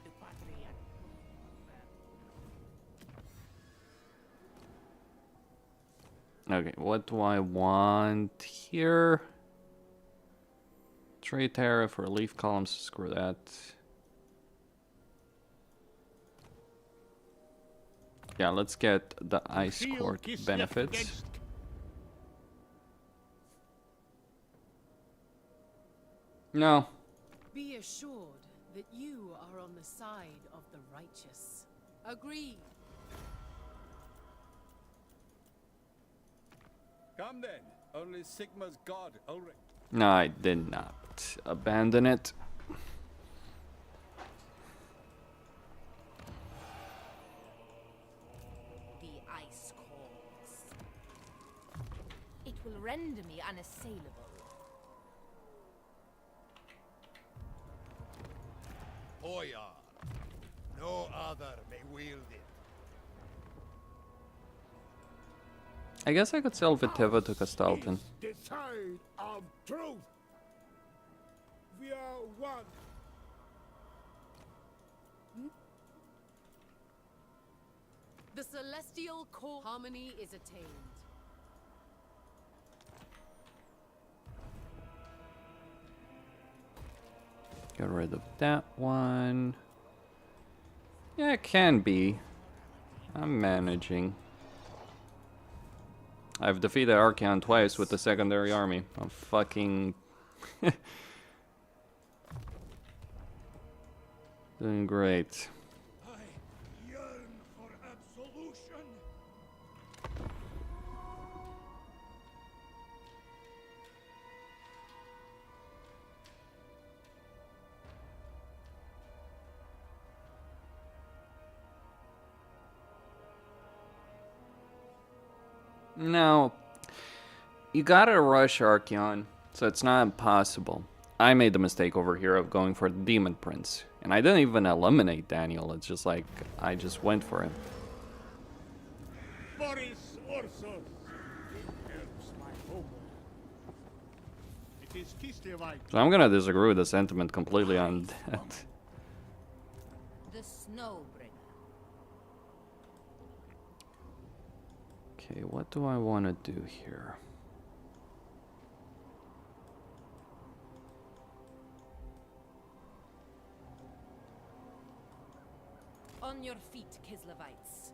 The patriarch. Okay, what do I want here? Trade tariff, relief columns, screw that. Yeah, let's get the ice Feel court Kislev benefits. against- No. Be assured that you are on the side of the righteous. Agreed. Come then. Only Sigma's god, Ulrich. No, I did not abandon it. The ice calls. It will render me unassailable. Oyar. No other may wield it. I guess I could sell Viteva to Castalton. The side of truth. We are one. The celestial core harmony is attained. Get rid of that one. Yeah, it can be. I'm managing. I've defeated Archeon twice with the secondary army. I'm fucking... Doing great. I yearn for absolution. Now, you gotta rush Archeon, so it's not impossible. I made the mistake over here of going for the Demon Prince. And I didn't even eliminate Daniel, it's just like, I just went for him. Boris Ursus helps my homeworld. It is Kislevite. So I'm gonna disagree with the sentiment completely on that. The Snowbringer. Okay, what do I want to do here? On your feet, Kislevites.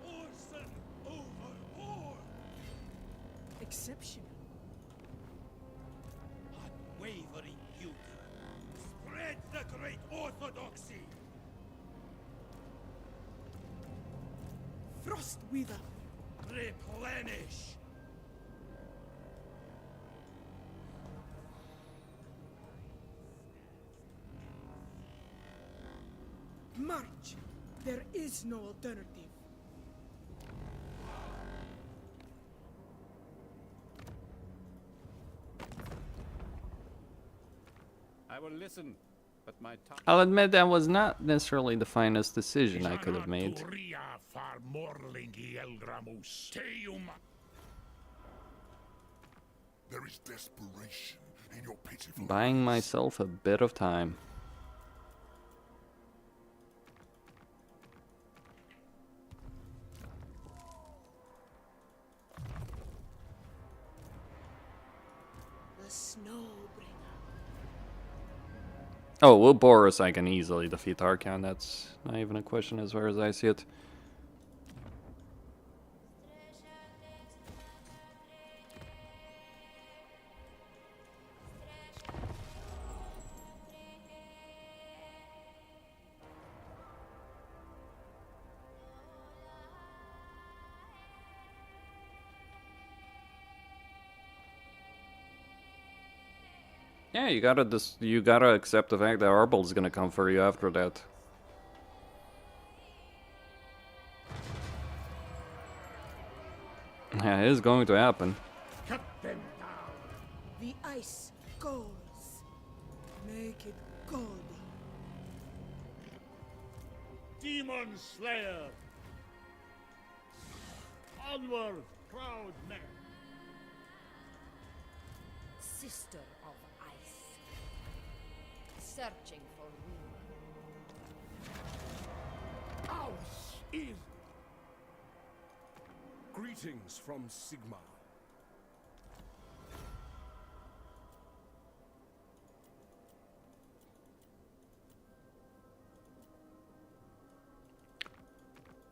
Orson overlord. Exceptional. Unwavering duty. Spread the great orthodoxy. Frostweaver. Replenish. March. There is no alternative. I will listen, but my tongue... I'll admit that was not necessarily the finest decision I could have made. There is desperation in your pitiful Buying myself a bit of time. The Snowbringer. Oh, well, Boris, I can easily defeat Archeon. That's not even a question as far as I see it. Yeah, you gotta accept the fact that Arbel's gonna come for you after that. Yeah, it is going to happen. Cut them down. The ice goes. Make it golden. Demon Slayer. Onward, proud men. Sister of ice. Searching for ruin. Ours is Greetings from Sigma.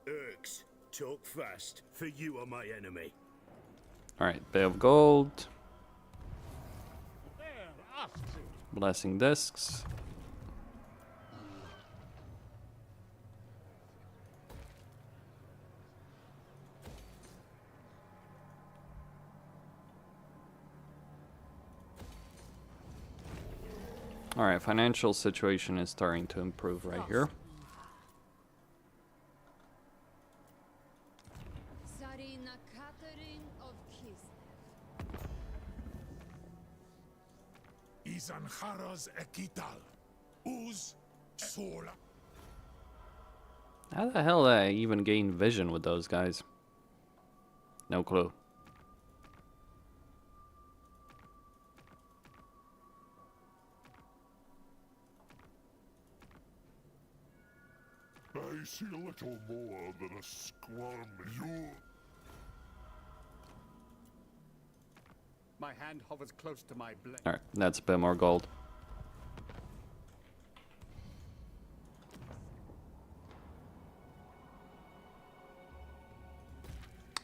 Urks, talk fast, for you are my enemy. Alright, Bay of Gold. there, asks it. Blessing Discs. Alright, financial situation is starting to improve right here. Tsarina Catherine of Kislev. Izanharas Ekital. Uz Sola. How the hell did I even gain vision with those guys? No clue. I see a little more than a squirm. You My hand hovers close to my blade. Alright, that's a bit more gold.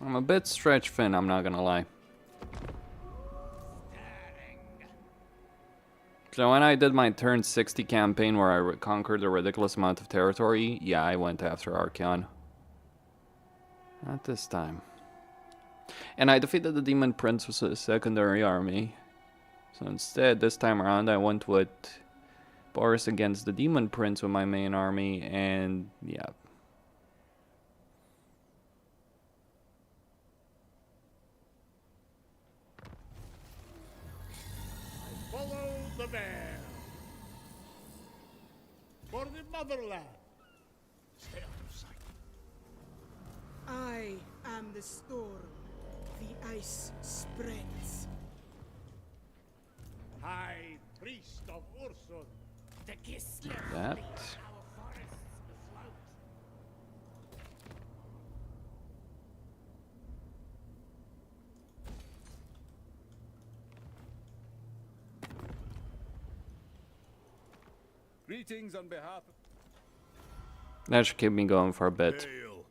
I'm a bit stretched thin, I'm not gonna lie. So when I did my turn 60 campaign where I conquered a ridiculous amount of territory, yeah, I went after Archeon. Not this time. And I defeated the Demon Prince with a secondary army. So instead, this time around, I went with Boris against the Demon Prince with my main army, and yeah. Follow the bear. For the motherland. Stay out of sight. I am the storm. The ice spreads. High priest of Ursus. The Kislev. That. Our forests afloat. Greetings on behalf of... That should keep me going for a bit. Hail.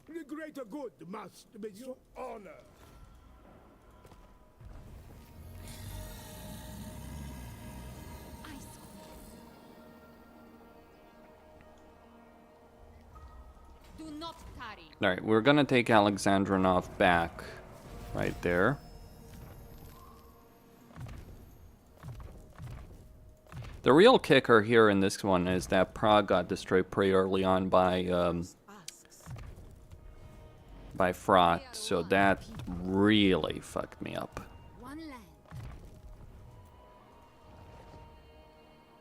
The greater good must be your honor. Do not tarry. Alright, we're gonna take Alexandrinov back. Right there. The real kicker here in this one is that Prague got destroyed pretty early on by Fraught, so that really fucked me up. One land.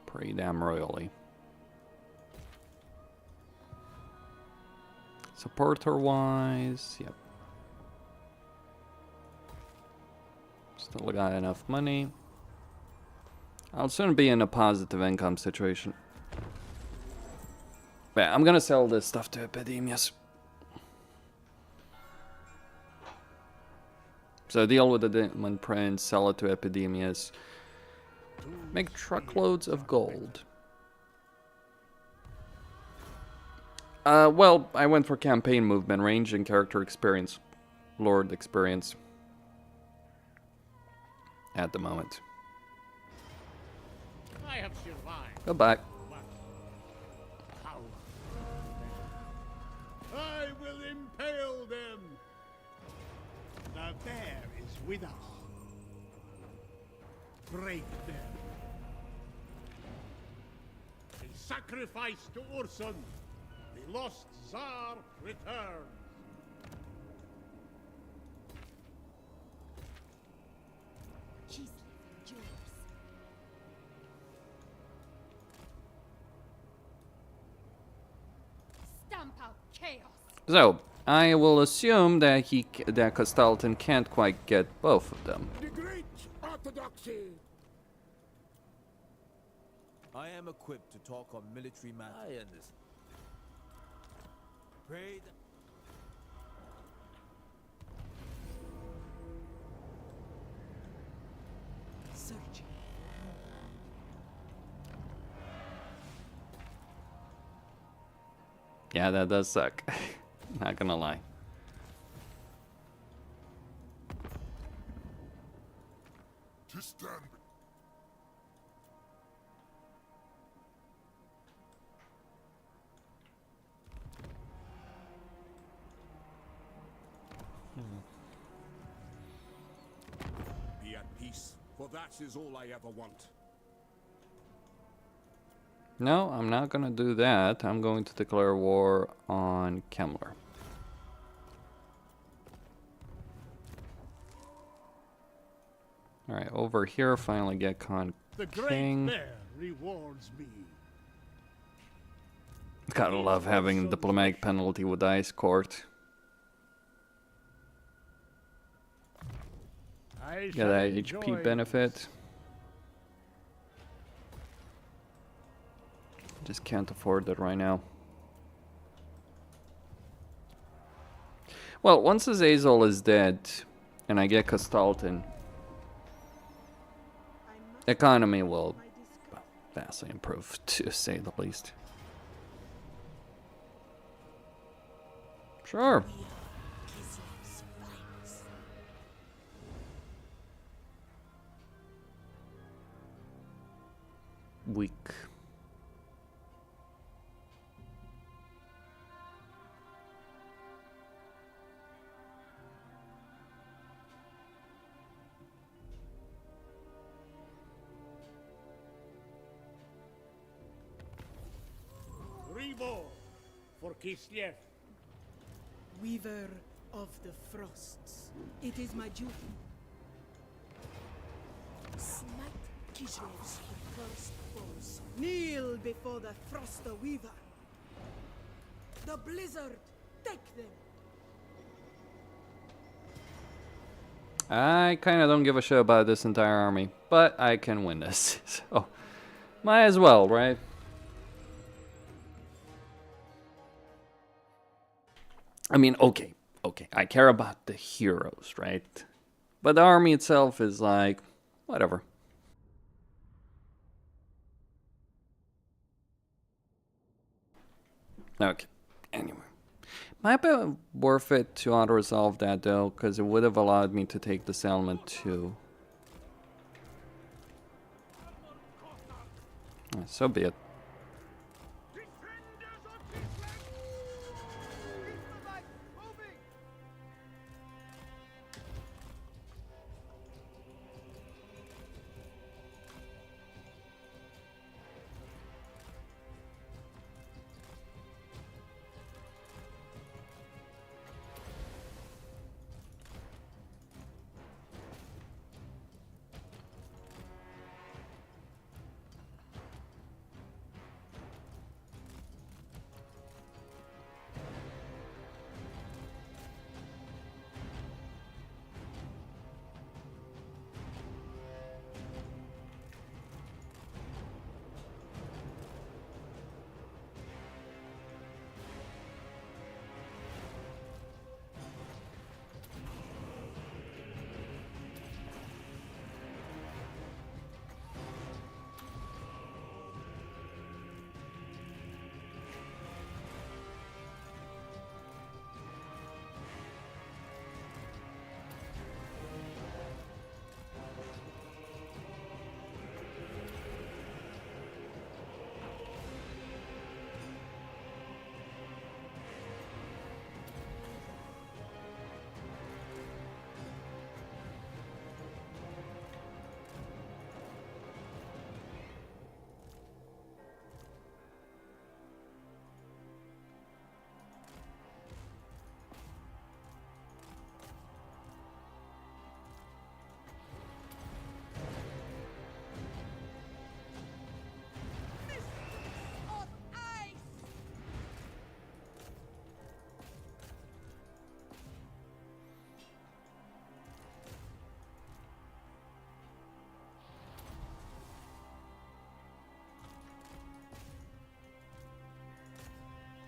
Pretty damn royally. Supporter-wise, yep. Still got enough money. I'll soon be in a positive income situation. Yeah, I'm gonna sell this stuff to Epidemius. So deal with the Demon Prince, sell it to Epidemius. Make truckloads of gold. Well, I went for campaign movement, range, and character experience. Lord experience. At the moment. I have survived. Goodbye. I will impale them. The bear is with us. Break them. A sacrifice to Ursun. The lost Tzar returns. Kislev, yours. Stamp out chaos. So, I will assume that that Castalton can't quite get both of them. The great orthodoxy. I am equipped to talk on military matters. I understand. Pray that... Searching. Yeah, that does suck. Not gonna lie. To stand. Be at peace, for that is all I ever want. No, I'm not gonna do that. I'm going to declare war on Kemmler. Alright, over here, finally get Con The King. great bear rewards me. Gotta love having diplomatic penalty with Ice Court. I Get shall that enjoy HP benefit. Just can't afford it right now. Well, once Azazel is dead, and I get Castalton, economy will vastly improve, to say the least. Sure. weak. Revo for Kislev. Weaver of the Frosts, it is my duty. Smite Kislev's first foes. Kneel before the Froster Weaver. The blizzard, take them. I kind of don't give a shit about this entire army, but I can win this, so might as well, right? I mean, okay, I care about the heroes, right? But the army itself is like, whatever. Okay, anyway. Might be worth it to auto-resolve that though, because it would have allowed me to take the settlement too. So be it.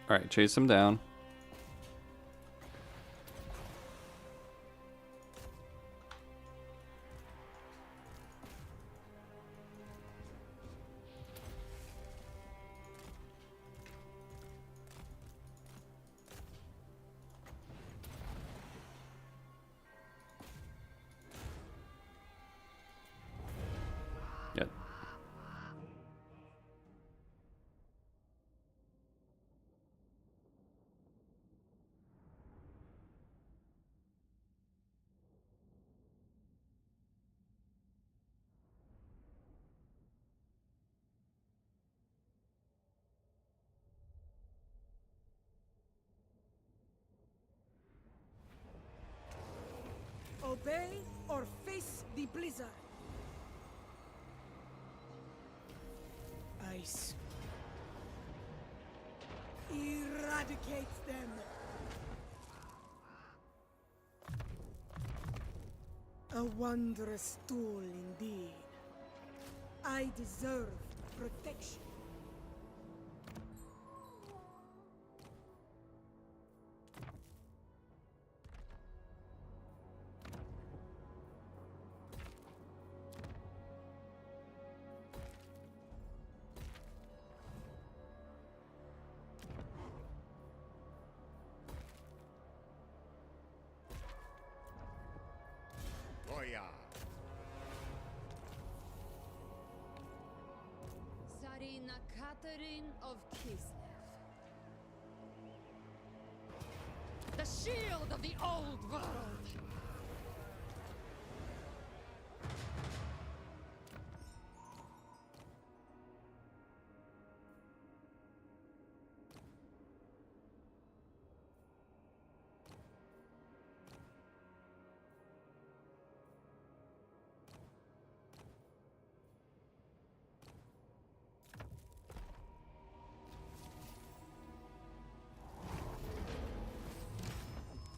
Alright, chase him down. Yep. Obey or face the blizzard. Ice. Eradicate them. A wondrous tool indeed. I deserve protection. Catherine of Kislev. The shield of the old world.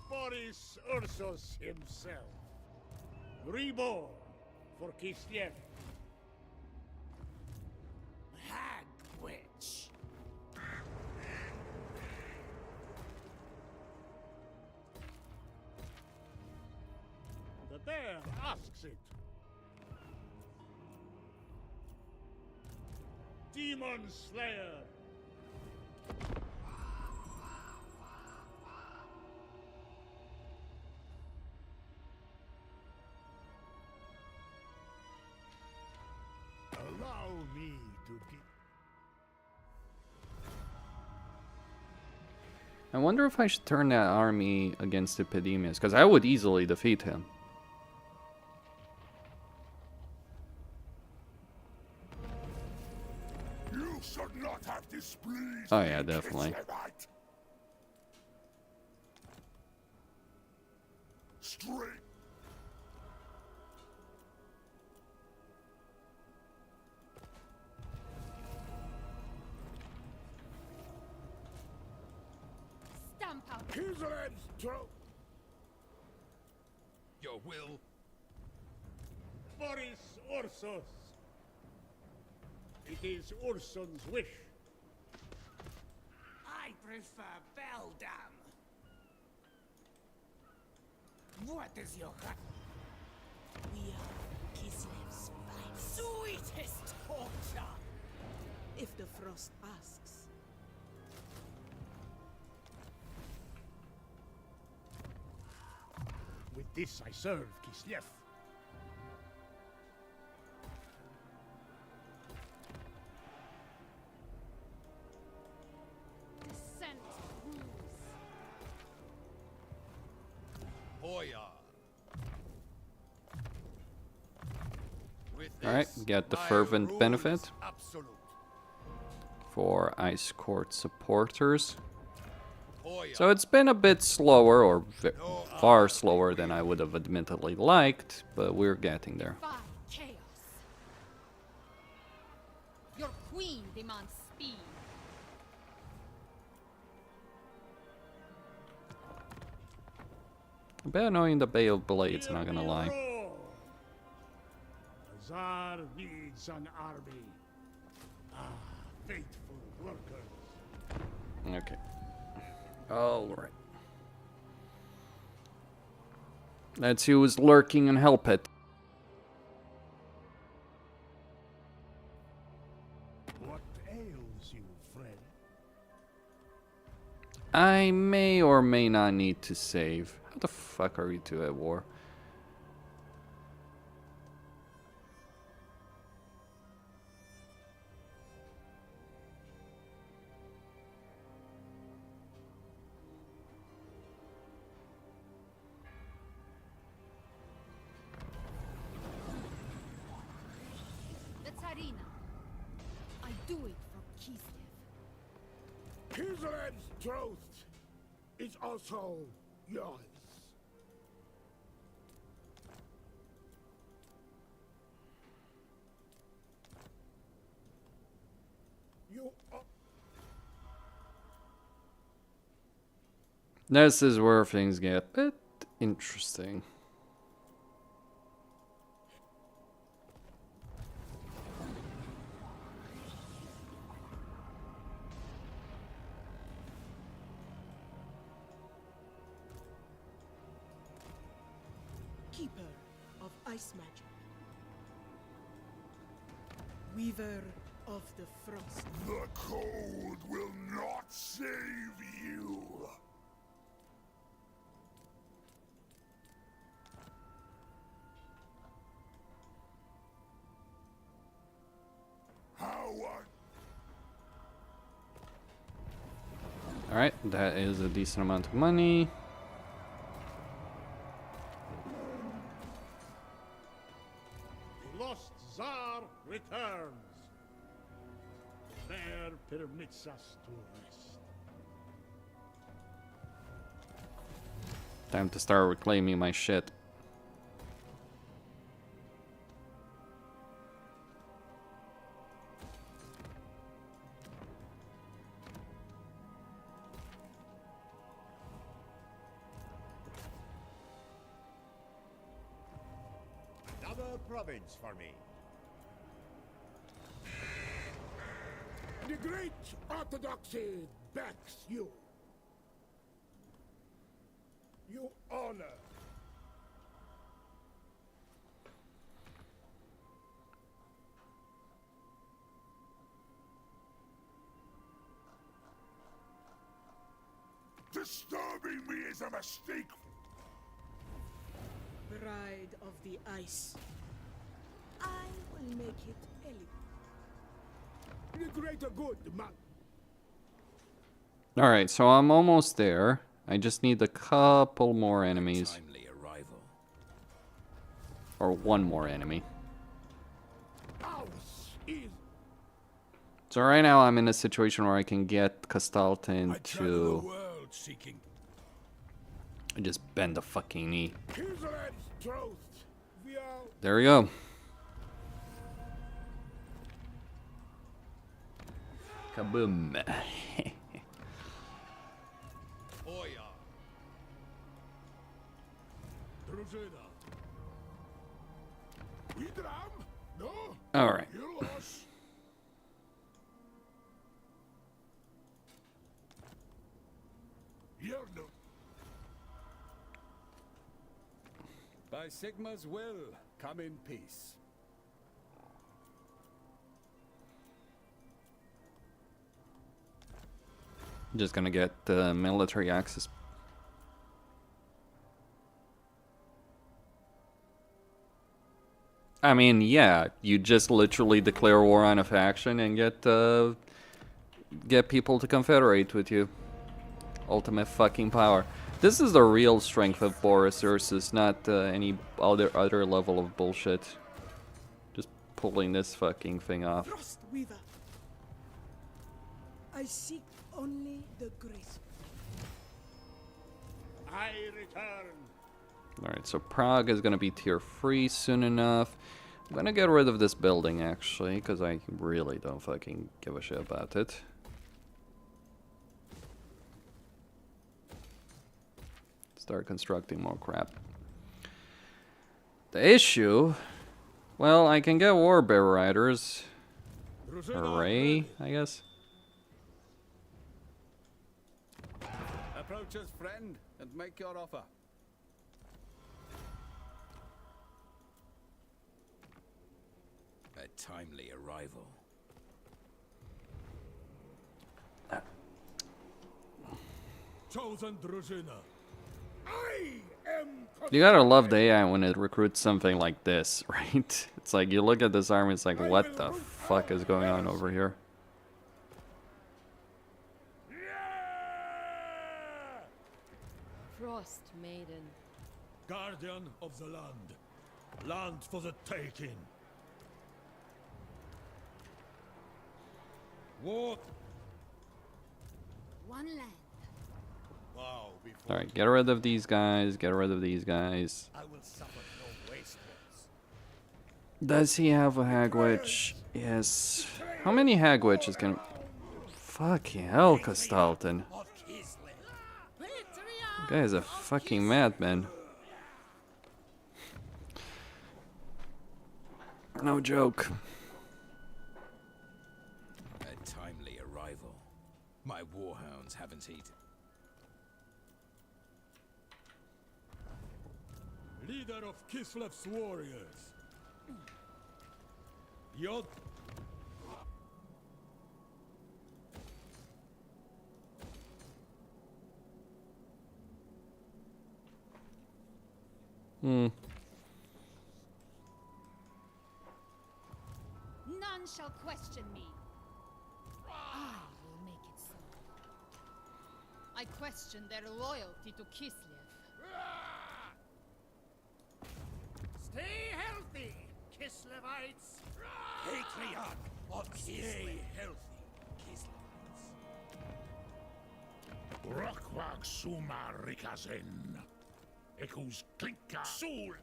Boris Ursus himself, reborn for Kislev. Hag witch. The bear asks it. Demon Slayer. Allow me to give. I wonder if I should turn that army against Epidemius, because I would easily defeat him. You should not have displeased Oh yeah, me, definitely. Kislevite. Straight. Stamp out. Kislev's throat. Your will. Boris Ursus. It is Ursun's wish. I prefer Beldam. What is your heart? We are Kislev's sweetest torture. If the frost asks. With this I serve Kislev. Descent rules. Hoya. With Alright, this, get the my fervent rule benefit is absolute. for Ice Court supporters. Hoya. So it's been a bit slower, or far slower than I would have admittedly liked, but we're getting there. Defy chaos. Your queen demands speed. A bit annoying the Bay of Blades, not gonna lie. The Tzar needs an army. Ah, faithful workers. Okay. Alright. Let's see who's lurking and help it. What ails you, friend? I may or may not need to save. How the fuck are you two at war? The Tsarina. I do it for Kislev. Kislev's throat is also yours. You are... This is where things get a bit interesting. Keeper of ice magic. Weaver of the frost. The cold will not save you. How Alright, that is a decent amount of money. The lost Tzar returns. There permits us to rest. Time to start reclaiming my shit. Another province for me. The great orthodoxy backs you. You honor. Disturbing me is a mistake. Bride of the ice. I will make it elegant. The greater good, man. Alright, so I'm almost there. I just need a couple more enemies. Timely arrival. Or one more enemy. Ours is. So right now I'm in a situation where I can get Kastaltin travel the to world seeking. just bend the fucking knee. Kislev's troth. We are. There we go. Kaboom. Oya. Druzina. We dram? No? Alright. You're lost. You're no. By Sigma's will, come in peace. Just gonna get military access. I mean, yeah, you just literally declare war on a faction and get people to confederate with you. Ultimate fucking power. This is the real strength of Boris Ursus, not any other level of bullshit. Just pulling this fucking thing off. Frost Weaver. I seek only the grace. I return. Alright, so Prague is gonna be tier 3 soon enough. I'm gonna get rid of this building actually, because I really don't fucking give a shit about it. Start constructing more crap. The issue, well, I can get Warbear Riders. Hooray, I guess. Approach us, friend, and make your offer. A timely arrival. Chosen Druzina. I am. You gotta love the AI when it recruits something like this, right? It's like, you look at this army, it's like, what the fuck is going on over here? Frost Maiden. Guardian of the land. Land for the taking. War. One land. Wow, before Alright, get rid of these guys, get rid of these guys. I will suffer no waste. Does he have a hag witch? Yes. How many hag witches can... Fucking hell, Kastaltin. This guy is a fucking madman. No joke. A timely arrival. My warhounds haven't eaten. Leader of Kislev's warriors. Yod. None shall question me. I will make it so. I question their loyalty to Kislev. Stay healthy, Kislevites! Patriarch of Stay healthy, Kislevites. Rokwag suma rikazen. Ekus klinka sul.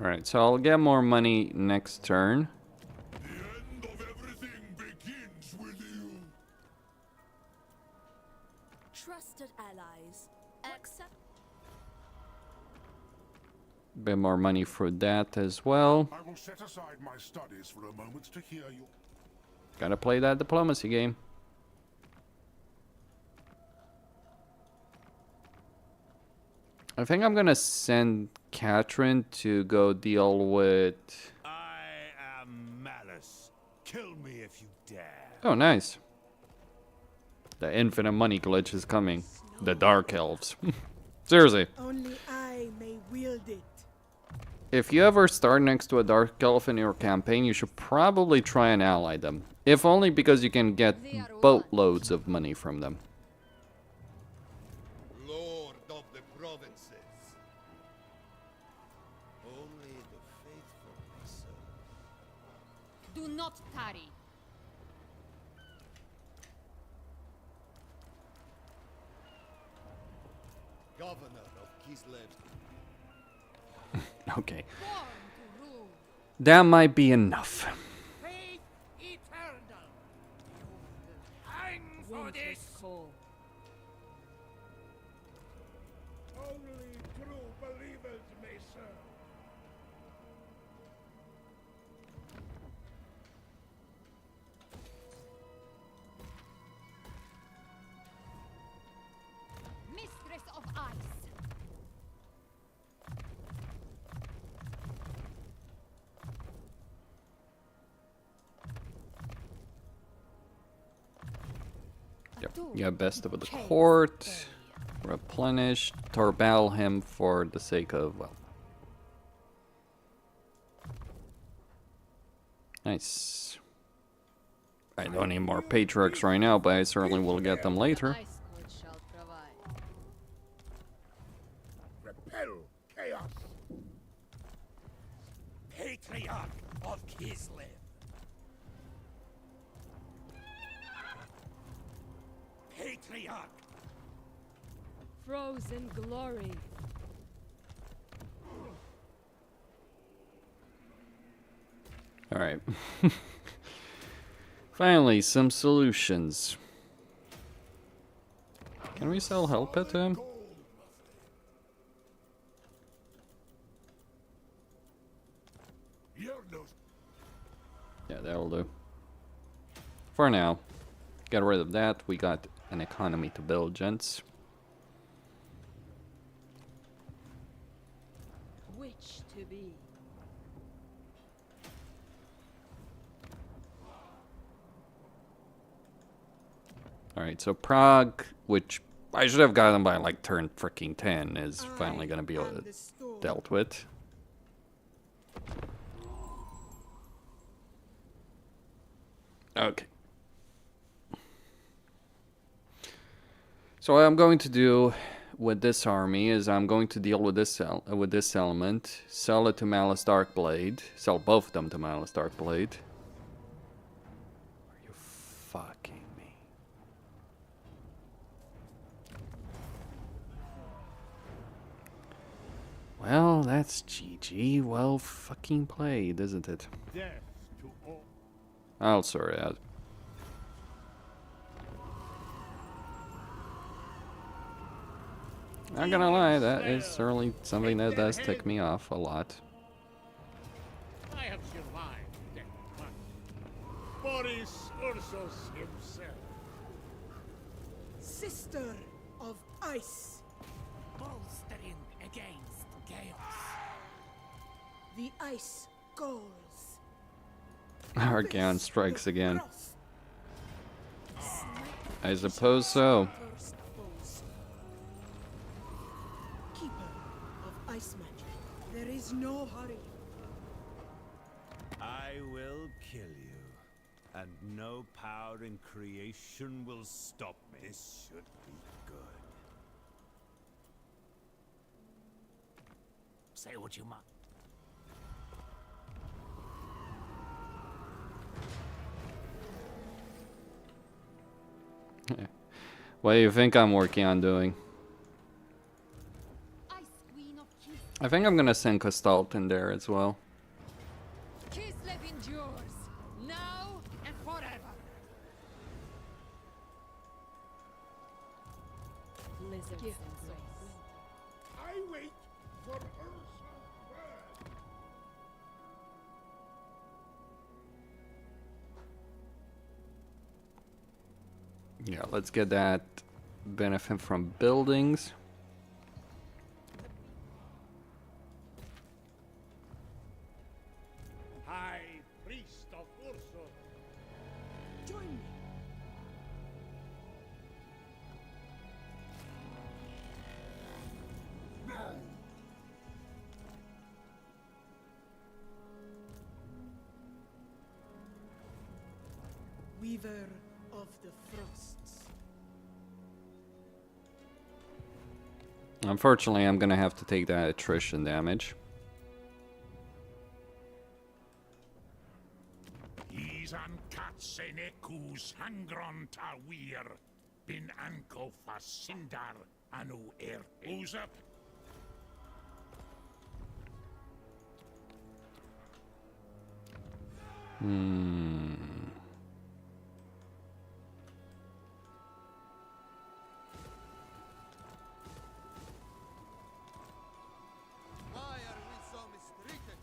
Alright, so I'll get more money next turn. The end of everything begins with you. Trusted allies. Accept. Bit more money for that as well. I will set aside my studies for a moment to hear you. Gotta play that diplomacy game. I think I'm gonna send Catherine to go deal with... I am Malice. Kill me if you dare. Oh, nice. The infinite money glitch is coming. The Dark Elves. Seriously. Only I may wield it. If you ever start next to a Dark Elf in your campaign, you should probably try and ally them. If only because you can get boatloads of money from them. Lord of the provinces. Only the faithful may serve. Do not tarry. Governor of Kislev. Okay. Born to rule. That might be enough. Faith eternal! Hang for Winter's this! call. Only true believers may serve. Mistress of ice. Yep. Yeah, best of the court. Replenish. Torbal him for the sake of, well. Nice. I don't need more patriarchs right now, but I certainly will get them later. Ice court shall provide. Repel chaos! Patriarch of Kislev. Patriarch. Frozen glory. Alright. Finally, some solutions. Can we sell Helpet to him? Yeah, that'll do. For now. Get rid of that. We got an economy to build, gents. Which to be? Alright, so Prague, which I should have gotten by like turn freaking 10, is finally gonna be dealt with. Okay. So what I'm going to do with this army is I'm going to deal with this element, sell it to Malice Darkblade, sell both of them to Malice Darkblade. Are you fucking me? Well, that's GG. Well fucking played, isn't it? Death to all. I'll sort it out. Not gonna lie, that is certainly something that does tick me off a lot. I have survived that much. Boris Ursus himself. Sister of ice. Bolstering against chaos. The ice calls. Argan strikes again. I suppose so. Keeper of ice magic. There is no hurry. I will kill you, and no power in creation will stop me. This should be good. Say what you must. What do you think I'm working on doing? I think I'm gonna send Costalt in there as well. Kislev endures, now and forever. Blizzards Give and souls. grace. I wait for Ursa's word. Yeah, let's get that benefit from buildings. High Priest of Ursus. Join me. Weaver of the Frosts. Unfortunately, I'm gonna have to take that attrition damage. He's an katsenekus hangron tawir. Bin anko fasindar anu uzap. Why are we so mistreated?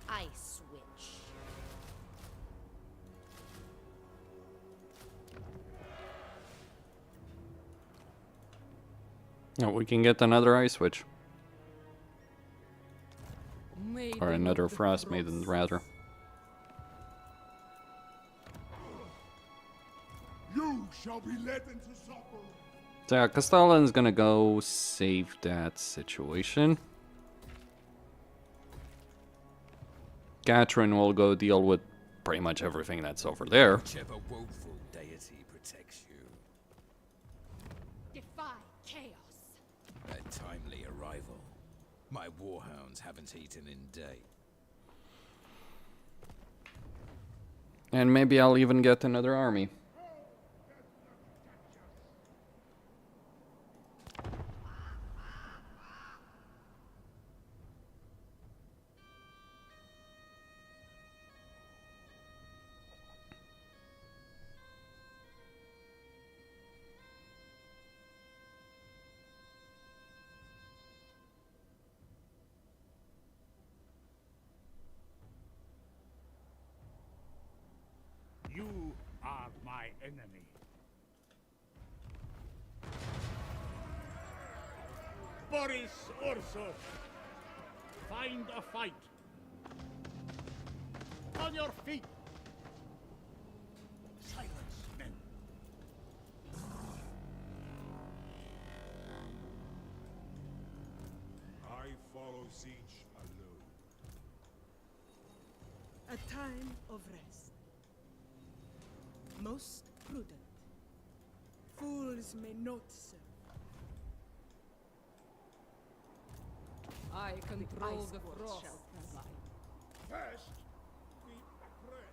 I switch. Oh, we can get another ice switch. Or Maiden another of the frost maiden, Frosts. rather. You shall be led into supper. So yeah, Castellan's gonna go save that situation. Catherine will go deal with pretty much everything that's over there. Whichever woeful deity protects you. Defy chaos. A timely arrival. My warhounds haven't eaten in day. And maybe I'll even get another army. You are my enemy. Boris Ursus, find a fight. On your feet. Silence, men. I follow siege alone. A time of rest. Most prudent. Fools may not serve. I control ice the courts frost. shall provide. First, we pray.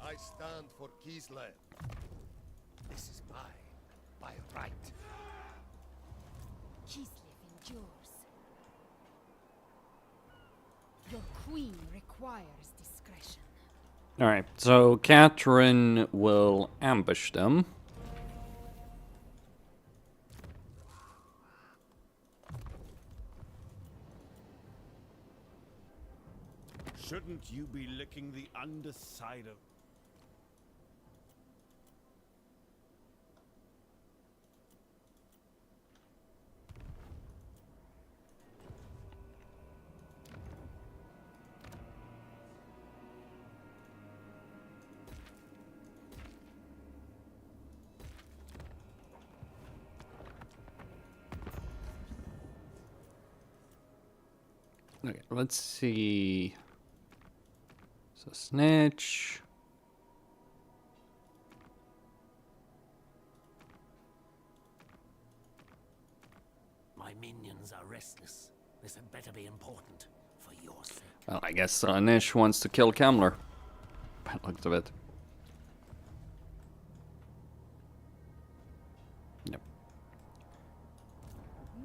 I stand for Kislev. This is mine, by right. Kislev endures. Your queen requires discretion. Alright, so Catherine will ambush them. Shouldn't you be licking the underside of... Okay, let's see. So snitch. My minions are restless. This had better be important for your sake. Well, I guess Nish wants to kill Kamler. By the looks of it. Yep.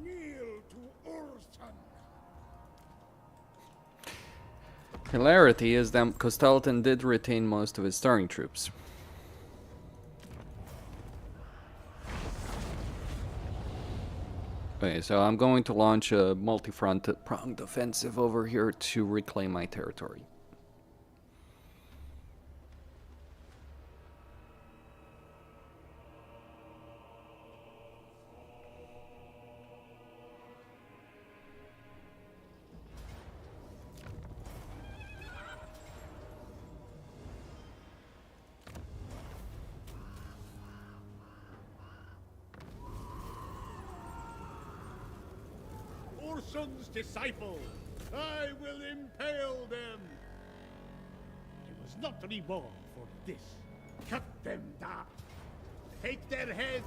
Kneel to Ursun. Hilarity is that Kostalton did retain most of his starting troops. Okay, so I'm going to launch a multi-pronged offensive over here to reclaim my territory. Ursun's disciple, I will impale them. I was not reborn for this. Cut them down. Take their head.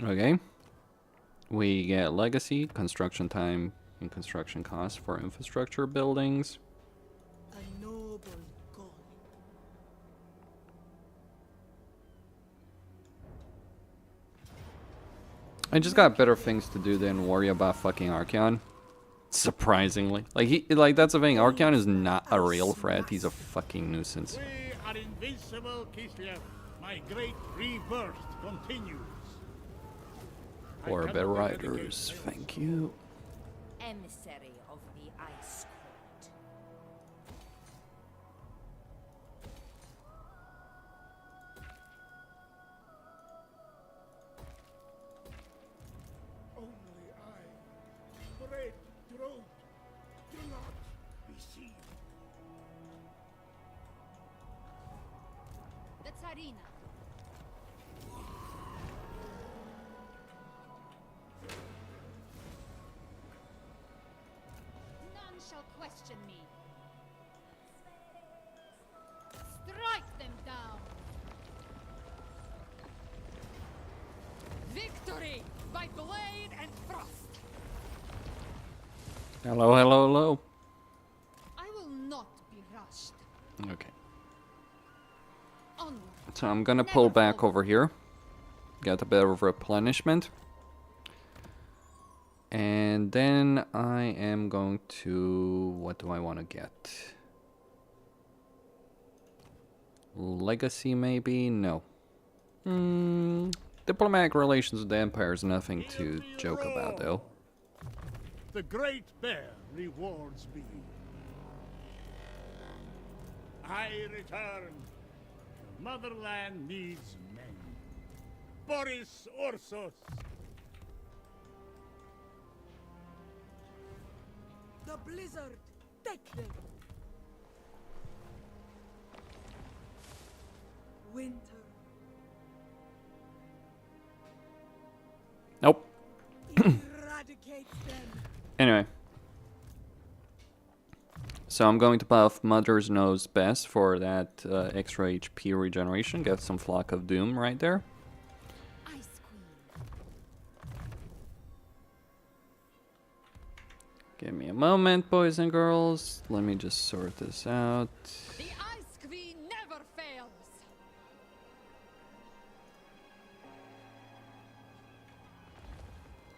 Okay. We get legacy, construction time, and construction costs for infrastructure buildings. A noble goal. I just got better things to do than worry about fucking Archeon. Surprisingly. Like that's the thing, Archeon is not a real threat, he's a fucking nuisance. We are invincible, Kislev. My great rebirth continues. Or better riders, thank you. Emissary of the Ice Court. Only I, bread, throat, do not be seen. The Tsarina. None shall question me. Strike them down. Victory by blade and frost. Hello, hello, hello. I will not be rushed. Okay. Onward. So I'm gonna pull back over here. Get a bit of replenishment. And then I am going to... What do I want to get? Legacy, maybe? No. Diplomatic relations with the Empire is nothing to joke about, though. The Great Bear rewards me. I return. The motherland needs men. Boris Ursus. The blizzard, take them. Winter. Nope. Eradicate them. Anyway. So I'm going to buff Mother's Nose Best for that extra HP regeneration. Get some Flock of Doom right there. Give me a moment, boys and girls. Let me just sort this out. The Ice Queen never fails.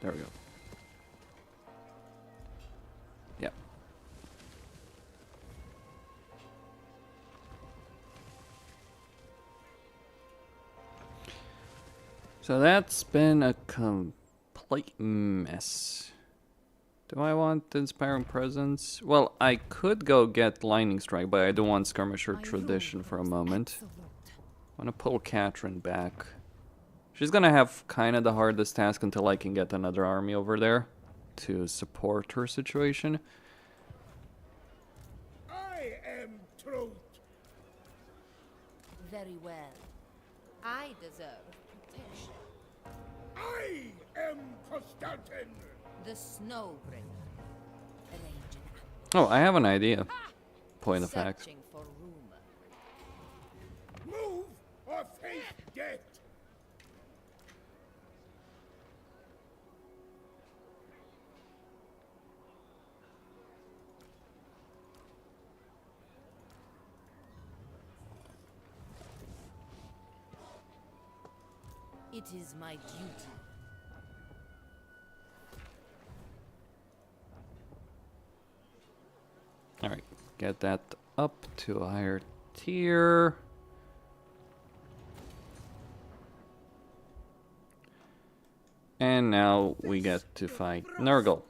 There we go. Yep. So that's been a complete mess. Do I want Inspiring Presence? Well, I could go get Lightning Strike, but I don't want Skirmisher Tradition for a moment. I want to pull Catherine back. She's gonna have kind of the hardest task until I can get another army over there to support her situation. I am truth. Very well. I deserve protection. I am Constantin! The Snowbringer. Arranging Oh, I have an idea. Point of fact. searching for rumor. Move or face death! It is my duty. Alright, get that up to a higher tier. And now we get to fight Nurgle.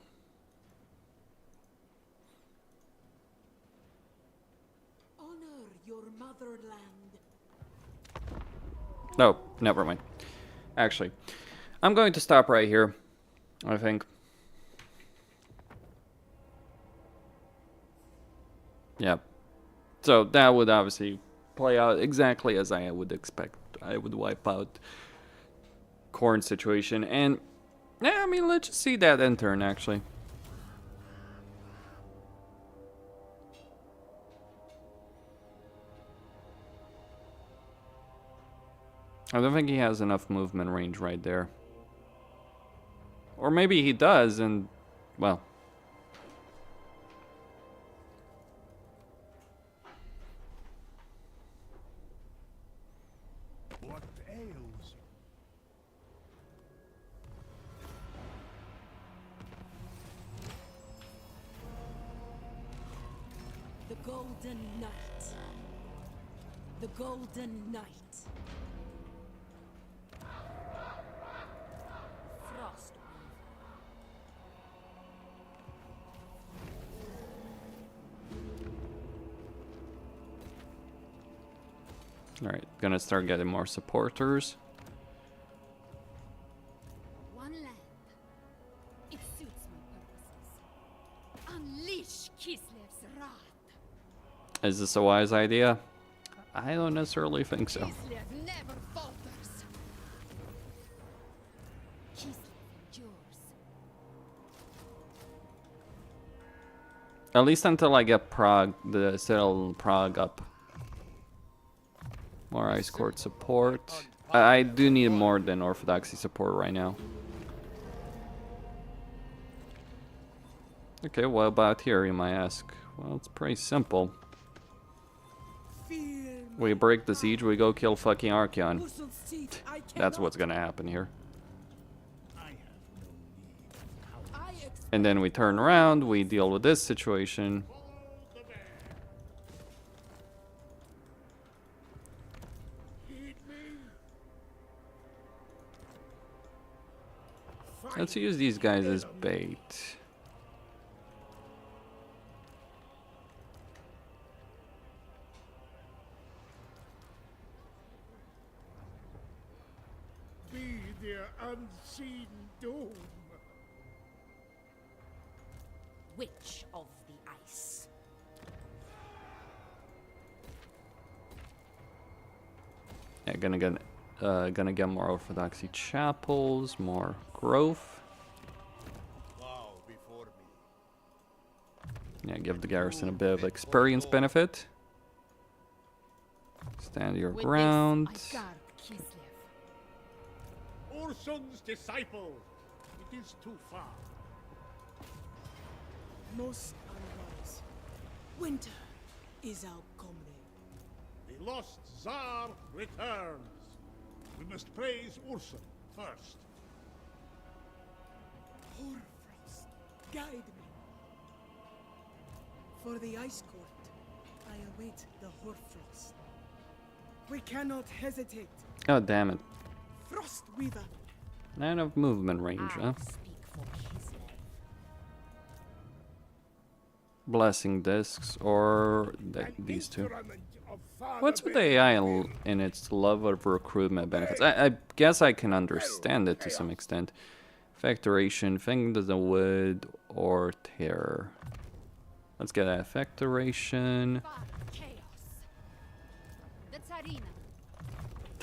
Honor your motherland. No, never mind. Actually, I'm going to stop right here, I think. Yep. So that would obviously play out exactly as I would expect. I would wipe out Corn situation, and yeah, I mean, let's just see that end turn actually. I don't think he has enough movement range right there. Or maybe he does, and well. What ails you? The Golden Knight. The Golden Knight. Frost. Alright, gonna start getting more supporters. One land. It suits my purposes. Unleash Kislev's wrath. Is this a wise idea? I don't necessarily think so. Kislev never falters. Kislev endures. At least until I get Prague, the Citadel Prague up. More Ice Court support. I do need more than Orthodoxy support right now. Okay, what about here, you might ask? Well, it's pretty simple. We break the siege, we go kill fucking Archeon. That's what's gonna happen here. And then we turn around, we deal with this situation. Let's use these guys as bait. Be their unseen doom. Witch of the Ice. Yeah, gonna get more Orthodoxy chapels, more growth. Bow before me. Yeah, give the garrison a bit of experience benefit. Stand your ground. Ursun's disciple. It is too far. Most unwise. Winter is our comrade. The lost Tzar returns. We must praise Ursun first. Horfrost, guide me. For the Ice Court, I await the Horfrost. We cannot hesitate. Oh, damn it. Frost Weaver. Not enough movement range, huh? Blessing discs or these two. What's with the AI in its love of recruitment benefits? I guess I can understand it to some extent. Factoration, Fang the Wood, or Terror. Let's get that Factoration.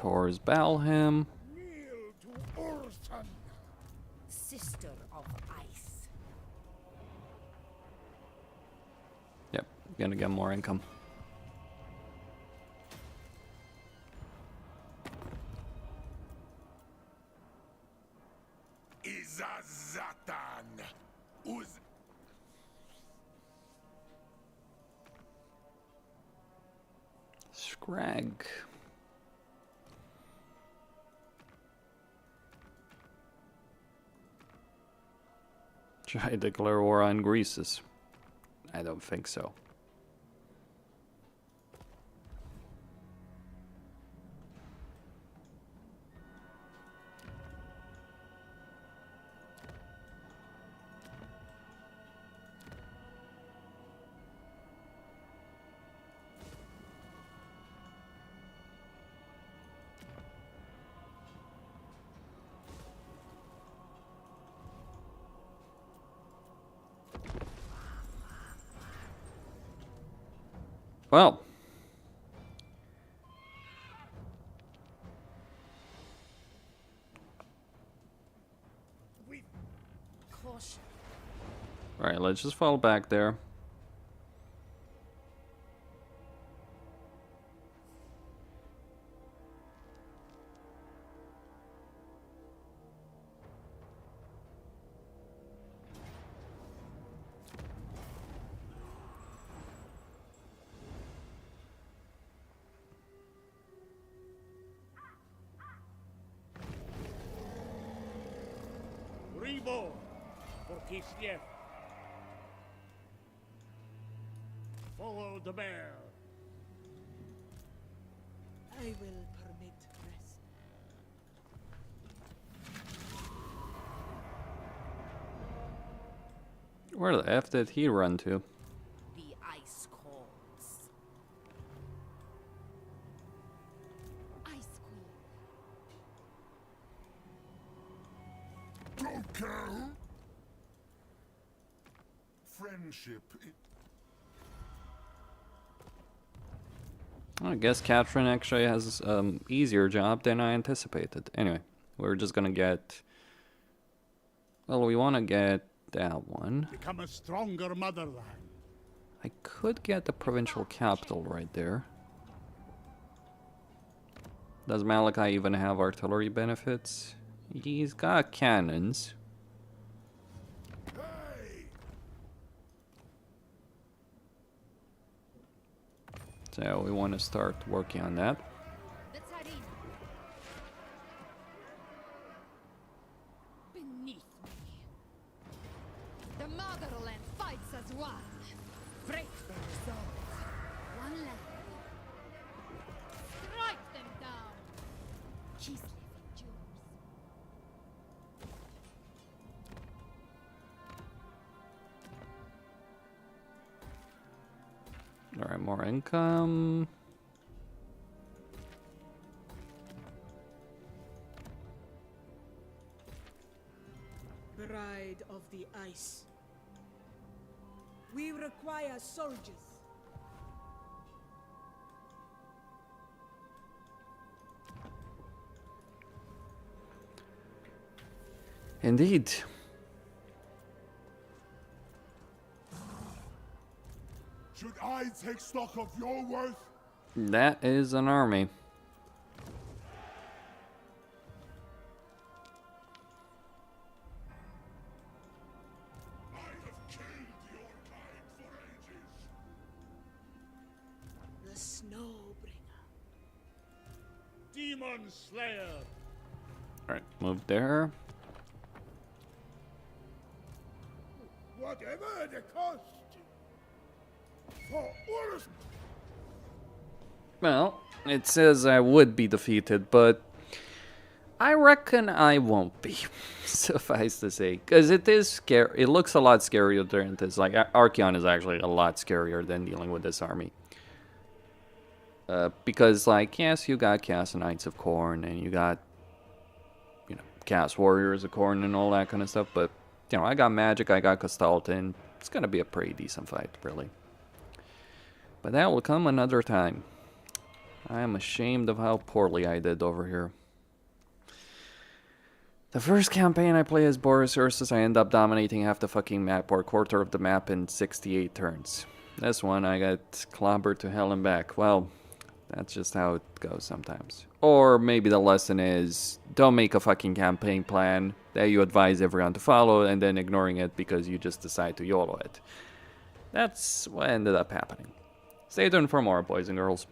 towards Balham. Kneel to Ursun. Sister of ice. Yep, gonna get more income. Izazatan. Uz. Scrag. Should I declare war on Greece? I don't think so. Well, Caution. all right, let's just fall back there. Reborn for Kislev. Follow the bear. I will permit rest. Where the F did he run to? The ice calls. Ice Queen. Don't care. Friendship. I guess Catherine actually has easier job than I anticipated. Anyway, we're just gonna get. Well, we want to get that one. Become a stronger motherland. I could get the provincial capital right there. Does Malachi even have artillery benefits? He's got cannons. So we want to start working on that. The Tsarina. Beneath me. The motherland fights as one. Break their resolve. One land. Strike them down. Kislev endures. Alright, more income. Bride of the ice. We require soldiers. Indeed. Should I take stock of your worth? That is an army. I have killed your kind for ages. The Snowbringer. Demon Slayer. Alright, move there. Whatever the cost. For Urus. Well, it says I would be defeated, but I reckon I won't be. Suffice to say, because it is scary. It looks a lot scarier than it is. Like Archeon is actually a lot scarier than dealing with this army. Because, like, yes, you got Cast Knights of Khorne, and you got, you know, Cast Warriors of Khorne and all that kind of stuff. But you know, I got magic. I got Castalton. It's gonna be a pretty decent fight, really. But that will come another time. I am ashamed of how poorly I did over here. The first campaign I play as Boris Ursus, I end up dominating half the fucking map or a quarter of the map in 68 turns. This one, I got clobbered to hell and back. Well, that's just how it goes sometimes. Or maybe the lesson is, don't make a fucking campaign plan that you advise everyone to follow and then ignoring it because you just decide to YOLO it. That's what ended up happening. Stay tuned for more, boys and girls.